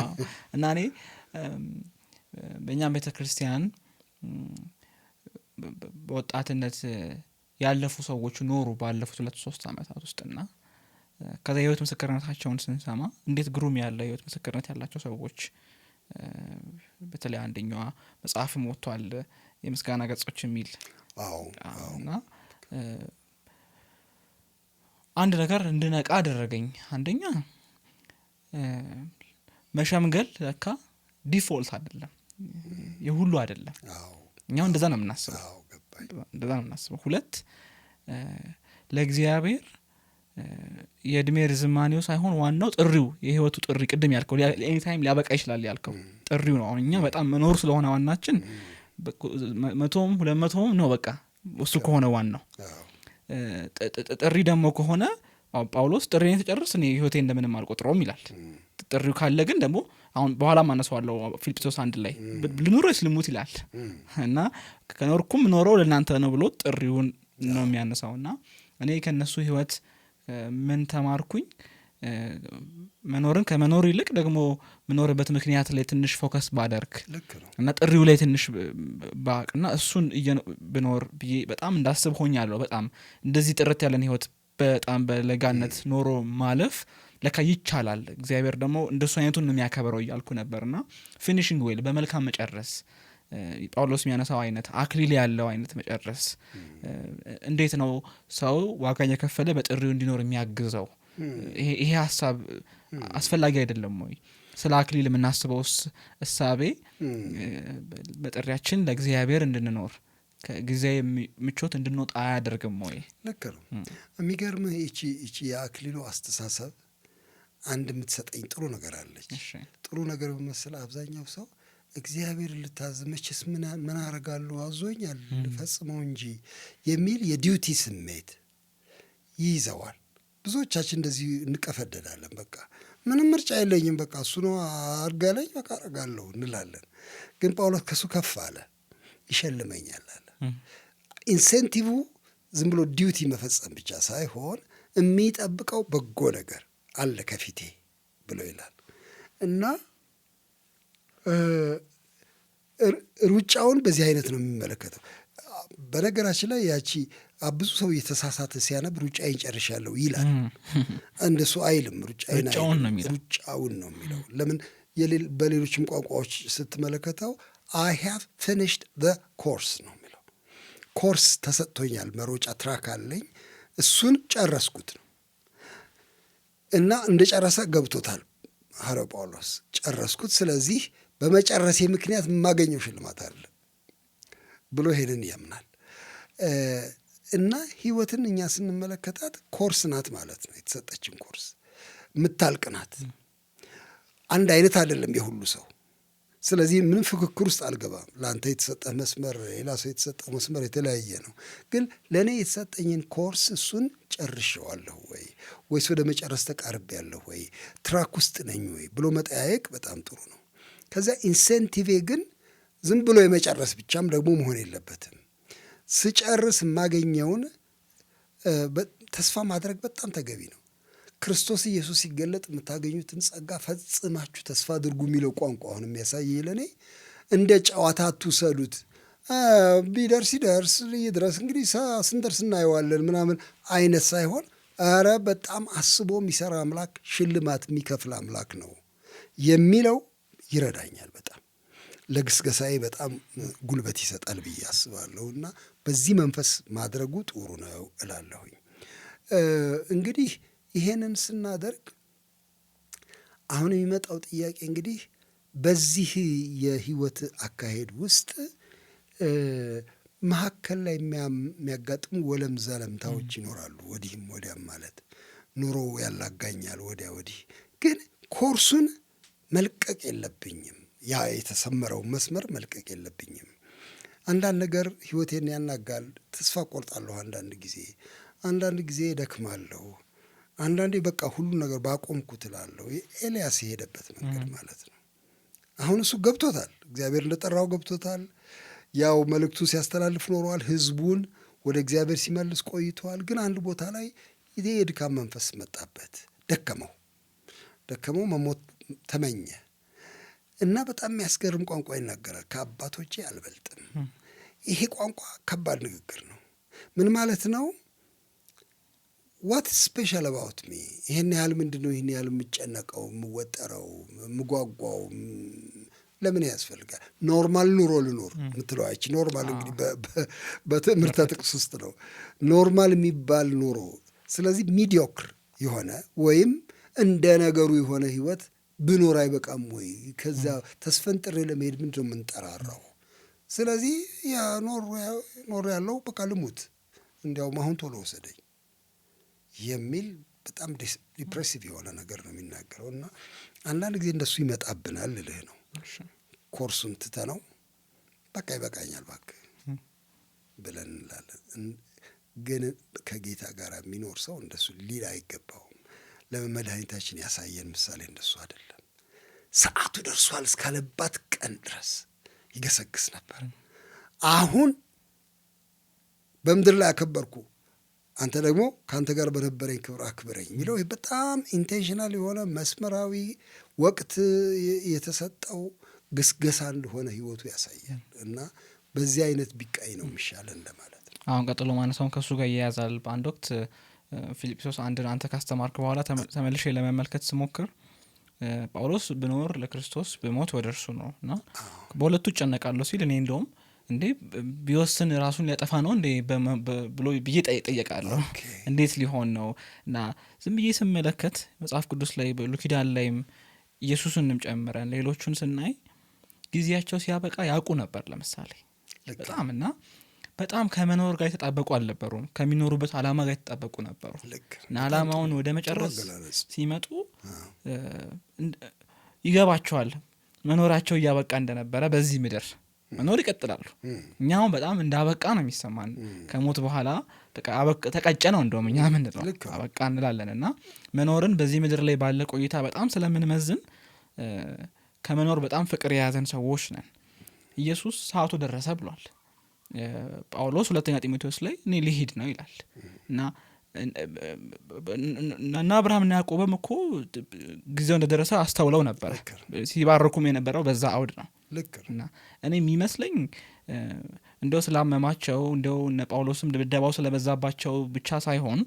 እና እኔ በእኛም ቤተክርስቲያን በወጣትነት ያለፉ ሰዎች ኖሩ ባለፉት 2-3 ዓመታት ውስጥና ከዛ የህይወት ምስክርነታቸውን ስንሰማ እንዴት ግሩም ያለ የህይወት ምስክርነት ያላቸው ሰዎች፣ በተለይ አንደኛዋ መጽሐፍም ወጥቷል የምስጋና ገጾች የሚል እና አንድ ነገር እንድነቃ አደረገኝ። አንደኛ መሸምገል ለካ ዲፎልት አይደለም፣ የሁሉ አይደለም። እኛው እንደዛ ነው የምናስበው። 2 ለእግዚአብሔር የእድሜ ርዝማኔው ሳይሆን ዋናው ጥሪው፣ የህይወቱ ጥሪ ቅድም ያልከው ኤኒ ታይም ሊያበቃ ይችላል ያልከው ጥሪው ነው። አሁን እኛ በጣም መኖር ስለሆነ ዋናችን 100-200 ነው በቃ እሱ ከሆነ ዋናው። ጥሪ ደግሞ ከሆነ ጳውሎስ ጥሪን የተጨርስ እኔ ህይወቴ እንደምንም አልቆጥረውም ይላል። ጥሪው ካለ ግን ደግሞ አሁን በኋላ ማነሳዋለው ፊልጵስዩስ 1 ላይ ልኑር ወይስ ልሙት ይላል እና ከኖርኩም ኖረው ለእናንተ ነው ብሎ ጥሪውን ነው የሚያነሳውና እኔ ከነሱ ህይወት ምን ተማርኩኝ? መኖርን ከመኖር ይልቅ ደግሞ መኖርበት ምክንያት ላይ ትንሽ ፎከስ ባደርግ እና ጥሪው ላይ ትንሽ ባቅና እሱን ብኖር ብዬ በጣም እንዳስብ ሆኛለሁ። በጣም እንደዚህ ጥርት ያለን ህይወት በጣም በለጋነት ኖሮ ማለፍ ለካ ይቻላል። እግዚአብሔር ደግሞ እንደሱ አይነቱን ነው የሚያከብረው እያልኩ ነበርና ፊኒሺንግ ዌል በመልካም መጨረስ፣ ጳውሎስ የሚያነሳው አይነት አክሊል ያለው አይነት መጨረስ። እንዴት ነው ሰው ዋጋ እየከፈለ በጥሪው እንዲኖር የሚያግዘው? ይሄ ሀሳብ አስፈላጊ አይደለም ወይ? ስለ አክሊል የምናስበው እሳቤ በጥሪያችን ለእግዚአብሔር እንድንኖር ከጊዜያዊ ምቾት እንድንወጣ አያደርግም ወይ? ልክ ነው። የሚገርምህ ይቺ የአክሊሉ አስተሳሰብ አንድ የምትሰጠኝ ጥሩ ነገር አለች። ጥሩ ነገር በመሰለህ አብዛኛው ሰው እግዚአብሔር ልታዘዝ መቼስ ምን አደርጋለሁ አዞኛል ፈጽመው እንጂ የሚል የዲዩቲ ስሜት ይይዘዋል። ብዙዎቻችን እንደዚህ እንቀፈደዳለን። በቃ ምንም ምርጫ የለኝም፣ በቃ እሱ ነው አድርጋለኝ፣ በቃ አደርጋለሁ እንላለን። ግን ጳውሎስ ከሱ ከፍ አለ፣ ይሸልመኛል አለ። ኢንሴንቲቭ ዝም ብሎ ዲዩቲ መፈጸም ብቻ ሳይሆን የሚጠብቀው በጎ ነገር አለ ከፊቴ ብሎ ይላል እና ሩጫውን በዚህ አይነት ነው የሚመለከተው። በነገራችን ላይ ያቺ ብዙ ሰው የተሳሳተ ሲያነብ ሩጫዬን ጨርሻለሁ ይላል። እንደሱ አይልም፣ ሩጫውን ነው የሚለው። ለምን በሌሎችም ቋንቋዎች ስትመለከተው I have finished the course ነው የሚለው። ኮርስ ተሰጥቶኛል፣ መሮጫ ትራክ አለኝ፣ እሱን ጨረስኩት ነው እና እንደ ጨረሰ ገብቶታል ሐዋርያው ጳውሎስ። ጨረስኩት፣ ስለዚህ በመጨረሴ ምክንያት የማገኘው ሽልማት አለ ብሎ ይሄንን ያምናል። እና ህይወትን እኛ ስንመለከታት ኮርስ ናት ማለት ነው። የተሰጠችን ኮርስ የምታልቅ ናት። አንድ አይነት አይደለም የሁሉ ሰው። ስለዚህ ምንም ፍክክር ውስጥ አልገባም። ለአንተ የተሰጠ መስመር፣ ሌላ ሰው የተሰጠው መስመር የተለያየ ነው። ግን ለእኔ የተሰጠኝን ኮርስ እሱን ጨርሼዋለሁ ወይ ወይስ ወደ መጨረስ ተቃርቤያለሁ ወይ፣ ትራክ ውስጥ ነኝ ወይ ብሎ መጠያየቅ በጣም ጥሩ ነው። ከዚያ ኢንሴንቲቬ ግን ዝም ብሎ የመጨረስ ብቻም ደግሞ መሆን የለበትም። ስጨርስ የማገኘውን ተስፋ ማድረግ በጣም ተገቢ ነው። ክርስቶስ ኢየሱስ ሲገለጥ የምታገኙትን ጸጋ ፈጽማችሁ ተስፋ አድርጉ የሚለው ቋንቋ አሁን የሚያሳይ ለእኔ እንደ ጨዋታ አትውሰዱት። ቢደርስ ይደርስ ይድረስ እንግዲህ ስንደርስ እናየዋለን ምናምን አይነት ሳይሆን ኧረ በጣም አስቦ የሚሰራ አምላክ፣ ሽልማት የሚከፍል አምላክ ነው የሚለው ይረዳኛል። በጣም ለግስገሳዬ በጣም ጉልበት ይሰጣል ብዬ አስባለሁ። እና በዚህ መንፈስ ማድረጉ ጥሩ ነው እላለሁኝ። እንግዲህ ይሄንን ስናደርግ አሁን የሚመጣው ጥያቄ እንግዲህ በዚህ የህይወት አካሄድ ውስጥ መካከል ላይ የሚያጋጥሙ ወለም ዘለምታዎች ይኖራሉ። ወዲህም ወዲያም ማለት ኑሮ ያላጋኛል ወዲያ ወዲህ። ግን ኮርሱን መልቀቅ የለብኝም። ያ የተሰመረው መስመር መልቀቅ የለብኝም። አንዳንድ ነገር ህይወቴን ያናጋል። ተስፋ ቆርጣለሁ። አንዳንድ ጊዜ ደክማለሁ። አንዳንዴ በቃ ሁሉ ነገር ባቆምኩ ትላለሁ። ኤልያስ የሄደበት መንገድ ማለት ነው። አሁን እሱ ገብቶታል፣ እግዚአብሔር እንደጠራው ገብቶታል። ያው መልእክቱን ሲያስተላልፍ ኖረዋል። ህዝቡን ወደ እግዚአብሔር ሲመልስ ቆይተዋል። ግን አንድ ቦታ ላይ ይሄ የድካም መንፈስ መጣበት። ደከመው፣ መሞት ተመኘ እና በጣም የሚያስገርም ቋንቋ ይናገራል። ከአባቶቼ አልበልጥም። ይሄ ቋንቋ ከባድ ንግግር ነው። ምን ማለት ነው? ዋት ስፔሻል አባውት ሚ? ይህን ያህል ምንድን ነው ይህን ያህል የምጨነቀው፣ የምወጠረው፣ የምጓጓው ለምን ያስፈልጋል? ኖርማል ኑሮ ልኖር የምትለዋች ኖርማል እንግዲህ በትምህርተ ጥቅስ ውስጥ ነው ኖርማል የሚባል ኑሮ። ስለዚህ ሚዲዮክር የሆነ ወይም እንደ ነገሩ የሆነ ህይወት ብኖር አይበቃም ወይ? ከዛ ተስፈንጥሬ ለመሄድ ምንድን ነው የምንጠራራው? ስለዚህ ያ ኖር ያለው በቃ ልሙት፣ እንዲያውም አሁን ቶሎ ወሰደኝ የሚል በጣም ዲፕሬሲቭ የሆነ ነገር ነው የሚናገረው። እና አንዳንድ ጊዜ እንደሱ ይመጣብናል ልልህ ነው። ኮርሱን ትተነው በቃ ይበቃኛል እባክህ ብለን እንላለን። ግን ከጌታ ጋር የሚኖር ሰው እንደሱ ሊል አይገባውም። ለምን መድኃኒታችን ያሳየን ምሳሌ እንደሱ አይደለም። ሰዓቱ ደርሷል እስካለባት ቀን ድረስ ይገሰግስ ነበር። አሁን በምድር ላይ አከበርኩ፣ አንተ ደግሞ ከአንተ ጋር በነበረኝ ክብር አክብረኝ የሚለው በጣም ኢንቴንሽናል የሆነ መስመራዊ ወቅት የተሰጠው ግስገሳ እንደሆነ ህይወቱ ያሳያል። እና በዚህ አይነት ቢቃይ ነው የሚሻለን ለማለት ነው። አሁን ቀጥሎ ማነሳውን ከእሱ ጋር ይያያዛል። በአንድ ወቅት ፊልጵስዩስ 1 አንተ ካስተማርክ በኋላ ተመልሼ ለመመልከት ስሞክር ጳውሎስ ብኖር ለክርስቶስ ብሞት ወደ እርሱ ነው እና በሁለቱ እጨነቃለሁ ሲል እኔ እንደውም እንዴ ቢወስን ራሱን ሊያጠፋ ነው እንዴ ብሎ ብዬ ጠየቃለሁ። እንዴት ሊሆን ነው? እና ዝም ብዬ ስመለከት መጽሐፍ ቅዱስ ላይ በብሉይ ኪዳን ላይም ኢየሱስንም ጨምረን ሌሎቹን ስናይ ጊዜያቸው ሲያበቃ ያውቁ ነበር። ለምሳሌ በጣም ከመኖር ጋር የተጣበቁ አልነበሩም። ከሚኖሩበት ዓላማ ጋር የተጣበቁ ነበሩ እና ዓላማውን ወደ መጨረስ ሲመጡ ይገባቸዋል መኖራቸው እያበቃ እንደነበረ። በዚህ ምድር መኖር ይቀጥላሉ። እኛም በጣም እንዳበቃ ነው የሚሰማን። ከሞት በኋላ ተቀጨ ነው እንደውም እኛ ምን ነው አበቃ እንላለን። እና መኖርን በዚህ ምድር ላይ ባለ ቆይታ በጣም ስለምንመዝን ከመኖር በጣም ፍቅር የያዘን ሰዎች ነን። ኢየሱስ ሰዓቱ ደረሰ ብሏል። ጳውሎስ 2 ጢሞቴዎስ ላይ እኔ ልሄድ ነው ይላል። እና አብርሃምና ያዕቆብም እኮ ጊዜው እንደደረሰ አስተውለው ነበር። ሲባረኩም የነበረው በዛ አውድ ነው። እና እኔ የሚመስለኝ እንደው ስላመማቸው እንደው እነ ጳውሎስም ድብደባው ስለበዛባቸው ብቻ ሳይሆን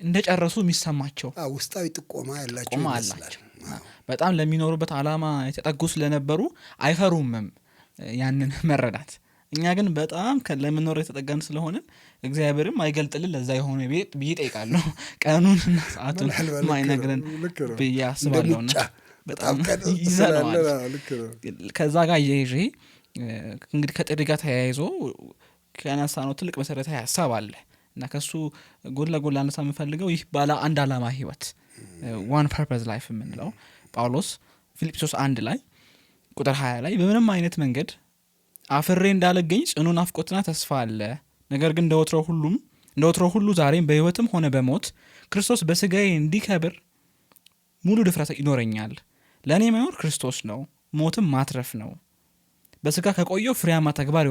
እንደጨረሱ የሚሰማቸው ውስጣዊ ጥቆማ ያላቸው ይመስላል። በጣም ለሚኖሩበት ዓላማ የተጠጉ ስለነበሩ አይፈሩምም። ያንን መረዳት። እኛ ግን በጣም ለመኖር የተጠጋን ስለሆነ እግዚአብሔርም አይገልጥልን ለዛ የሆነ ብዬ ጠይቃለሁ። ቀኑንና ሰዓቱን ማይነግረን ብዬ አስባለሁና በጣም ይዘነዋል። ከዛ ጋር እየይዤ እንግዲህ ከጥሪ ጋር ተያይዞ ከነሳ ነው ትልቅ መሰረታዊ ሀሳብ አለ እና ከሱ ጎን ለጎን ላነሳ የምፈልገው ይህ ባለ አንድ ዓላማ ህይወት ዋን ፐርፐዝ ላይፍ የምንለው ጳውሎስ ፊልጵስዩስ 1 ላይ ቁጥር 20 ላይ በምንም አይነት መንገድ አፍሬ እንዳልገኝ ጽኑ ናፍቆትና ተስፋ አለ። ነገር ግን እንደ ወትሮ ሁሉ ዛሬም በህይወትም ሆነ በሞት ክርስቶስ በስጋዬ እንዲከብር ሙሉ ድፍረት ይኖረኛል። ለእኔ መኖር ክርስቶስ ነው፣ ሞትም ማትረፍ ነው። በስጋ ከቆየው ፍሬያማ ተግባር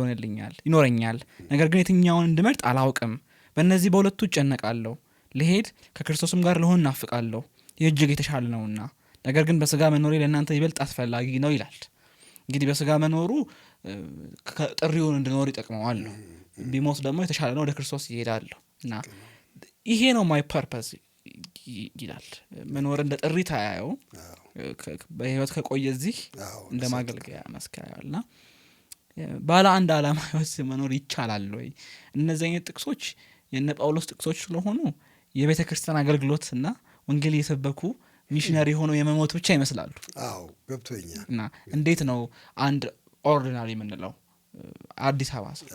ይኖረኛል። ነገር ግን የትኛውን እንድመርጥ አላውቅም። በእነዚህ በሁለቱ እጨነቃለሁ። ልሄድ ከክርስቶስም ጋር ልሆን እናፍቃለሁ፣ ይህ እጅግ የተሻለ ነውና። ነገር ግን በስጋ መኖሬ ለእናንተ ይበልጥ አስፈላጊ ነው ይላል። እንግዲህ በስጋ መኖሩ ጥሪውን እንድኖር ይጠቅመዋል ነው። ቢሞት ደግሞ የተሻለ ነው፣ ወደ ክርስቶስ ይሄዳለሁ እና ይሄ ነው ማይ ፐርፐዝ ይላል። መኖር እንደ ጥሪ ታያየው፣ በህይወት ከቆየ እዚህ እንደ ማገልገያ መስከያልና ባለ አንድ ዓላማ ህይወት መኖር ይቻላል ወይ? እነዚህ አይነት ጥቅሶች የነ ጳውሎስ ጥቅሶች ስለሆኑ የቤተ ክርስቲያን አገልግሎትና ወንጌል እየሰበኩ ሚሽነሪ ሆነው የመሞት ብቻ ይመስላሉ። ገብቶኛል። እና እንዴት ነው አንድ ኦርዲናሪ የምንለው አዲስ አበባ ሰው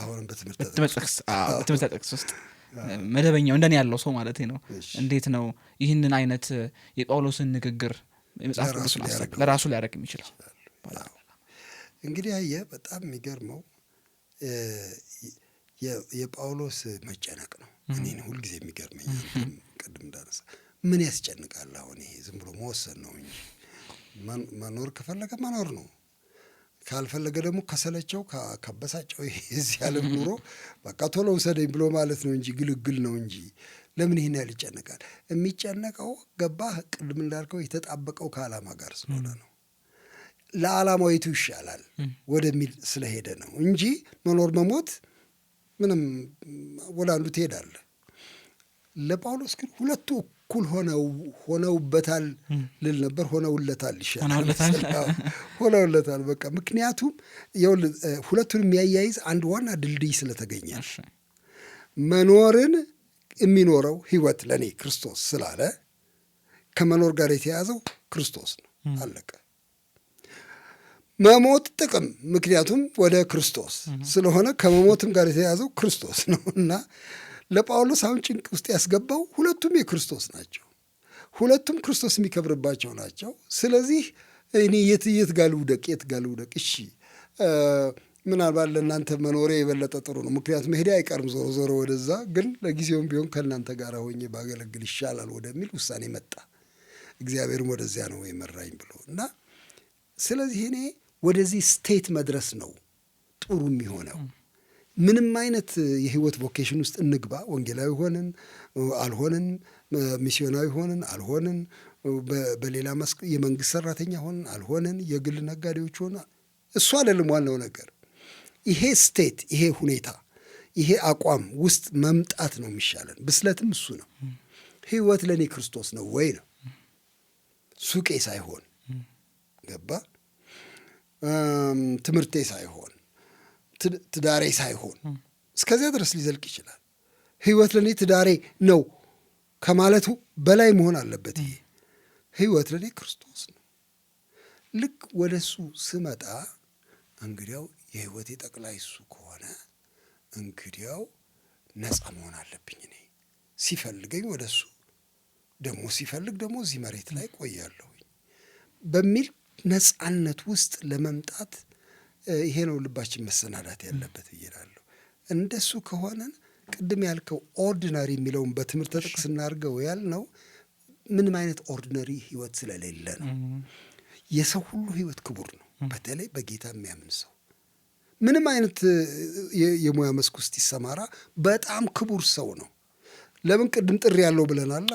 አሁንም በትምህርት ጥቅስ ውስጥ መደበኛው እንደኔ ያለው ሰው ማለት ነው እንዴት ነው ይህንን አይነት የጳውሎስን ንግግር የመጽሐፍ ቅዱስን ሐሳብ ለራሱ ሊያደርግ የሚችለው? እንግዲህ አየህ በጣም የሚገርመው የጳውሎስ መጨነቅ ነው። እኔን ሁልጊዜ የሚገርመኝ ቅድም እንዳነሳ ምን ያስጨንቃል? አሁን ይሄ ዝም ብሎ መወሰን ነው እንጂ መኖር ከፈለገ መኖር ነው፣ ካልፈለገ ደግሞ ከሰለቸው ከበሳጨው እዚህ ያለም ኑሮ በቃ ቶሎ ውሰደኝ ብሎ ማለት ነው እንጂ ግልግል ነው እንጂ ለምን ይሄን ያህል ይጨነቃል? የሚጨነቀው ገባህ? ቅድም እንዳልከው የተጣበቀው ከዓላማ ጋር ስለሆነ ነው። ለዓላማው የቱ ይሻላል ወደሚል ስለሄደ ነው እንጂ መኖር መሞት ምንም ወደ አንዱ ትሄዳለህ። ለጳውሎስ ግን ሁለቱ እኩል ሆነውበታል ልል ነበር። ሆነውለታል ይሻላል። ሆነውለታል በቃ። ምክንያቱም ሁለቱን የሚያያይዝ አንድ ዋና ድልድይ ስለተገኘ መኖርን የሚኖረው ህይወት ለእኔ ክርስቶስ ስላለ ከመኖር ጋር የተያዘው ክርስቶስ ነው። አለቀ። መሞት ጥቅም፣ ምክንያቱም ወደ ክርስቶስ ስለሆነ ከመሞትም ጋር የተያዘው ክርስቶስ ነው እና ለጳውሎስ አሁን ጭንቅ ውስጥ ያስገባው ሁለቱም የክርስቶስ ናቸው። ሁለቱም ክርስቶስ የሚከብርባቸው ናቸው። ስለዚህ እኔ የት ጋር ልውደቅ? እሺ ምናልባት ለእናንተ መኖሬ የበለጠ ጥሩ ነው፣ ምክንያቱም መሄዴ አይቀርም ዞሮ ወደዛ፣ ግን ለጊዜውም ቢሆን ከእናንተ ጋር ሆኜ ባገለግል ይሻላል ወደሚል ውሳኔ መጣ። እግዚአብሔርም ወደዚያ ነው የመራኝ ብሎ እና ስለዚህ እኔ ወደዚህ ስቴት መድረስ ነው ጥሩ የሚሆነው። ምንም አይነት የህይወት ቮኬሽን ውስጥ እንግባ፣ ወንጌላዊ ሆንን አልሆንን፣ ሚስዮናዊ ሆንን አልሆንን፣ በሌላ መስክ የመንግስት ሰራተኛ ሆንን አልሆንን፣ የግል ነጋዴዎች ሆንን፣ እሱ አይደለም ዋናው ነገር። ይሄ ስቴት፣ ይሄ ሁኔታ፣ ይሄ አቋም ውስጥ መምጣት ነው የሚሻለን። ብስለትም እሱ ነው። ህይወት ለእኔ ክርስቶስ ነው ወይ ነው፣ ሱቄ ሳይሆን ገባ፣ ትምህርቴ ሳይሆን ትዳሬ ሳይሆን እስከዚያ ድረስ ሊዘልቅ ይችላል። ህይወት ለእኔ ትዳሬ ነው ከማለቱ በላይ መሆን አለበት። ይሄ ህይወት ለእኔ ክርስቶስ ነው። ልክ ወደ እሱ ስመጣ እንግዲያው የህይወቴ ጠቅላይ እሱ ከሆነ እንግዲያው ነፃ መሆን አለብኝ። እኔ ሲፈልገኝ ወደ እሱ፣ ደግሞ ሲፈልግ ደግሞ እዚህ መሬት ላይ ቆያለሁኝ በሚል ነፃነት ውስጥ ለመምጣት ይሄ ነው ልባችን መሰናዳት ያለበት ብዬ እላለሁ። እንደሱ ከሆነን ቅድም ያልከው ኦርዲናሪ የሚለውን በትምህርት ጥቅስ እናድርገው ያልነው ምንም አይነት ኦርዲናሪ ህይወት ስለሌለ ነው። የሰው ሁሉ ህይወት ክቡር ነው። በተለይ በጌታ የሚያምን ሰው ምንም አይነት የሙያ መስክ ውስጥ ይሰማራ በጣም ክቡር ሰው ነው። ለምን? ቅድም ጥሪ ያለው ብለናል።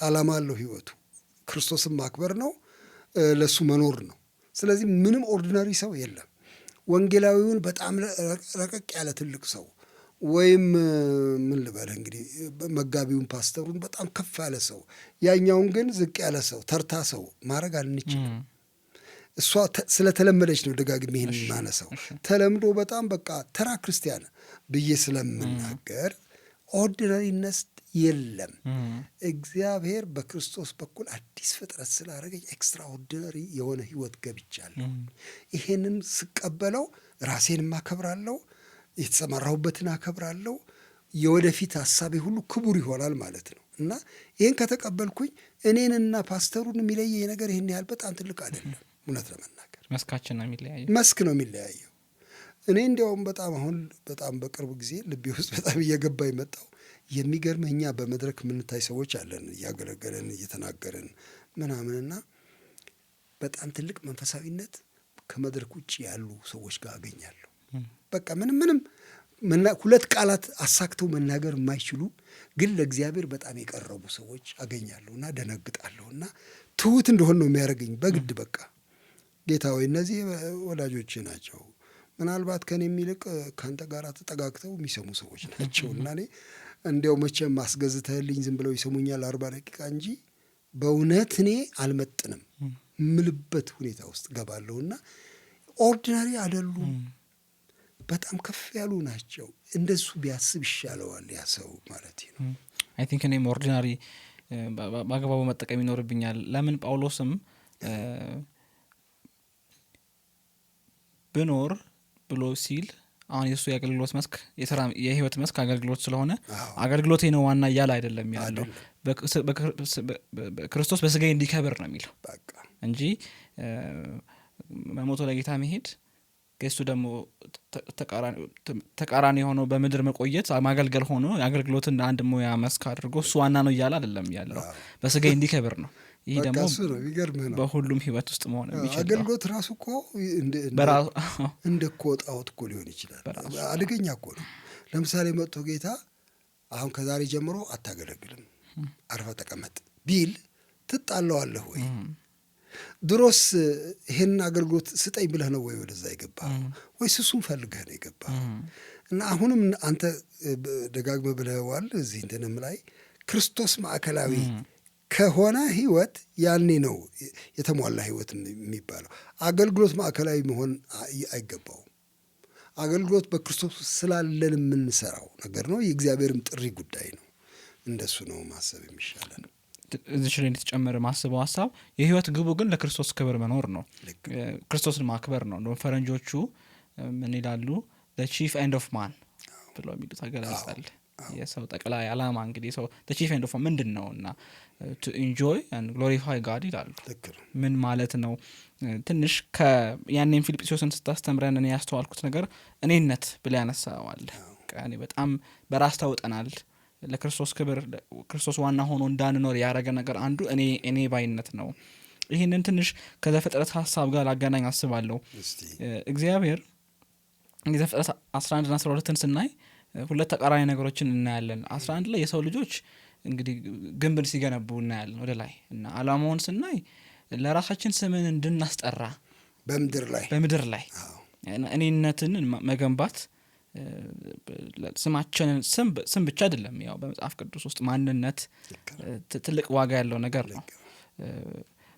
ዓላማ አለው ህይወቱ ክርስቶስን ማክበር ነው፣ ለሱ መኖር ነው። ስለዚህ ምንም ኦርዲናሪ ሰው የለም። ወንጌላዊውን በጣም ረቀቅ ያለ ትልቅ ሰው ወይም ምን ልበልህ እንግዲህ መጋቢውን ፓስተሩን በጣም ከፍ ያለ ሰው፣ ያኛውን ግን ዝቅ ያለ ሰው፣ ተርታ ሰው ማድረግ አንችልም። እሷ ስለተለመደች ነው ደጋግሜ ይህን የማነሳው። ተለምዶ በጣም በቃ ተራ ክርስቲያን ብዬ ስለምናገር ኦርዲናሪነት የለም። እግዚአብሔር በክርስቶስ በኩል አዲስ ፍጥረት ስላደረገኝ ኤክስትራኦርዲናሪ የሆነ ህይወት ገብቻለሁ። ይሄንን ስቀበለው ራሴንም አከብራለሁ፣ የተሰማራሁበትን አከብራለሁ። የወደፊት ሀሳቤ ሁሉ ክቡር ይሆናል ማለት ነው። እና ይህን ከተቀበልኩኝ እኔንና ፓስተሩን የሚለየኝ ነገር ይህን ያህል በጣም ትልቅ አይደለም። እውነት ለመናገር መስካችን ነው የሚለያየው፣ መስክ ነው የሚለያየው። እኔ እንዲያውም በጣም አሁን በጣም በቅርብ ጊዜ ልቤ ውስጥ በጣም እየገባ የመጣው የሚገርምህ እኛ በመድረክ የምንታይ ሰዎች አለን፣ እያገለገለን እየተናገርን ምናምንና በጣም ትልቅ መንፈሳዊነት ከመድረክ ውጭ ያሉ ሰዎች ጋር አገኛለሁ። በቃ ምንም ሁለት ቃላት አሳክተው መናገር የማይችሉ ግን ለእግዚአብሔር በጣም የቀረቡ ሰዎች አገኛለሁ እና ደነግጣለሁ። እና ትሁት እንደሆን ነው የሚያደርገኝ በግድ በቃ ጌታ ሆይ እነዚህ ወዳጆች ናቸው፣ ምናልባት ከኔ የሚልቅ ከአንተ ጋር ተጠጋግተው የሚሰሙ ሰዎች ናቸው እና እኔ እንዲያው መቼም ማስገዝተህልኝ ዝም ብለው ይሰሙኛል 40 ደቂቃ እንጂ በእውነት እኔ አልመጥንም ምልበት ሁኔታ ውስጥ ገባለሁና ኦርዲናሪ አይደሉም፣ በጣም ከፍ ያሉ ናቸው። እንደሱ ቢያስብ ይሻለዋል ያ ሰው ማለት ነው። አይ ቲንክ እኔም ኦርዲናሪ በአግባቡ መጠቀም ይኖርብኛል። ለምን ጳውሎስም ብኖር ብሎ ሲል አሁን የሱ የአገልግሎት መስክ የህይወት መስክ አገልግሎት ስለሆነ አገልግሎቴ ነው ዋና እያለ አይደለም ያለው። ክርስቶስ በስጋዬ እንዲከብር ነው የሚለው እንጂ መሞቶ ለጌታ መሄድ ከሱ ደግሞ ተቃራኒ የሆነው በምድር መቆየት ማገልገል ሆኖ አገልግሎትን አንድ ሙያ መስክ አድርጎ እሱ ዋና ነው እያለ አይደለም ያለው። በስጋዬ እንዲከብር ነው። ይህ ደግሞ በሁሉም ህይወት ውስጥ መሆን የሚችል አገልግሎት ራሱ እኮ እንደ እኮ ጣዖት እኮ ሊሆን ይችላል። አደገኛ እኮ ነው። ለምሳሌ መጥቶ ጌታ አሁን ከዛሬ ጀምሮ አታገለግልም አርፈህ ተቀመጥ ቢል ትጣለዋለህ ወይ? ድሮስ ይሄን አገልግሎት ስጠኝ ብለህ ነው ወይ ወደዛ የገባህ? ወይስ እሱን ፈልገህ ነው የገባህ? እና አሁንም አንተ ደጋግመህ ብለዋል እዚህ እንትንም ላይ ክርስቶስ ማዕከላዊ ከሆነ ህይወት ያኔ ነው የተሟላ ህይወት የሚባለው። አገልግሎት ማዕከላዊ መሆን አይገባውም። አገልግሎት በክርስቶስ ስላለን የምንሰራው ነገር ነው። የእግዚአብሔርም ጥሪ ጉዳይ ነው። እንደሱ ነው ማሰብ የሚሻለን። እዚህ ላይ እንድትጨምር ማስበው ሀሳብ የህይወት ግቡ ግን ለክርስቶስ ክብር መኖር ነው፣ ክርስቶስን ማክበር ነው። እንደውም ፈረንጆቹ ምን ይላሉ? the chief end of man ብለው የሚሉት አገላለጻል። የሰው ጠቅላይ ዓላማ እንግዲህ ሰው the chief end of man ምንድን ነው? እና to enjoy and glorify God ይላሉ። ምን ማለት ነው? ትንሽ ያኔም ፊልጵስዩስን ስታስተምረን እኔ ያስተዋልኩት ነገር እኔነት ብለህ ያነሳዋል። እኔ በጣም በራስ ታውጠናል። ለክርስቶስ ክብር ክርስቶስ ዋና ሆኖ እንዳንኖር ያደረገ ነገር አንዱ እኔ ባይነት ነው። ይህንን ትንሽ ከዘፍጥረት ሀሳብ ጋር ላገናኝ አስባለሁ። እግዚአብሔር ዘፍጥረት 11 እና 12 ስናይ ሁለት ተቃራኒ ነገሮችን እናያለን። 11 ላይ የሰው ልጆች እንግዲህ ግንብን ሲገነቡ እናያለን ወደ ላይ እና አላማውን ስናይ ለራሳችን ስምን እንድናስጠራ በምድር ላይ እኔነትን መገንባት ስማችንን ስም ብቻ አይደለም። ያው በመጽሐፍ ቅዱስ ውስጥ ማንነት ትልቅ ዋጋ ያለው ነገር ነው።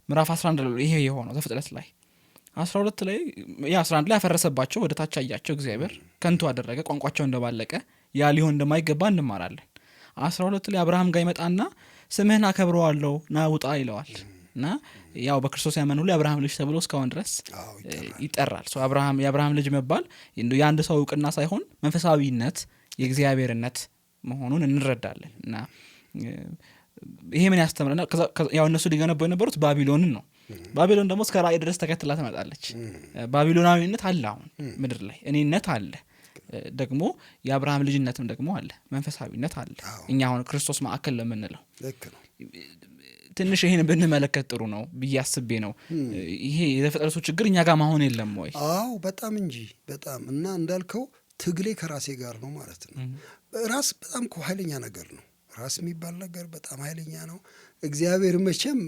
ምዕራፍ 11 ይሄ የሆነው ዘፍጥረት ላይ 12 ላይ 11 ላይ ያፈረሰባቸው ወደ ታች አያቸው እግዚአብሔር ከንቱ አደረገ፣ ቋንቋቸው እንደባለቀ ያ ሊሆን እንደማይገባ እንማራለን። 12 ላይ አብርሃም ጋር ይመጣና ስምህን አከብረዋለሁ ና ውጣ ይለዋል እና ያው በክርስቶስ ያመኑ ሁሉ የአብርሃም ልጅ ተብሎ እስካሁን ድረስ ይጠራል። የአብርሃም ልጅ መባል የአንድ ሰው እውቅና ሳይሆን መንፈሳዊነት የእግዚአብሔርነት መሆኑን እንረዳለን። እና ይሄ ምን ያስተምረናል? ያው እነሱ ሊገነቡ የነበሩት ባቢሎንን ነው። ባቢሎን ደግሞ እስከ ራእይ ድረስ ተከትላ ትመጣለች። ባቢሎናዊነት አለ አሁን ምድር ላይ፣ እኔነት አለ ደግሞ የአብርሃም ልጅነትም ደግሞ አለ፣ መንፈሳዊነት አለ። እኛ አሁን ክርስቶስ ማዕከል ለምንለው ትንሽ ይሄን ብንመለከት ጥሩ ነው ብዬ አስቤ ነው። ይሄ የዘፍጥረቱ ችግር እኛ ጋር ማሆን የለም ወይ? አዎ በጣም እንጂ በጣም። እና እንዳልከው ትግሌ ከራሴ ጋር ነው ማለት ነው። ራስ በጣም እኮ ኃይለኛ ነገር ነው። ራስ የሚባል ነገር በጣም ኃይለኛ ነው። እግዚአብሔር መቼም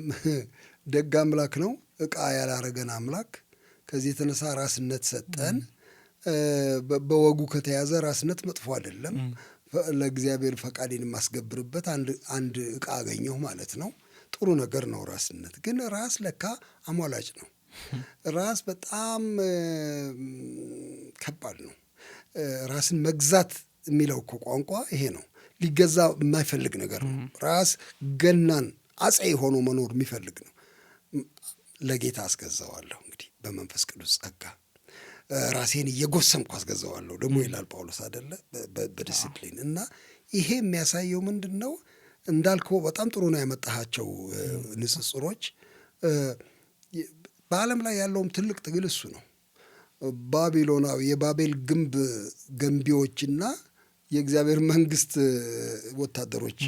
ደግ አምላክ ነው፣ እቃ ያላረገን አምላክ። ከዚህ የተነሳ ራስነት ሰጠን። በወጉ ከተያዘ ራስነት መጥፎ አይደለም። ለእግዚአብሔር ፈቃዴን የማስገብርበት አንድ እቃ አገኘሁ ማለት ነው። ጥሩ ነገር ነው ራስነት። ግን ራስ ለካ አሟላጭ ነው። ራስ በጣም ከባድ ነው። ራስን መግዛት የሚለው እኮ ቋንቋ ይሄ ነው። ሊገዛ የማይፈልግ ነገር ነው። ራስ ገናን አጼ ሆኖ መኖር የሚፈልግ ነው። ለጌታ አስገዛዋለሁ እንግዲህ በመንፈስ ቅዱስ ጸጋ ራሴን እየጎሰምኩ አስገዛዋለሁ ደግሞ ይላል ጳውሎስ አይደለ? በዲስፕሊን እና ይሄ የሚያሳየው ምንድን ነው? እንዳልከው በጣም ጥሩ ነው ያመጣሃቸው ንጽጽሮች። በዓለም ላይ ያለውም ትልቅ ትግል እሱ ነው። ባቢሎናዊ የባቤል ግንብ ገንቢዎችና የእግዚአብሔር መንግስት ወታደሮች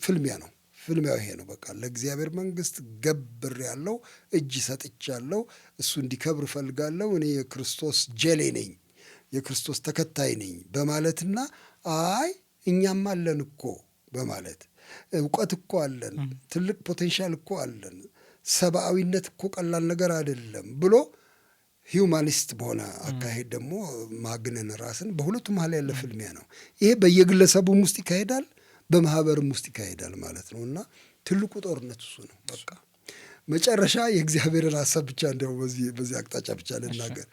ፍልሚያ ነው። ፍልሚያው ይሄ ነው። በቃ ለእግዚአብሔር መንግስት ገብር ያለው እጅ ሰጥቻለሁ፣ እሱ እንዲከብር እፈልጋለሁ፣ እኔ የክርስቶስ ጀሌ ነኝ፣ የክርስቶስ ተከታይ ነኝ በማለትና አይ እኛም አለን እኮ በማለት እውቀት እኮ አለን፣ ትልቅ ፖቴንሻል እኮ አለን፣ ሰብአዊነት እኮ ቀላል ነገር አይደለም ብሎ ሂውማኒስት በሆነ አካሄድ ደግሞ ማግነን ራስን በሁለቱ መሀል ያለ ፍልሚያ ነው። ይሄ በየግለሰቡም ውስጥ ይካሄዳል፣ በማህበርም ውስጥ ይካሄዳል ማለት ነው። እና ትልቁ ጦርነት እሱ ነው። በቃ መጨረሻ የእግዚአብሔርን ሀሳብ ብቻ እንዲያው በዚህ አቅጣጫ ብቻ ልናገር።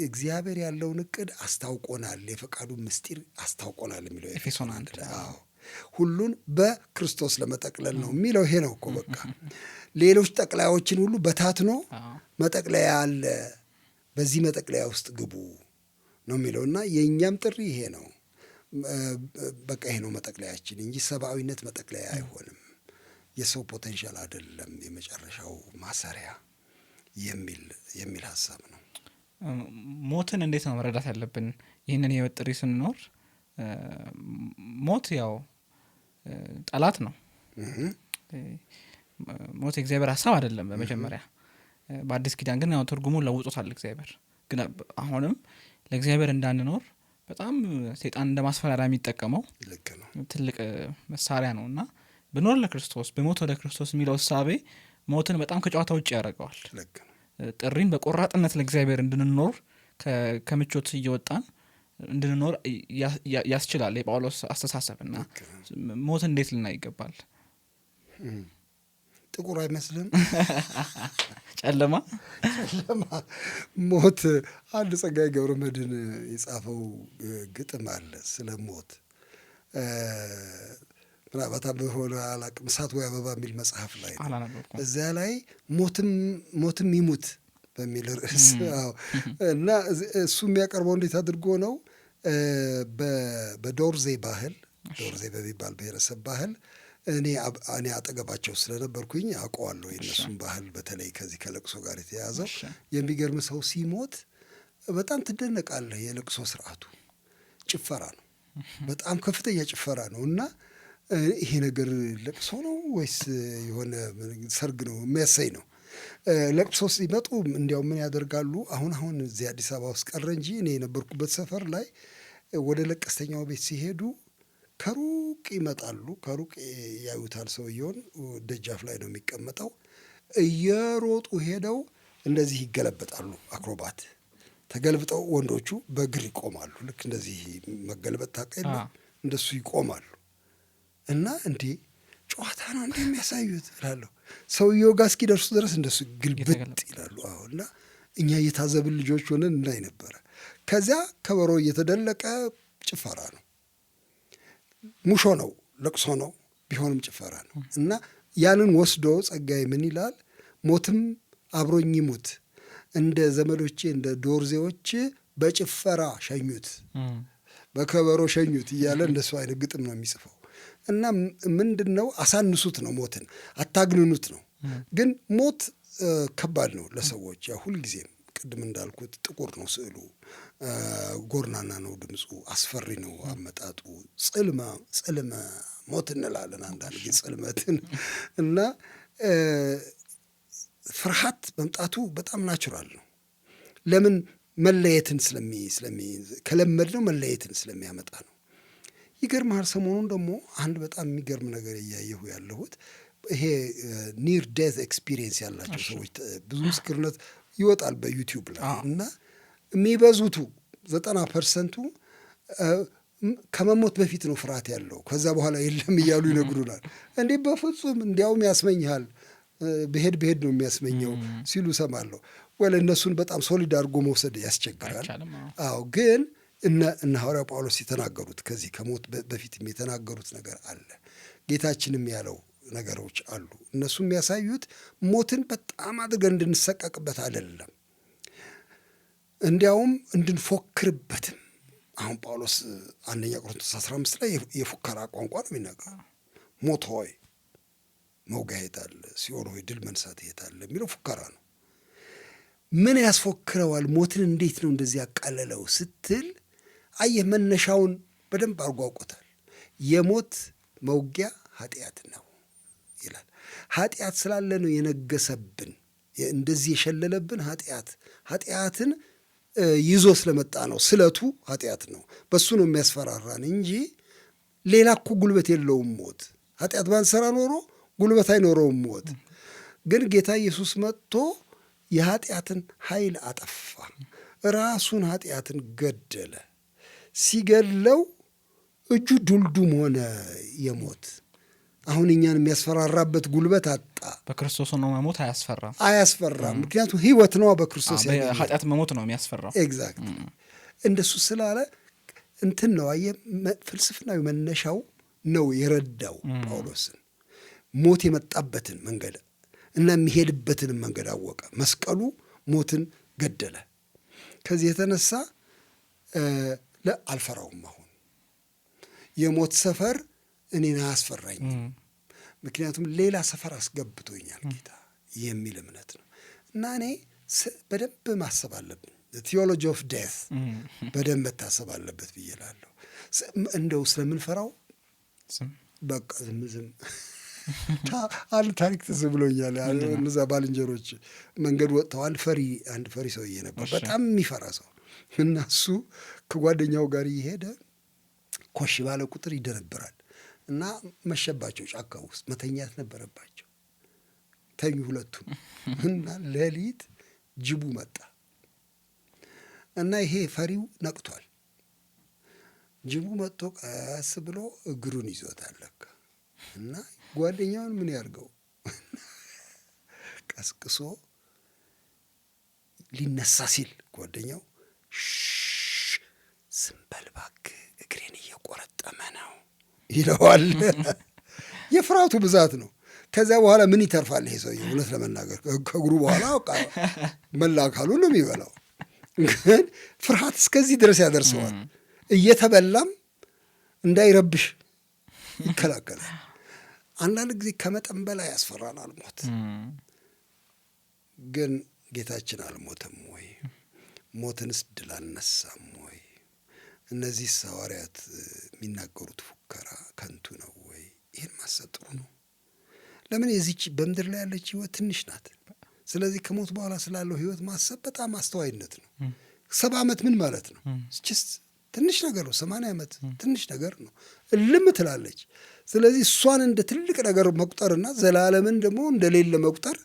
እግዚአብሔር ያለውን እቅድ አስታውቆናል፣ የፈቃዱን ምስጢር አስታውቆናል የሚለው ኤፌሶን 1 ሁሉን በክርስቶስ ለመጠቅለል ነው የሚለው ይሄ ነው እኮ በቃ ሌሎች ጠቅላዮችን ሁሉ በታትኖ መጠቅለያ አለ፣ በዚህ መጠቅለያ ውስጥ ግቡ ነው የሚለው እና የእኛም ጥሪ ይሄ ነው። በቃ ይሄ ነው መጠቅለያችን እንጂ ሰብአዊነት መጠቅለያ አይሆንም፣ የሰው ፖቴንሻል አይደለም የመጨረሻው ማሰሪያ የሚል ሀሳብ ነው። ሞትን እንዴት ነው መረዳት ያለብን? ይህንን የህይወት ጥሪ ስንኖር ሞት ያው ጠላት ነው። ሞት የእግዚአብሔር ሀሳብ አይደለም በመጀመሪያ። በአዲስ ኪዳን ግን ያው ትርጉሙን ለውጦታል እግዚአብሔር። ግን አሁንም ለእግዚአብሔር እንዳንኖር በጣም ሰይጣን እንደማስፈራሪያ የሚጠቀመው ትልቅ መሳሪያ ነው እና ብኖር ለክርስቶስ ብሞት ወደ ክርስቶስ የሚለው እሳቤ ሞትን በጣም ከጨዋታ ውጭ ያደርገዋል። ጥሪን በቆራጥነት ለእግዚአብሔር እንድንኖር ከምቾት እየወጣን እንድንኖር ያስችላል የጳውሎስ አስተሳሰብና ሞት እንዴት ልናይ ይገባል? ጥቁር አይመስልም? ጨለማ ሞት። አንድ ጸጋዬ ገብረመድኅን የጻፈው ግጥም አለ ስለ ሞት። ምናልባት በሆነ አላቅም እሳት ወይ አበባ የሚል መጽሐፍ ላይ እዚያ ላይ ሞትም ይሙት በሚል ርዕስ እና እሱ የሚያቀርበው እንዴት አድርጎ ነው በዶርዜ ባህል፣ ዶርዜ በሚባል ብሔረሰብ ባህል እኔ አጠገባቸው ስለነበርኩኝ አውቀዋለሁ የእነሱን ባህል፣ በተለይ ከዚህ ከለቅሶ ጋር የተያያዘው። የሚገርም ሰው ሲሞት በጣም ትደነቃለህ። የለቅሶ ስርዓቱ ጭፈራ ነው፣ በጣም ከፍተኛ ጭፈራ ነው እና ይሄ ነገር ለቅሶ ነው ወይስ የሆነ ሰርግ ነው የሚያሳይ ነው። ለቅሶ ሲመጡ እንዲያው ምን ያደርጋሉ? አሁን እዚህ አዲስ አበባ ውስጥ ቀረ እንጂ እኔ የነበርኩበት ሰፈር ላይ ወደ ለቀስተኛው ቤት ሲሄዱ ከሩቅ ይመጣሉ። ከሩቅ ያዩታል። ሰውየውን ደጃፍ ላይ ነው የሚቀመጠው። እየሮጡ ሄደው እንደዚህ ይገለበጣሉ። አክሮባት ተገልብጠው ወንዶቹ በእግር ይቆማሉ። ልክ እንደዚህ መገልበጥ ታውቃ እንደሱ ይቆማሉ። እና እንዴ ጨዋታ ነው እንዴ የሚያሳዩት እላለሁ። ሰውየው ጋር እስኪደርሱ ድረስ እንደሱ ግልብጥ ይላሉ። እና እኛ እየታዘብን ልጆች ሆነን እናይ ነበረ። ከዚያ ከበሮ እየተደለቀ ጭፈራ ነው። ሙሾ ነው፣ ለቅሶ ነው፣ ቢሆንም ጭፈራ ነው። እና ያንን ወስዶ ጸጋዬ ምን ይላል? ሞትም አብሮኝ ይሙት እንደ ዘመዶቼ እንደ ዶርዜዎች በጭፈራ ሸኙት፣ በከበሮ ሸኙት እያለ እንደሱ አይነት ግጥም ነው የሚጽፈው። እና ምንድን ነው አሳንሱት ነው፣ ሞትን አታግንኑት ነው። ግን ሞት ከባድ ነው ለሰዎች። ያ ሁልጊዜም ቅድም እንዳልኩት ጥቁር ነው ስዕሉ፣ ጎርናና ነው ድምፁ፣ አስፈሪ ነው አመጣጡ። ጽልመ ሞት እንላለን አንዳንድ ጊዜ ጽልመትን። እና ፍርሃት መምጣቱ በጣም ናቹራል ነው። ለምን? መለየትን ከለመድ ነው መለየትን ስለሚያመጣ ነው። ይገርምሃል፣ ሰሞኑን ደግሞ አንድ በጣም የሚገርም ነገር እያየሁ ያለሁት ይሄ ኒር ዴዝ ኤክስፒሪየንስ ያላቸው ሰዎች ብዙ ምስክርነት ይወጣል በዩቲዩብ ላይ እና የሚበዙቱ 90% ከመሞት በፊት ነው ፍርሃት ያለው፣ ከዛ በኋላ የለም እያሉ ይነግሩናል። እንዲህ በፍጹም እንዲያውም ያስመኝሃል፣ ብሄድ ነው የሚያስመኘው ሲሉ ሰማለሁ። ወለ እነሱን በጣም ሶሊድ አድርጎ መውሰድ ያስቸግራል። አዎ ግን እነ ሐዋርያው ጳውሎስ የተናገሩት ከዚህ ከሞት በፊትም የተናገሩት ነገር አለ። ጌታችንም ያለው ነገሮች አሉ። እነሱ የሚያሳዩት ሞትን በጣም አድርገን እንድንሰቀቅበት አይደለም፣ እንዲያውም እንድንፎክርበትም። አሁን ጳውሎስ አንደኛ ቆሮንቶስ 15 ላይ የፉከራ ቋንቋ ነው የሚናገረው። ሞት ሆይ መውጊያ የት አለ? ሲኦል ሆይ ድል መንሳት የት አለ? የሚለው ፉከራ ነው። ምን ያስፎክረዋል? ሞትን እንዴት ነው እንደዚህ ያቃለለው ስትል አየህ፣ መነሻውን በደንብ አድርጎ አውቆታል። የሞት መውጊያ ኃጢአት ነው ይላል። ኃጢአት ስላለ ነው የነገሰብን፣ እንደዚህ የሸለለብን ኃጢአትን ይዞ ስለመጣ ነው። ስለቱ ኃጢአት ነው። በሱ ነው የሚያስፈራራን እንጂ ሌላ እኮ ጉልበት የለውም ሞት። ኃጢአት ባንሰራ ኖሮ ጉልበት አይኖረውም ሞት። ግን ጌታ ኢየሱስ መጥቶ የኃጢአትን ኃይል አጠፋ። ራሱን ኃጢአትን ገደለ። ሲገድለው እጁ ዱልዱም ሆነ የሞት። አሁን እኛን የሚያስፈራራበት ጉልበት አጣ። በክርስቶስ ነው መሞት አያስፈራም። ምክንያቱም ሕይወት ነው በክርስቶስ። ኃጢአት መሞት ነው የሚያስፈራው። ኤግዛክት እንደሱ ስላለ እንትን ነው አየህ፣ ፍልስፍናዊ መነሻው ነው የረዳው ጳውሎስን። ሞት የመጣበትን መንገድ እና የሚሄድበትንም መንገድ አወቀ። መስቀሉ ሞትን ገደለ። ከዚህ የተነሳ አልፈራውም። አሁን የሞት ሰፈር እኔን አያስፈራኝም፣ ምክንያቱም ሌላ ሰፈር አስገብቶኛል ጌታ የሚል እምነት ነው። እና እኔ በደንብ ማሰብ አለብኝ። ቲዮሎጂ ኦፍ ዴት በደንብ መታሰብ አለበት ብዬ እላለሁ። እንደው ስለምንፈራው በቃ ዝም አንድ ታሪክ ትዝ ብሎኛል። እነዛ ባልንጀሮች መንገድ ወጥተዋል። አንድ ፈሪ ሰውዬ ነበር፣ በጣም የሚፈራ ሰው እና እሱ ከጓደኛው ጋር እየሄደ ኮሽ ባለ ቁጥር ይደነብራል እና መሸባቸው። ጫካ ውስጥ መተኛት ነበረባቸው። ተኙ ሁለቱም እና ሌሊት ጅቡ መጣ እና ይሄ ፈሪው ነቅቷል። ጅቡ መጥቶ ቀስ ብሎ እግሩን ይዞታል ለካ እና ጓደኛውን ምን ያርገው ቀስቅሶ ሊነሳ ሲል ጓደኛው ዝም በል እባክህ እግሬን እየቆረጠመ ነው ይለዋል። የፍርሃቱ ብዛት ነው። ከዚያ በኋላ ምን ይተርፋል ይሄ ሰውዬ? እውነት ለመናገር ከእግሩ በኋላ መላ አካሉን ነው የሚበላው። ግን ፍርሃት እስከዚህ ድረስ ያደርሰዋል። እየተበላም እንዳይረብሽ ይከላከላል። አንዳንድ ጊዜ ከመጠን በላይ ያስፈራናል ሞት። ግን ጌታችን አልሞተም ወይ? ሞትንስ ድል አልነሳም ወይ? እነዚህ ሐዋርያት የሚናገሩት ፉከራ ከንቱ ነው ወይ? ይህን ማሰብ ጥሩ ነው። ለምን የዚች በምድር ላይ ያለች ህይወት ትንሽ ናት። ስለዚህ ከሞት በኋላ ስላለው ህይወት ማሰብ በጣም አስተዋይነት ነው። 70 ዓመት ምን ማለት ነው? ትንሽ ነገር ነው። 80 ዓመት ትንሽ ነገር ነው። እልም ትላለች። ስለዚህ እሷን እንደ ትልቅ ነገር መቁጠርና ዘላለምን ደግሞ እንደሌለ መቁጠር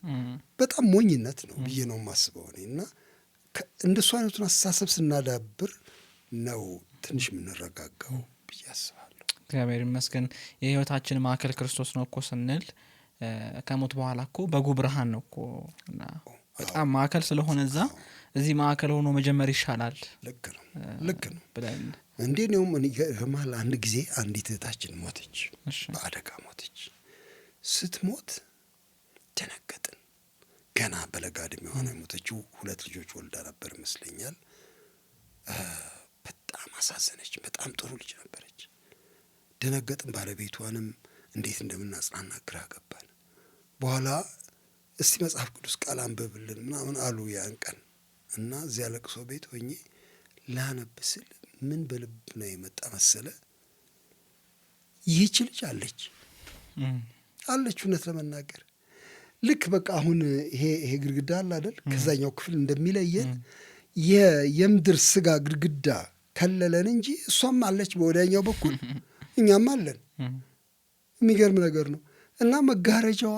በጣም ሞኝነት ነው ብዬ ነው የማስበው እኔ። እና እንደ እሷ አይነቱን አስተሳሰብ ስናዳብር ነው ትንሽ የምንረጋጋው ብዬ አስባለሁ። እግዚአብሔር ይመስገን። የህይወታችን ማዕከል ክርስቶስ ነው እኮ ስንል ከሞት በኋላ እኮ በጉ ብርሃን ነው እኮ እና በጣም ማዕከል ስለሆነ እዚህ ማዕከል ሆኖ መጀመር ይሻላል። ልክ ነው ብለን እንዴ ነው ማል አንድ ጊዜ አንዲት እህታችን ሞተች፣ በአደጋ ሞተች። ስትሞት ደነገጥን። ገና በለጋ ዕድሜዋ ነው የሞተችው። 2 ልጆች ወልዳ ነበር ይመስለኛል። በጣም አሳዘነች። በጣም ጥሩ ልጅ ነበረች። ደነገጥን። ባለቤቷንም እንዴት እንደምናጽናና ግራ ገባን። በኋላ እስቲ መጽሐፍ ቅዱስ ቃል አንብብልን ምናምን አሉ ያን ቀን እና እዚያ ለቅሶ ቤት ሆኜ ላነብ ስል ምን በልብ ነው የመጣ መሰለ? ይህች ልጅ አለች። እውነት ለመናገር ልክ በቃ አሁን ይሄ ግድግዳ አለ አይደል? ከዛኛው ክፍል እንደሚለየን የምድር ስጋ ግድግዳ ከለለን እንጂ እሷም አለች በወዲያኛው በኩል፣ እኛም አለን። የሚገርም ነገር ነው። እና መጋረጃዋ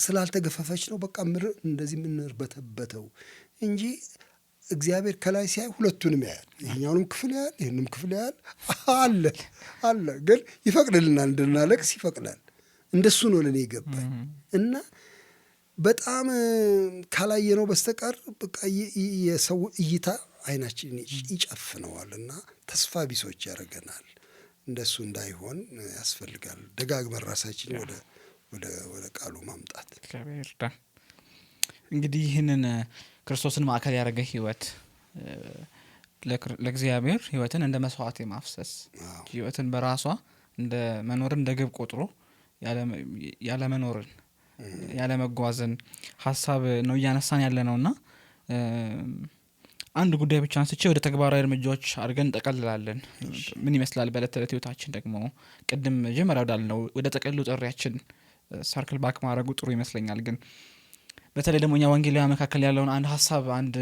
ስላልተገፈፈች ነው በቃ እንደዚህ የምንርበተበተው እንጂ እግዚአብሔር ከላይ ሲያይ ሁለቱንም ያያል። ይሄኛውንም ክፍል ያያል፣ ይህንም ክፍል ያያል። አለ ግን ይፈቅድልናል፣ እንድናለቅስ ይፈቅዳል። እንደሱ ነው ለእኔ ይገባል። እና በጣም ካላየነው በስተቀር በቃ የሰው እይታ አይናችን ይጨፍነዋል እና ተስፋ ቢሶች ያደርገናል። እንደሱ እንዳይሆን ያስፈልጋል ደጋግመን ራሳችን ወደ ቃሉ ማምጣት። እንግዲህ ይህንን ክርስቶስን ማዕከል ያደረገ ህይወት ለእግዚአብሔር ህይወትን እንደ መስዋዕት የማፍሰስ ህይወትን በራሷ እንደ መኖርን እንደ ግብ ቆጥሮ ያለ መኖርን ያለ መጓዝን ሀሳብ ነው እያነሳን ያለ ነውና አንድ ጉዳይ ብቻ አንስቼ ወደ ተግባራዊ እርምጃዎች አድርገን እንጠቀልላለን። ምን ይመስላል በዕለት ተዕለት ህይወታችን ደግሞ ቅድም ጀመሪያ ወዳልነው ወደ ጠቅልሉ ጥሪያችን ሰርክል ባክ ማድረጉ ጥሩ ይመስለኛል። ግን በተለይ ደግሞ እኛ ወንጌላውያን መካከል ያለውን አንድ ሀሳብ አንድ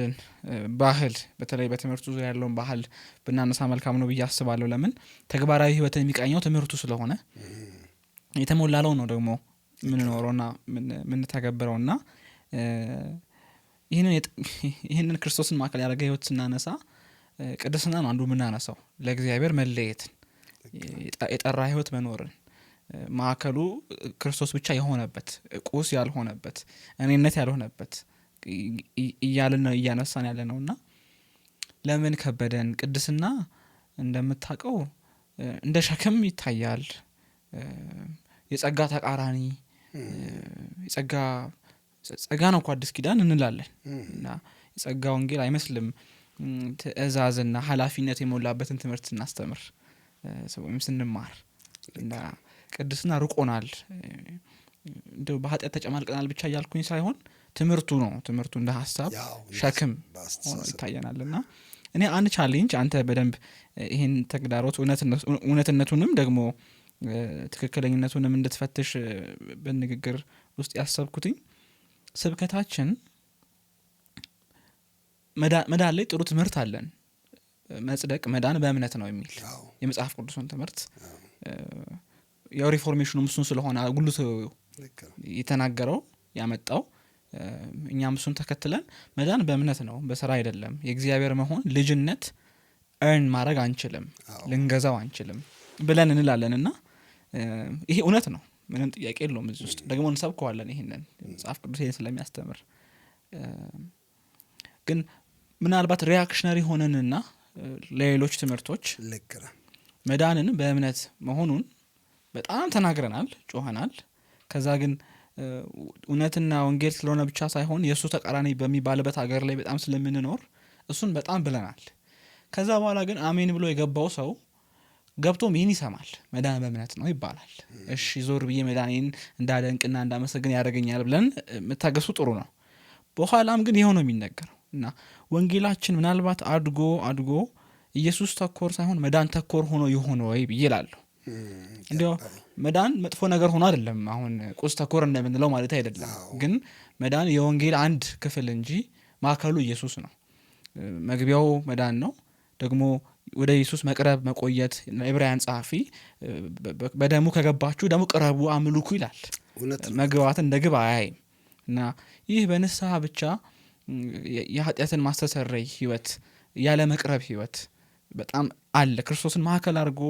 ባህል በተለይ በትምህርቱ ዙሪያ ያለውን ባህል ብናነሳ መልካም ነው ብዬ አስባለሁ። ለምን ተግባራዊ ህይወትን የሚቃኘው ትምህርቱ ስለሆነ የተሞላለው ነው ደግሞ ምንኖረውና ምንተገብረውና ይህንን ክርስቶስን ማዕከል ያደረገ ህይወት ስናነሳ ቅድስና ነው አንዱ ምናነሳው። ለእግዚአብሔር መለየትን የጠራ ህይወት መኖርን ማዕከሉ ክርስቶስ ብቻ የሆነበት ቁስ ያልሆነበት እኔነት ያልሆነበት እያልን ነው እያነሳን ያለ ነውና ለምን ከበደን? ቅድስና እንደምታውቀው እንደ ሸክም ይታያል። የጸጋ ተቃራኒ ጸጋ ነው እኮ አዲስ ኪዳን እንላለን እና የጸጋ ወንጌል አይመስልም። ትእዛዝና ኃላፊነት የሞላበትን ትምህርት ስናስተምር ወይም ስንማር እና ቅድስና ርቆናል እንደው በኃጢአት ተጨማልቀናል ብቻ እያልኩኝ ሳይሆን ትምህርቱ እንደ ሀሳብ ሸክም ሆኖ ይታየናልና እኔ አንድ ቻሌንጅ አንተ በደንብ ይሄን ተግዳሮት እውነትነቱንም ደግሞ ትክክለኝነቱንም እንድትፈትሽ በንግግር ውስጥ ያሰብኩትኝ ስብከታችን መዳን ላይ ጥሩ ትምህርት አለን። መጽደቅ መዳን በእምነት ነው የሚል የመጽሐፍ ቅዱስን ትምህርት ያው ሪፎርሜሽኑም እሱን ስለሆነ ጉልቱ የተናገረው ያመጣው እኛም እሱን ተከትለን መዳን በእምነት ነው በስራ አይደለም። የእግዚአብሔር መሆን ልጅነት እርን ማድረግ አንችልም ልንገዛው አንችልም ብለን እንላለንና ይሄ እውነት ነው ምንም ጥያቄ የለውም። እዚህ ውስጥ ደግሞ እንሰብከዋለን ይሄንን መጽሐፍ ቅዱስ ይሄን ስለሚያስተምር ግን ምናልባት ሪአክሽነሪ ሆነንና ለሌሎች ትምህርቶች መዳንን በእምነት መሆኑን በጣም ተናግረናል ጮኸናል። ከዛ ግን እውነትና ወንጌል ስለሆነ ብቻ ሳይሆን የሱ ተቃራኒ በሚባልበት ሀገር ላይ በጣም ስለምንኖር እሱን በጣም ብለናል። ከዛ በኋላ ግን አሜን ብሎ የገባው ሰው ገብቶም ይህን ይሰማል መዳን በእምነት ነው ይባላል። እሺ ዞር ብዬ መዳኔን እንዳደንቅና እንዳመሰግን ያደርገኛል ብለን መታገሱ ጥሩ ነው። በኋላም ግን ይሄው ነው የሚነገረው እና ወንጌላችን ምናልባት አድጎ ኢየሱስ ተኮር ሳይሆን መዳን ተኮር ሆኖ ይሆን ወይ ብዬ እላለሁ። እንዲያው መዳን መጥፎ ነገር ሆኖ አይደለም አሁን ቁስ ተኮር እንደምንለው ማለት አይደለም። ግን መዳን የወንጌል አንድ ክፍል እንጂ ማዕከሉ ኢየሱስ ነው። መግቢያው መዳን ነው። ደግሞ ወደ ኢየሱስ መቅረብ መቆየት ዕብራውያን ጸሐፊ በደሙ ከገባችሁ ደግሞ ቅረቡ አምልኩ ይላል። መግባት እንደ ግብ አያይም እና ይህ በንስሐ ብቻ የኃጢአትን ማስተሰረይ ህይወት ያለ መቅረብ ህይወት በጣም አለ። ክርስቶስን ማዕከል አድርጎ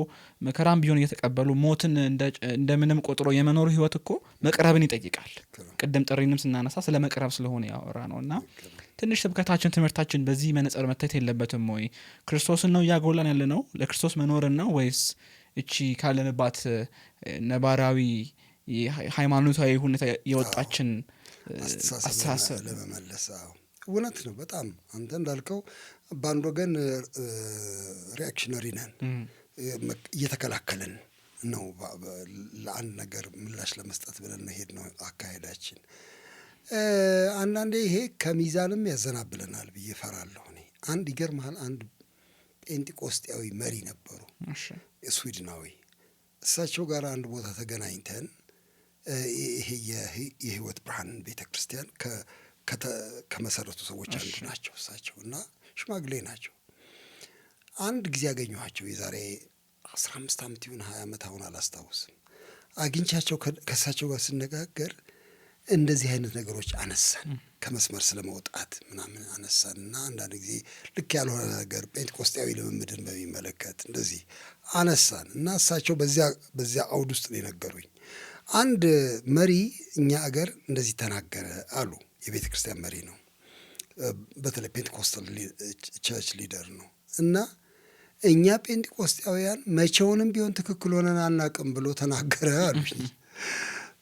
መከራም ቢሆን እየተቀበሉ ሞትን እንደምንም ቆጥሮ የመኖር ህይወት እኮ መቅረብን ይጠይቃል። ቅድም ጥሪንም ስናነሳ ስለ መቅረብ ስለሆነ ያወራ ነውና ትንሽ ስብከታችን ትምህርታችን በዚህ መነጽር መታየት የለበትም ወይ? ክርስቶስን ነው እያጎላን ያለ ነው ለክርስቶስ መኖርን ነው ወይስ እቺ ካለንባት ነባራዊ ሃይማኖታዊ ሁኔታ የወጣችን አስተሳሰብ ለመመለስ? እውነት ነው በጣም አንተ እንዳልከው በአንድ ወገን ሪአክሽነሪ ነን እየተከላከልን ነው ለአንድ ነገር ምላሽ ለመስጠት ብለን መሄድ ነው አካሄዳችን። አንዳንዴ ይሄ ከሚዛንም ያዘናብለናል ብዬ ፈራለሁ። እኔ አንድ ይገርምሃል አንድ ጴንጤቆስጤያዊ መሪ ነበሩ ስዊድናዊ። እሳቸው ጋር አንድ ቦታ ተገናኝተን ይሄ የህይወት ብርሃን ቤተክርስቲያን ከመሰረቱ ሰዎች አንዱ ናቸው እሳቸው እና ሽማግሌ ናቸው። አንድ ጊዜ ያገኘኋቸው የዛሬ 15 ዓመት ይሁን 20 ዓመት አሁን አላስታውስም። አግኝቻቸው ከእሳቸው ጋር ስነጋገር እንደዚህ አይነት ነገሮች አነሳን። ከመስመር ስለመውጣት ምናምን አነሳን እና አንዳንድ ጊዜ ልክ ያልሆነ ነገር ጴንጤቆስጤያዊ ልምምድን በሚመለከት እንደዚህ አነሳን እና እሳቸው በዚያ አውድ ውስጥ ነው የነገሩኝ። አንድ መሪ እኛ አገር እንደዚህ ተናገረ አሉ። የቤተ ክርስቲያን መሪ ነው፣ በተለይ ፔንቴኮስታል ቸርች ሊደር ነው። እና እኛ ጴንጤቆስጣውያን መቼውንም ቢሆን ትክክል ሆነን አናቅም ብሎ ተናገረ አሉ።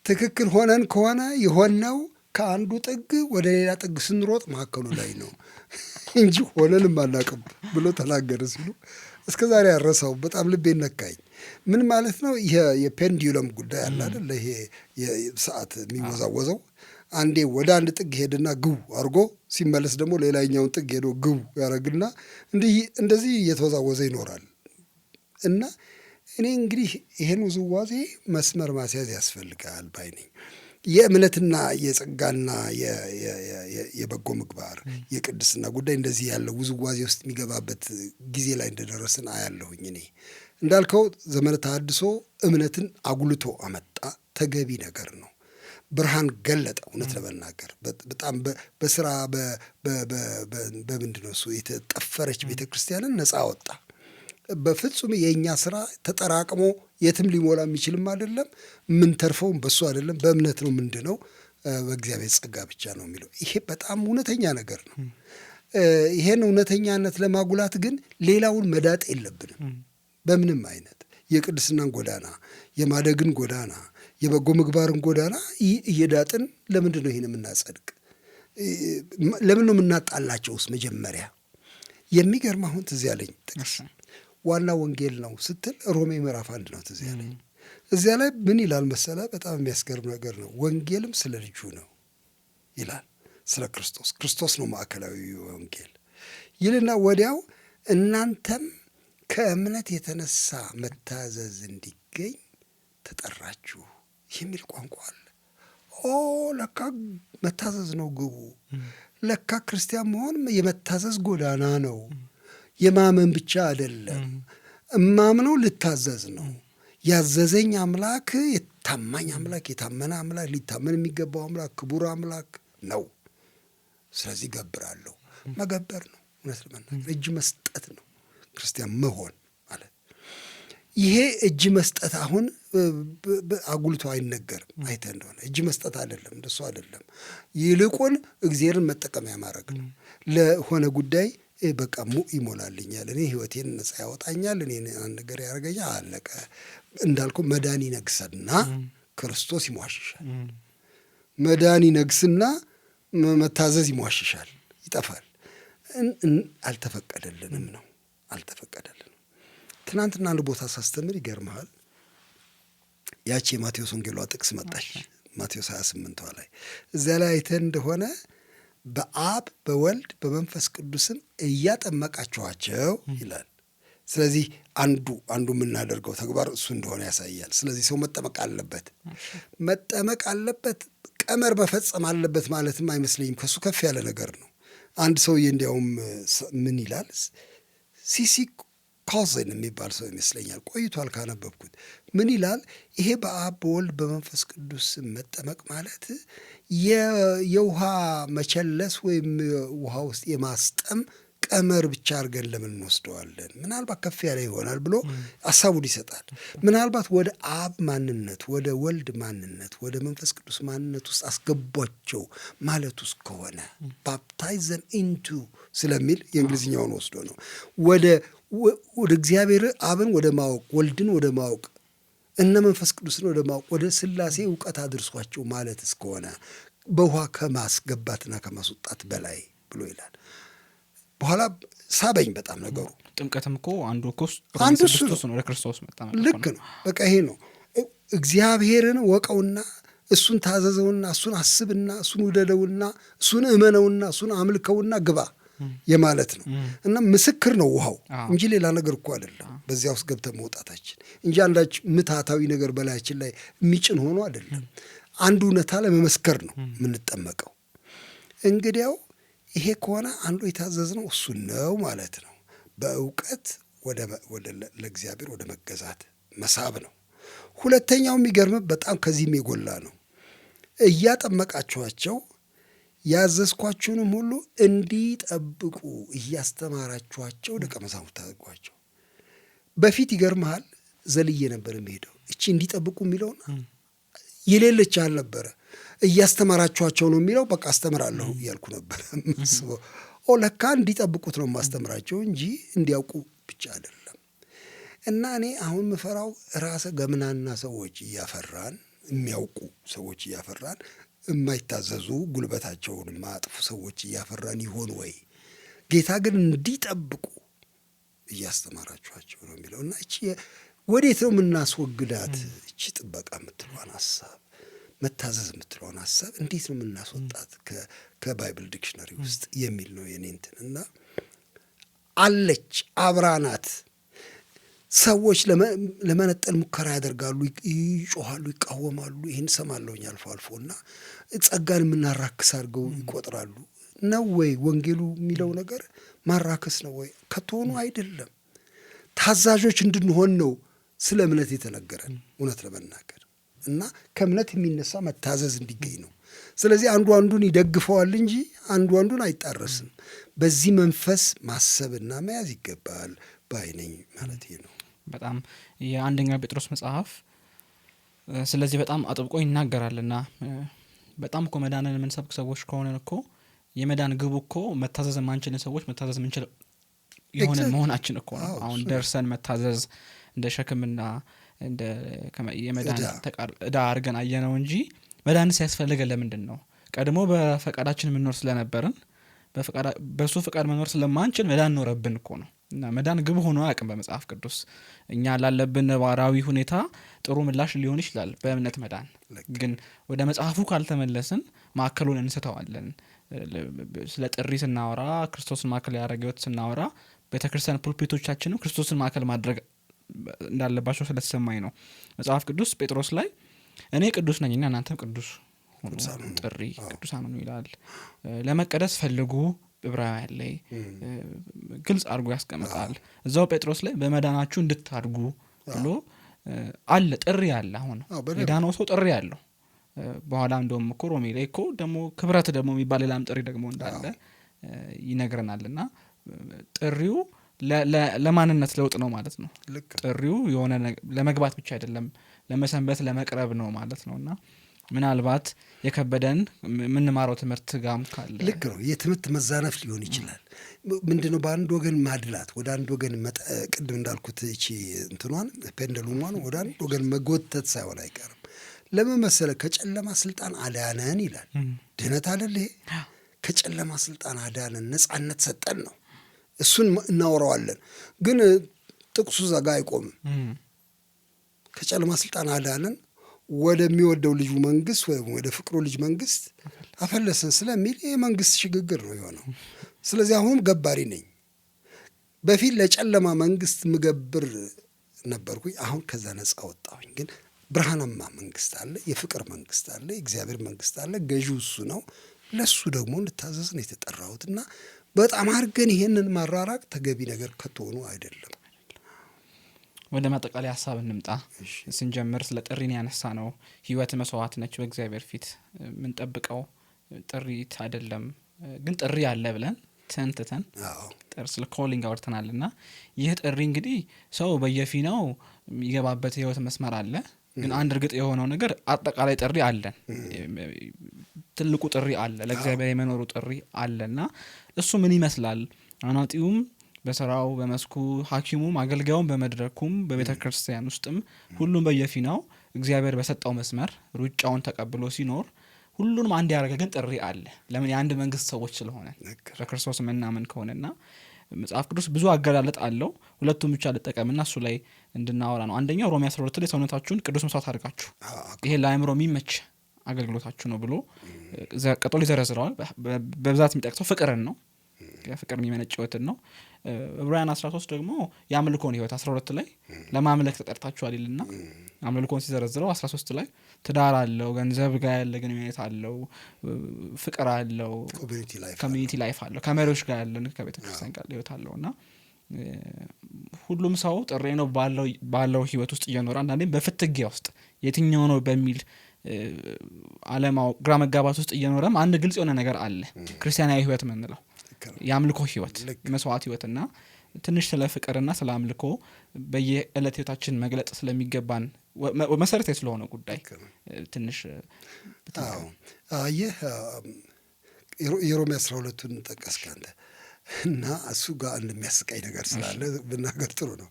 ትክክል ሆነን ከሆነ የሆነው ከአንዱ ጥግ ወደ ሌላ ጥግ ስንሮጥ መካከሉ ላይ ነው እንጂ ሆነንም አናቅም ብሎ ተናገረ ሲሉ እስከ ዛሬ ያረሳው በጣም ልቤን ነካኝ። ምን ማለት ነው? የፔንዲዩለም ጉዳይ አለ አይደል? ይሄ ሰዓት የሚወዛወዘው አንዴ ወደ አንድ ጥግ ሄድና ግቡ አድርጎ ሲመለስ ደግሞ ሌላኛውን ጥግ ሄዶ ግቡ ያደርግና እንደዚህ እየተወዛወዘ ይኖራል። እና እኔ እንግዲህ ይሄን ውዝዋዜ መስመር ማስያዝ ያስፈልጋል ባይ ነኝ። የእምነትና የጸጋና የበጎ ምግባር የቅድስና ጉዳይ እንደዚህ ያለ ውዝዋዜ ውስጥ የሚገባበት ጊዜ ላይ እንደደረስን አያለሁኝ። እኔ እንዳልከው ዘመነ ተሐድሶ እምነትን አጉልቶ አመጣ። ተገቢ ነገር ነው። ብርሃን ገለጠ። እውነት ለመናገር በጣም በስራ በምንድን ነው እሱ የተጠፈረች ቤተ ክርስቲያንን ነፃ አወጣ። በፍጹም የእኛ ስራ ተጠራቅሞ የትም ሊሞላ የሚችልም አይደለም። የምንተርፈውም በሱ አይደለም። በእምነት ነው ምንድነው በእግዚአብሔር ጸጋ ብቻ ነው የሚለው። ይሄ በጣም እውነተኛ ነገር ነው። ይሄን እውነተኛነት ለማጉላት ግን ሌላውን መዳጥ የለብንም በምንም አይነት። የቅድስናን ጎዳና፣ የማደግን ጎዳና፣ የበጎ ምግባርን ጎዳና እየዳጥን ለምንድን ነው ይህን የምናጸድቅ? ለምን ነው የምናጣላቸውስ? መጀመሪያ የሚገርም አሁን ትዝ ያለኝ ጥቅስ ዋና ወንጌል ነው ስትል ሮሜ ምዕራፍ 1 ነው ትዝ ያለኝ። እዚያ ላይ ምን ይላል መሰለ? በጣም የሚያስገርም ነገር ነው። ወንጌልም ስለ ልጁ ነው ይላል፣ ስለ ክርስቶስ። ክርስቶስ ነው ማዕከላዊ ወንጌል ይልና ወዲያው እናንተም ከእምነት የተነሳ መታዘዝ እንዲገኝ ተጠራችሁ የሚል ቋንቋ አለ። ለካ መታዘዝ ነው ግቡ። ለካ ክርስቲያን መሆን የመታዘዝ ጎዳና ነው። የማመን ብቻ አይደለም። እማምነው ልታዘዝ ነው። ያዘዘኝ አምላክ የታማኝ አምላክ፣ የታመነ አምላክ፣ ሊታመን የሚገባው አምላክ፣ ክቡር አምላክ ነው። ስለዚህ ገብራለሁ። መገበር ነው። እውነት ለመናገር እጅ መስጠት ነው ክርስቲያን መሆን ማለት። ይሄ እጅ መስጠት አሁን አጉልቶ አይነገርም። አይተህ እንደሆነ እጅ መስጠት አይደለም፣ እንደሱ አይደለም። ይልቁን እግዚአብሔርን መጠቀሚያ ማድረግ ነው። ለሆነ ጉዳይ በቃ ይሞላልኛል፣ እኔ ህይወቴን ነጻ ያወጣኛል፣ እኔ አንድ ነገር ያደርገኛል፣ አለቀ። እንዳልኩ መዳን ይነግስና ክርስቶስ ይሟሽሻል። መዳን ይነግስና መታዘዝ ይሟሽሻል፣ ይጠፋል። አልተፈቀደልንም ነው፣ አልተፈቀደልንም። ትናንትና አንድ ቦታ ሳስተምር ይገርመሃል፣ ያቺ የማቴዎስ ወንጌሏ ጥቅስ መጣች። ማቴዎስ 28 ላይ እዚያ ላይ አይተን እንደሆነ በአብ በወልድ በመንፈስ ቅዱስም እያጠመቃችኋቸው ይላል። ስለዚህ አንዱ የምናደርገው ተግባር እሱ እንደሆነ ያሳያል። ስለዚህ ሰው መጠመቅ አለበት፣ ቀመር መፈጸም አለበት ማለትም አይመስለኝም። ከሱ ከፍ ያለ ነገር ነው። አንድ ሰውዬ እንዲያውም ምን ይላል፣ ሲሲ ኮዘን የሚባል ሰው ይመስለኛል፣ ቆይቷል ካነበብኩት። ምን ይላል? ይሄ በአብ በወልድ በመንፈስ ቅዱስ መጠመቅ ማለት የውሃ መቸለስ ወይም ውሃ ውስጥ የማስጠም ቀመር ብቻ አድርገን ለምን እንወስደዋለን? ምናልባት ከፍ ያለ ይሆናል ብሎ ሀሳቡን ይሰጣል። ምናልባት ወደ አብ ማንነት፣ ወደ ወልድ ማንነት፣ ወደ መንፈስ ቅዱስ ማንነት ውስጥ አስገቧቸው ማለት ውስጥ ከሆነ ባፕታይዝ ዘም ኢንቱ ስለሚል የእንግሊዝኛውን ወስዶ ነው ወደ እግዚአብሔር አብን ወደ ማወቅ፣ ወልድን ወደ ማወቅ እነ መንፈስ ቅዱስን ወደ ማወቅ፣ ወደ ሥላሴ እውቀት አድርሷቸው ማለት እስከሆነ በውሃ ከማስገባትና ከማስወጣት በላይ ብሎ ይላል። በኋላ ሳበኝ በጣም ነገሩ። ጥምቀትም እኮ አንዱ እሱ ነው፣ ወደ ክርስቶስ መጣ። ልክ ነው። በቃ ይሄ ነው። እግዚአብሔርን ወቀውና እሱን ታዘዘውና እሱን አስብና እሱን ውደደውና እሱን እመነውና እሱን አምልከውና ግባ የማለት ነው። እና ምስክር ነው ውሃው እንጂ ሌላ ነገር እኮ አይደለም። በዚያ ውስጥ ገብተን መውጣታችን እንጂ አንዳች ምትሃታዊ ነገር በላያችን ላይ የሚጭን ሆኖ አይደለም። አንዱ እውነታ ለመመስከር ነው የምንጠመቀው። እንግዲያው ይሄ ከሆነ አንዱ የታዘዝነው እሱን ነው ማለት ነው። በእውቀት ለእግዚአብሔር ወደ መገዛት መሳብ ነው። ሁለተኛው የሚገርም በጣም ከዚህም የጎላ ነው። እያጠመቃችኋቸው ያዘዝኳችሁንም ሁሉ እንዲጠብቁ እያስተማራችኋቸው ደቀ መዛሙርት አድርጓቸው። በፊት ይገርምሃል ዘልዬ ነበር የሚሄደው እቺ እንዲጠብቁ የሚለውና የሌለች አልነበረ። እያስተማራችኋቸው ነው የሚለው በቃ አስተምራለሁ እያልኩ ነበር መስበው። ለካ እንዲጠብቁት ነው የማስተምራቸው እንጂ እንዲያውቁ ብቻ አይደለም። እና እኔ አሁን ምፈራው ራሰ ገምናና ሰዎች እያፈራን፣ የሚያውቁ ሰዎች እያፈራን፣ የማይታዘዙ ጉልበታቸውን የማያጥፉ ሰዎች እያፈራን ይሆን ወይ? ጌታ ግን እንዲጠብቁ እያስተማራችኋቸው ነው የሚለው እና እቺ ወዴት ነው የምናስወግዳት? እቺ ጥበቃ የምትለዋን ሀሳብ፣ መታዘዝ የምትለዋን ሀሳብ እንዴት ነው የምናስወጣት ከባይብል ዲክሽነሪ ውስጥ የሚል ነው የኔ እንትን እና አለች፣ አብራናት። ሰዎች ለመነጠል ሙከራ ያደርጋሉ፣ ይጮኋሉ፣ ይቃወማሉ። ይህን ሰማለሁኝ አልፎ አልፎ እና ጸጋን የምናራክስ አድርገው ይቆጥራሉ። ነው ወይ ወንጌሉ የሚለው ነገር ማራከስ ነው ወይ? ከቶኑ አይደለም። ታዛዦች እንድንሆን ነው ስለ እምነት የተነገረን እውነት ለመናገር እና ከእምነት የሚነሳ መታዘዝ እንዲገኝ ነው። ስለዚህ አንዱ አንዱን ይደግፈዋል እንጂ አንዱ አንዱን አይጣረስም። በዚህ መንፈስ ማሰብና መያዝ ይገባል ባይነኝ ማለት ነው። በጣም የአንደኛ ጴጥሮስ መጽሐፍ ስለዚህ በጣም አጥብቆ ይናገራልና በጣም እኮ መዳንን የምንሰብክ ሰዎች ከሆነን እኮ የመዳን ግቡ እኮ መታዘዝ የማንችልን ሰዎች መታዘዝ የምንችል የሆነ መሆናችን እኮ ነው። አሁን ደርሰን መታዘዝ እንደ ሸክምና እንደ የመዳን ዕዳ አድርገን አየነው እንጂ መዳን ሲያስፈልገን ለምንድን ነው? ቀድሞ በፈቃዳችን የምንኖር ስለነበርን በሱ ፈቃድ መኖር ስለማንችል መዳን ኖረብን እኮ ነው። እና መዳን ግብ ሆኖ አያውቅም በመጽሐፍ ቅዱስ። እኛ ላለብን ነባራዊ ሁኔታ ጥሩ ምላሽ ሊሆን ይችላል በእምነት መዳን። ግን ወደ መጽሐፉ ካልተመለስን ማዕከሉን እንስተዋለን። ስለ ጥሪ ስናወራ፣ ክርስቶስን ማዕከል ያደረገ ሕይወት ስናወራ ቤተክርስቲያን ፑልፒቶቻችንም ክርስቶስን ማዕከል ማድረግ እንዳለባቸው ስለተሰማኝ ነው። መጽሐፍ ቅዱስ ጴጥሮስ ላይ እኔ ቅዱስ ነኝና እናንተም ቅዱስ ሆኑ፣ ጥሪ ቅዱሳን ነው ይላል። ለመቀደስ ፈልጉ ዕብራውያን ላይ ግልጽ አድርጎ ያስቀምጣል። እዛው ጴጥሮስ ላይ በመዳናችሁ እንድታድጉ ብሎ አለ። ጥሪ አለ። አሁን የዳነው ሰው ጥሪ አለው። በኋላ እንደውም እኮ ሮሜ ላይ እኮ ደግሞ ክብረት ደግሞ የሚባል ሌላም ጥሪ ደግሞ እንዳለ ይነግረናልና ጥሪው ለማንነት ለውጥ ነው ማለት ነው። ጥሪው የሆነ ለመግባት ብቻ አይደለም፣ ለመሰንበት ለመቅረብ ነው ማለት ነውና ምናልባት የከበደን የምንማረው ትምህርት ጋም ካለ ልክ ነው። የትምህርት መዛነፍ ሊሆን ይችላል። ምንድነው በአንድ ወገን ማድላት፣ ወደ አንድ ወገን ቅድም እንዳልኩት እቺ እንትኗን ፔንደሉሟን ወደ አንድ ወገን መጎተት ሳይሆን አይቀርም። ለምን መሰለህ? ከጨለማ ስልጣን አዳነን ይላል። ድህነት አይደል ይሄ? ከጨለማ ስልጣን አዳነን፣ ነጻነት ሰጠን ነው። እሱን እናወራዋለን። ግን ጥቅሱ ዘጋ አይቆምም። ከጨለማ ስልጣን አዳነን ወደሚወደው ልጁ መንግስት ወይም ወደ ፍቅሩ ልጅ መንግስት አፈለሰን ስለሚል ይህ መንግስት ሽግግር ነው የሆነው። ስለዚህ አሁንም ገባሪ ነኝ። በፊት ለጨለማ መንግስት ምገብር ነበርኩኝ። አሁን ከዛ ነጻ ወጣሁኝ። ግን ብርሃናማ መንግስት አለ፣ የፍቅር መንግስት አለ፣ የእግዚአብሔር መንግስት አለ። ገዢው እሱ ነው። ለሱ ደግሞ እንድታዘዝ ነው የተጠራሁት እና በጣም አድርገን ይሄንን ማራራቅ ተገቢ ነገር ከተሆኑ አይደለም። ወደ ማጠቃለያ ሀሳብ እንምጣ። ስንጀምር ስለ ጥሪን ያነሳ ነው። ህይወት መስዋዕት ነች በእግዚአብሔር ፊት። የምንጠብቀው ጥሪት አይደለም፣ ግን ጥሪ አለ ብለን ተንትተን ስለ ኮሊንግ አውርተናልና ይህ ጥሪ እንግዲህ ሰው በየፊናው የሚገባበት ህይወት መስመር አለ። ግን አንድ እርግጥ የሆነው ነገር አጠቃላይ ጥሪ አለን። ትልቁ ጥሪ አለ፣ ለእግዚአብሔር የመኖሩ ጥሪ አለና እሱ ምን ይመስላል? አናጢውም በስራው በመስኩ፣ ሐኪሙም አገልጋዩም በመድረኩም በቤተ ክርስቲያን ውስጥም ሁሉም በየፊናው እግዚአብሔር በሰጠው መስመር ሩጫውን ተቀብሎ ሲኖር ሁሉንም አንድ ያደረገ ግን ጥሪ አለ። ለምን? የአንድ መንግስት ሰዎች ስለሆነ በክርስቶስ ምናምን ከሆነና መጽሐፍ ቅዱስ ብዙ አገላለጥ አለው። ሁለቱም ብቻ ልጠቀምና እሱ ላይ እንድናወራ ነው። አንደኛው ሮሜ 12 ላይ ሰውነታችሁን ቅዱስ መስዋዕት አድርጋችሁ ይሄ ለአእምሮ የሚመች አገልግሎታችሁ ነው ብሎ ቀጥሎ ይዘረዝረዋል። በብዛት የሚጠቅሰው ፍቅርን ነው፣ ፍቅር የሚመነጭ ህይወትን ነው። ዕብራውያን 13 ደግሞ የአምልኮን ህይወት 12 ላይ ለማምለክ ተጠርታችኋል ይልና አምልኮን ሲዘረዝረው 13 ላይ ትዳር አለው፣ ገንዘብ ጋር ያለ ግንኙነት አለው፣ ፍቅር አለው፣ ኮሚኒቲ ላይፍ አለው፣ ከመሪዎች ጋር ያለን ከቤተ ክርስቲያን ጋር ህይወት አለው እና ሁሉም ሰው ጥሪ ነው ባለው ህይወት ውስጥ እየኖረ አንዳንዴም በፍትጊያ ውስጥ የትኛው ነው በሚል ዓለማው ግራ መጋባት ውስጥ እየኖረም አንድ ግልጽ የሆነ ነገር አለ። ክርስቲያናዊ ህይወት ምንለው የአምልኮ ህይወት፣ የመስዋዕት ህይወትና ትንሽ ስለ ፍቅርና ስለ አምልኮ በየዕለት ህይወታችን መግለጽ ስለሚገባን መሰረታዊ ስለሆነ ጉዳይ ትንሽ አየህ የሮሜ 12ን ጠቀስክ አንተ እና እሱ ጋር እንደሚያስቀኝ ነገር ስላለ ብናገር ጥሩ ነው።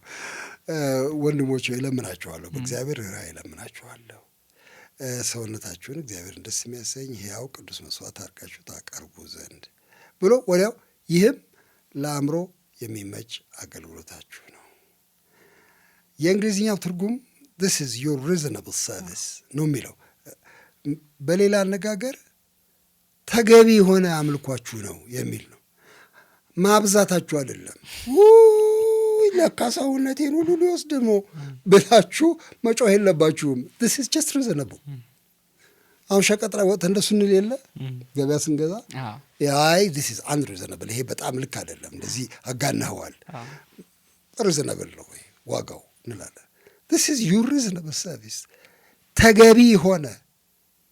ወንድሞች እለምናችኋለሁ በእግዚአብሔር ራእይ እለምናችኋለሁ ሰውነታችሁን እግዚአብሔርን ደስ የሚያሰኝ ሕያው ቅዱስ መስዋዕት አድርጋችሁ ታቀርቡ ዘንድ ብሎ ወዲያው ይህም ለአእምሮ የሚመች አገልግሎታችሁ ነው። የእንግሊዝኛው ትርጉም this is your reasonable service ነው የሚለው። በሌላ አነጋገር ተገቢ የሆነ አምልኳችሁ ነው የሚል ነው። ማብዛታችሁ አይደለም። ለካ ሰውነቴን ሁሉ ሊወስድ ነው ብላችሁ መጮህ የለባችሁም። this is just reasonable። አሁን ሸቀጥ ላይ ወጥተን እንደሱ እንል የለ ገበያ ስንገዛ አይ this is unreasonable ይሄ በጣም ልክ አይደለም እንደዚህ አጋናኸዋል reasonable ነው ወይ ዋጋው እንላለን። this is your reasonable service ተገቢ የሆነ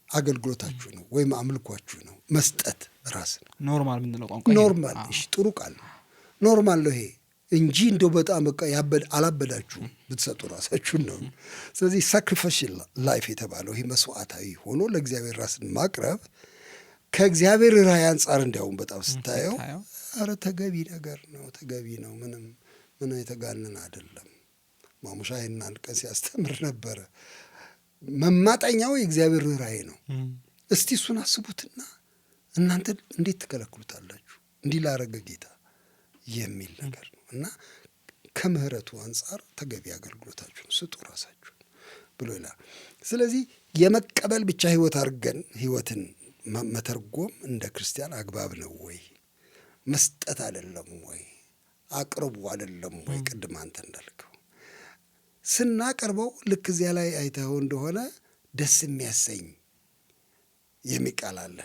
አገልግሎታችሁ ነው ወይም አምልኳችሁ ነው። መስጠት ራስን ኖርማል ምንድነው ቋንቋ ኖርማል እሺ ጥሩ ቃል ነው ኖርማል ነው ይሄ እንጂ እንደው በጣም በቃ አላበዳችሁ ብትሰጡ ራሳችሁን ነው። ስለዚህ ሳክሪፊሻል ላይፍ የተባለው ይሄ መስዋዕታዊ ሆኖ ለእግዚአብሔር ራስን ማቅረብ ከእግዚአብሔር ራእይ አንጻር እንዲያውም በጣም ስታየው ኧረ ተገቢ ነገር ነው ተገቢ ነው ምን የተጋነን አይደለም። ማሙሻ ይሄን አንድ ቀን ሲያስተምር ነበረ። መማጠኛው የእግዚአብሔር ራእይ ነው። እስቲ እሱን አስቡትና እናንተ እንዴት ትከለክሉታላችሁ እንዲህ ላረገ ጌታ የሚል ነገር ነው እና ከምህረቱ አንጻር ተገቢ አገልግሎታችሁን ስጡ ራሳችሁን ብሎ ይላል። ስለዚህ የመቀበል ብቻ ህይወት አድርገን ህይወትን መተርጎም እንደ ክርስቲያን አግባብ ነው ወይ? መስጠት አይደለም ወይ? አቅርቡ አይደለም ወይ? ቅድም አንተ እንዳልከው ስናቀርበው ልክ እዚያ ላይ አይተኸው እንደሆነ ደስ የሚያሰኝ የሚቃል አለ፣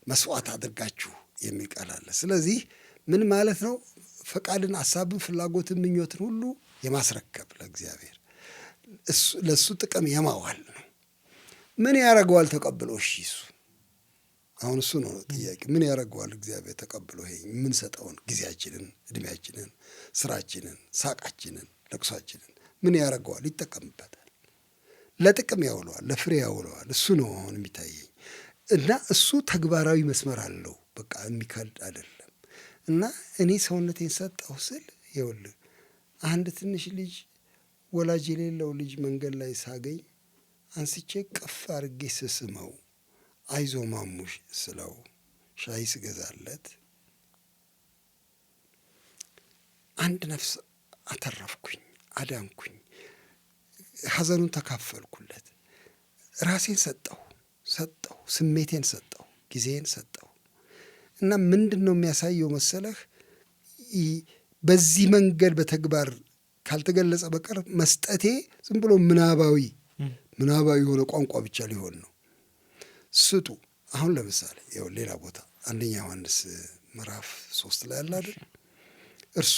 መስዋዕት አድርጋችሁ የሚቃል አለ። ስለዚህ ምን ማለት ነው? ፈቃድን፣ ሐሳብን፣ ፍላጎትን፣ ምኞትን ሁሉ የማስረከብ ለእግዚአብሔር ለእሱ ጥቅም የማዋል ነው። ምን ያደርገዋል ተቀብሎ? እሺ እሱ አሁን እሱ ነው ጥያቄ። ምን ያደርገዋል እግዚአብሔር ተቀብሎ? ይሄ የምንሰጠውን ጊዜያችንን፣ እድሜያችንን፣ ስራችንን፣ ሳቃችንን፣ ለቅሷችንን ምን ያደርገዋል? ይጠቀምበታል። ለጥቅም ያውለዋል፣ ለፍሬ ያውለዋል። እሱ ነው አሁን የሚታየኝ እና እሱ ተግባራዊ መስመር አለው። በቃ የሚከልድ አይደለም። እና እኔ ሰውነቴን ሰጠሁ ስል ይኸውልህ አንድ ትንሽ ልጅ ወላጅ የሌለው ልጅ መንገድ ላይ ሳገኝ አንስቼ ቅፍ አድርጌ ስስመው አይዞ ማሙሽ ስለው ሻይ ስገዛለት አንድ ነፍስ አተረፍኩኝ፣ አዳንኩኝ፣ ሐዘኑን ተካፈልኩለት፣ ራሴን ሰጠሁ፣ ስሜቴን ሰጠሁ፣ ጊዜን ሰጠሁ። እና ምንድን ነው የሚያሳየው መሰለህ? በዚህ መንገድ በተግባር ካልተገለጸ በቀር መስጠቴ ዝም ብሎ ምናባዊ የሆነ ቋንቋ ብቻ ሊሆን ነው። ስጡ። አሁን ለምሳሌ ይኸው ሌላ ቦታ አንደኛ ዮሐንስ ምዕራፍ 3 ላይ አለ አይደል? እርሱ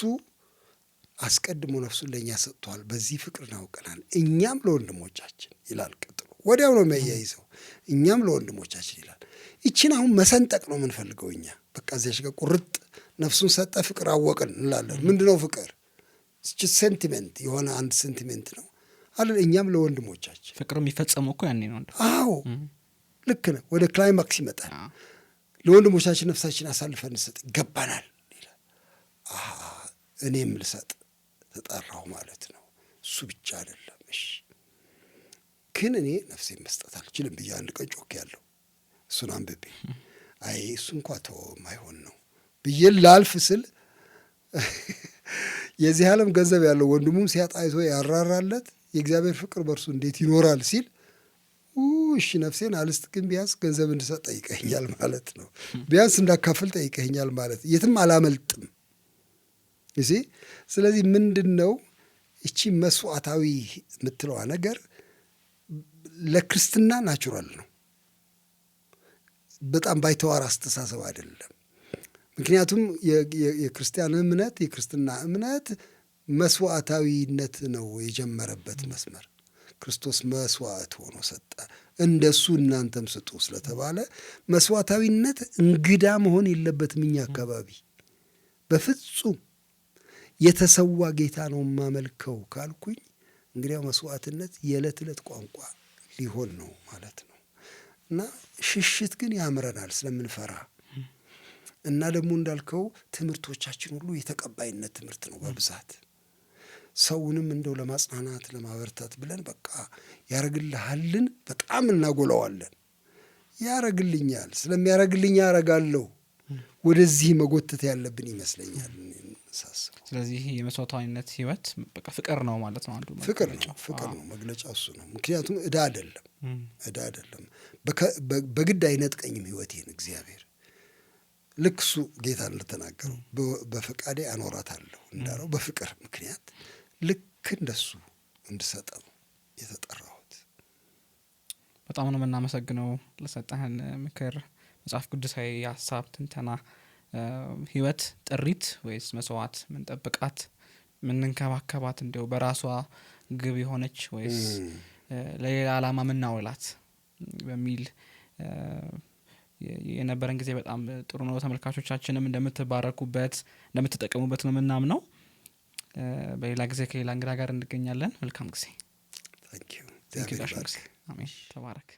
አስቀድሞ ነፍሱን ለእኛ ሰጥቷል፣ በዚህ ፍቅር እናውቀናል፣ እኛም ለወንድሞቻችን ይላል። ቀጥሎ ወዲያው ነው የሚያያይዘው፣ እኛም ለወንድሞቻችን ይላል። ይችን አሁን መሰንጠቅ ነው የምንፈልገው እኛ። በቃ እዚያች ጋር ቁርጥ ነፍሱን ሰጠ፣ ፍቅር አወቅን እንላለን። ምንድነው ፍቅር? ሴንቲሜንት የሆነ አንድ ሴንቲሜንት ነው አለ። እኛም ለወንድሞቻችን ፍቅር የሚፈጸመው እኮ ያኔ ነው። አዎ ልክ ነው። ወደ ክላይማክስ ይመጣል። ለወንድሞቻችን ነፍሳችን አሳልፈን እንሰጥ ይገባናል ይላል። እኔም ልሰጥ ተጠራሁ ማለት ነው። እሱ ብቻ አይደለም። እሺ ግን እኔ ነፍሴን መስጠት አልችልም ብዬ አንድ ቀን ጮክ ያለው እሱን አንብቤ አይ እሱ እንኳ ተወው አይሆን ነው ብዬ ላልፍ ስል የዚህ ዓለም ገንዘብ ያለው ወንድሙም ሲያጣ አይቶ ያራራለት የእግዚአብሔር ፍቅር በእርሱ እንዴት ይኖራል ሲል እሺ ነፍሴን አልስጥ፣ ግን ቢያንስ ገንዘብ እንድሰጥ ጠይቀኛል ማለት ነው። ቢያንስ እንዳካፍል ጠይቀኛል ማለት የትም አላመልጥም እሺ። ስለዚህ ምንድን ነው እቺ መስዋዕታዊ የምትለዋ ነገር ለክርስትና ናቹራል ነው። በጣም ባይተዋር አስተሳሰብ አይደለም። ምክንያቱም የክርስቲያን እምነት የክርስትና እምነት መስዋዕታዊነት ነው የጀመረበት መስመር። ክርስቶስ መስዋዕት ሆኖ ሰጠ፣ እንደሱ እናንተም ስጡ ስለተባለ መስዋዕታዊነት እንግዳ መሆን የለበትም እኛ አካባቢ በፍጹም። የተሰዋ ጌታ ነው የማመልከው ካልኩኝ እንግዲያው መስዋዕትነት የዕለት ዕለት ቋንቋ ሊሆን ነው ማለት ነው። እና ሽሽት ግን ያምረናል ስለምንፈራ እና ደግሞ እንዳልከው ትምህርቶቻችን ሁሉ የተቀባይነት ትምህርት ነው በብዛት ሰውንም እንደው ለማጽናናት ለማበርታት ብለን በቃ ያረግልሃልን በጣም እናጎላዋለን። ያረግልኛል፣ ስለሚያረግልኝ ያረጋለሁ ወደዚህ መጎተት ያለብን ይመስለኛል ሳስብ። ስለዚህ የመስዋዕታዊነት ህይወት በቃ ፍቅር ነው ማለት ነው። አንዱ ፍቅር ነው መግለጫው እሱ ነው። ምክንያቱም ዕዳ አይደለም በግድ አይነጥቀኝም ህይወቴን እግዚአብሔር። ልክ እሱ ጌታ እንደተናገረው በፈቃዴ አኖራታለሁ እንዳለው በፍቅር ምክንያት ልክ እንደሱ እንድሰጠው የተጠራሁት። በጣም ነው የምናመሰግነው ለሰጠህን ምክር፣ መጽሐፍ ቅዱሳዊ የሀሳብ ትንተና። ህይወት ጥሪት ወይስ መስዋዕት ምንጠብቃት ምንንከባከባት እንዲሁ በራሷ ግብ የሆነች ወይስ ለሌላ ዓላማ ምናውላት በሚል የነበረን ጊዜ በጣም ጥሩ ነው። ተመልካቾቻችንም እንደምትባረኩበት እንደምትጠቀሙበት ነው ምናምነው። በሌላ ጊዜ ከሌላ እንግዳ ጋር እንገኛለን። መልካም ጊዜ። ታንኪዩ። አሜን። ተባረክ።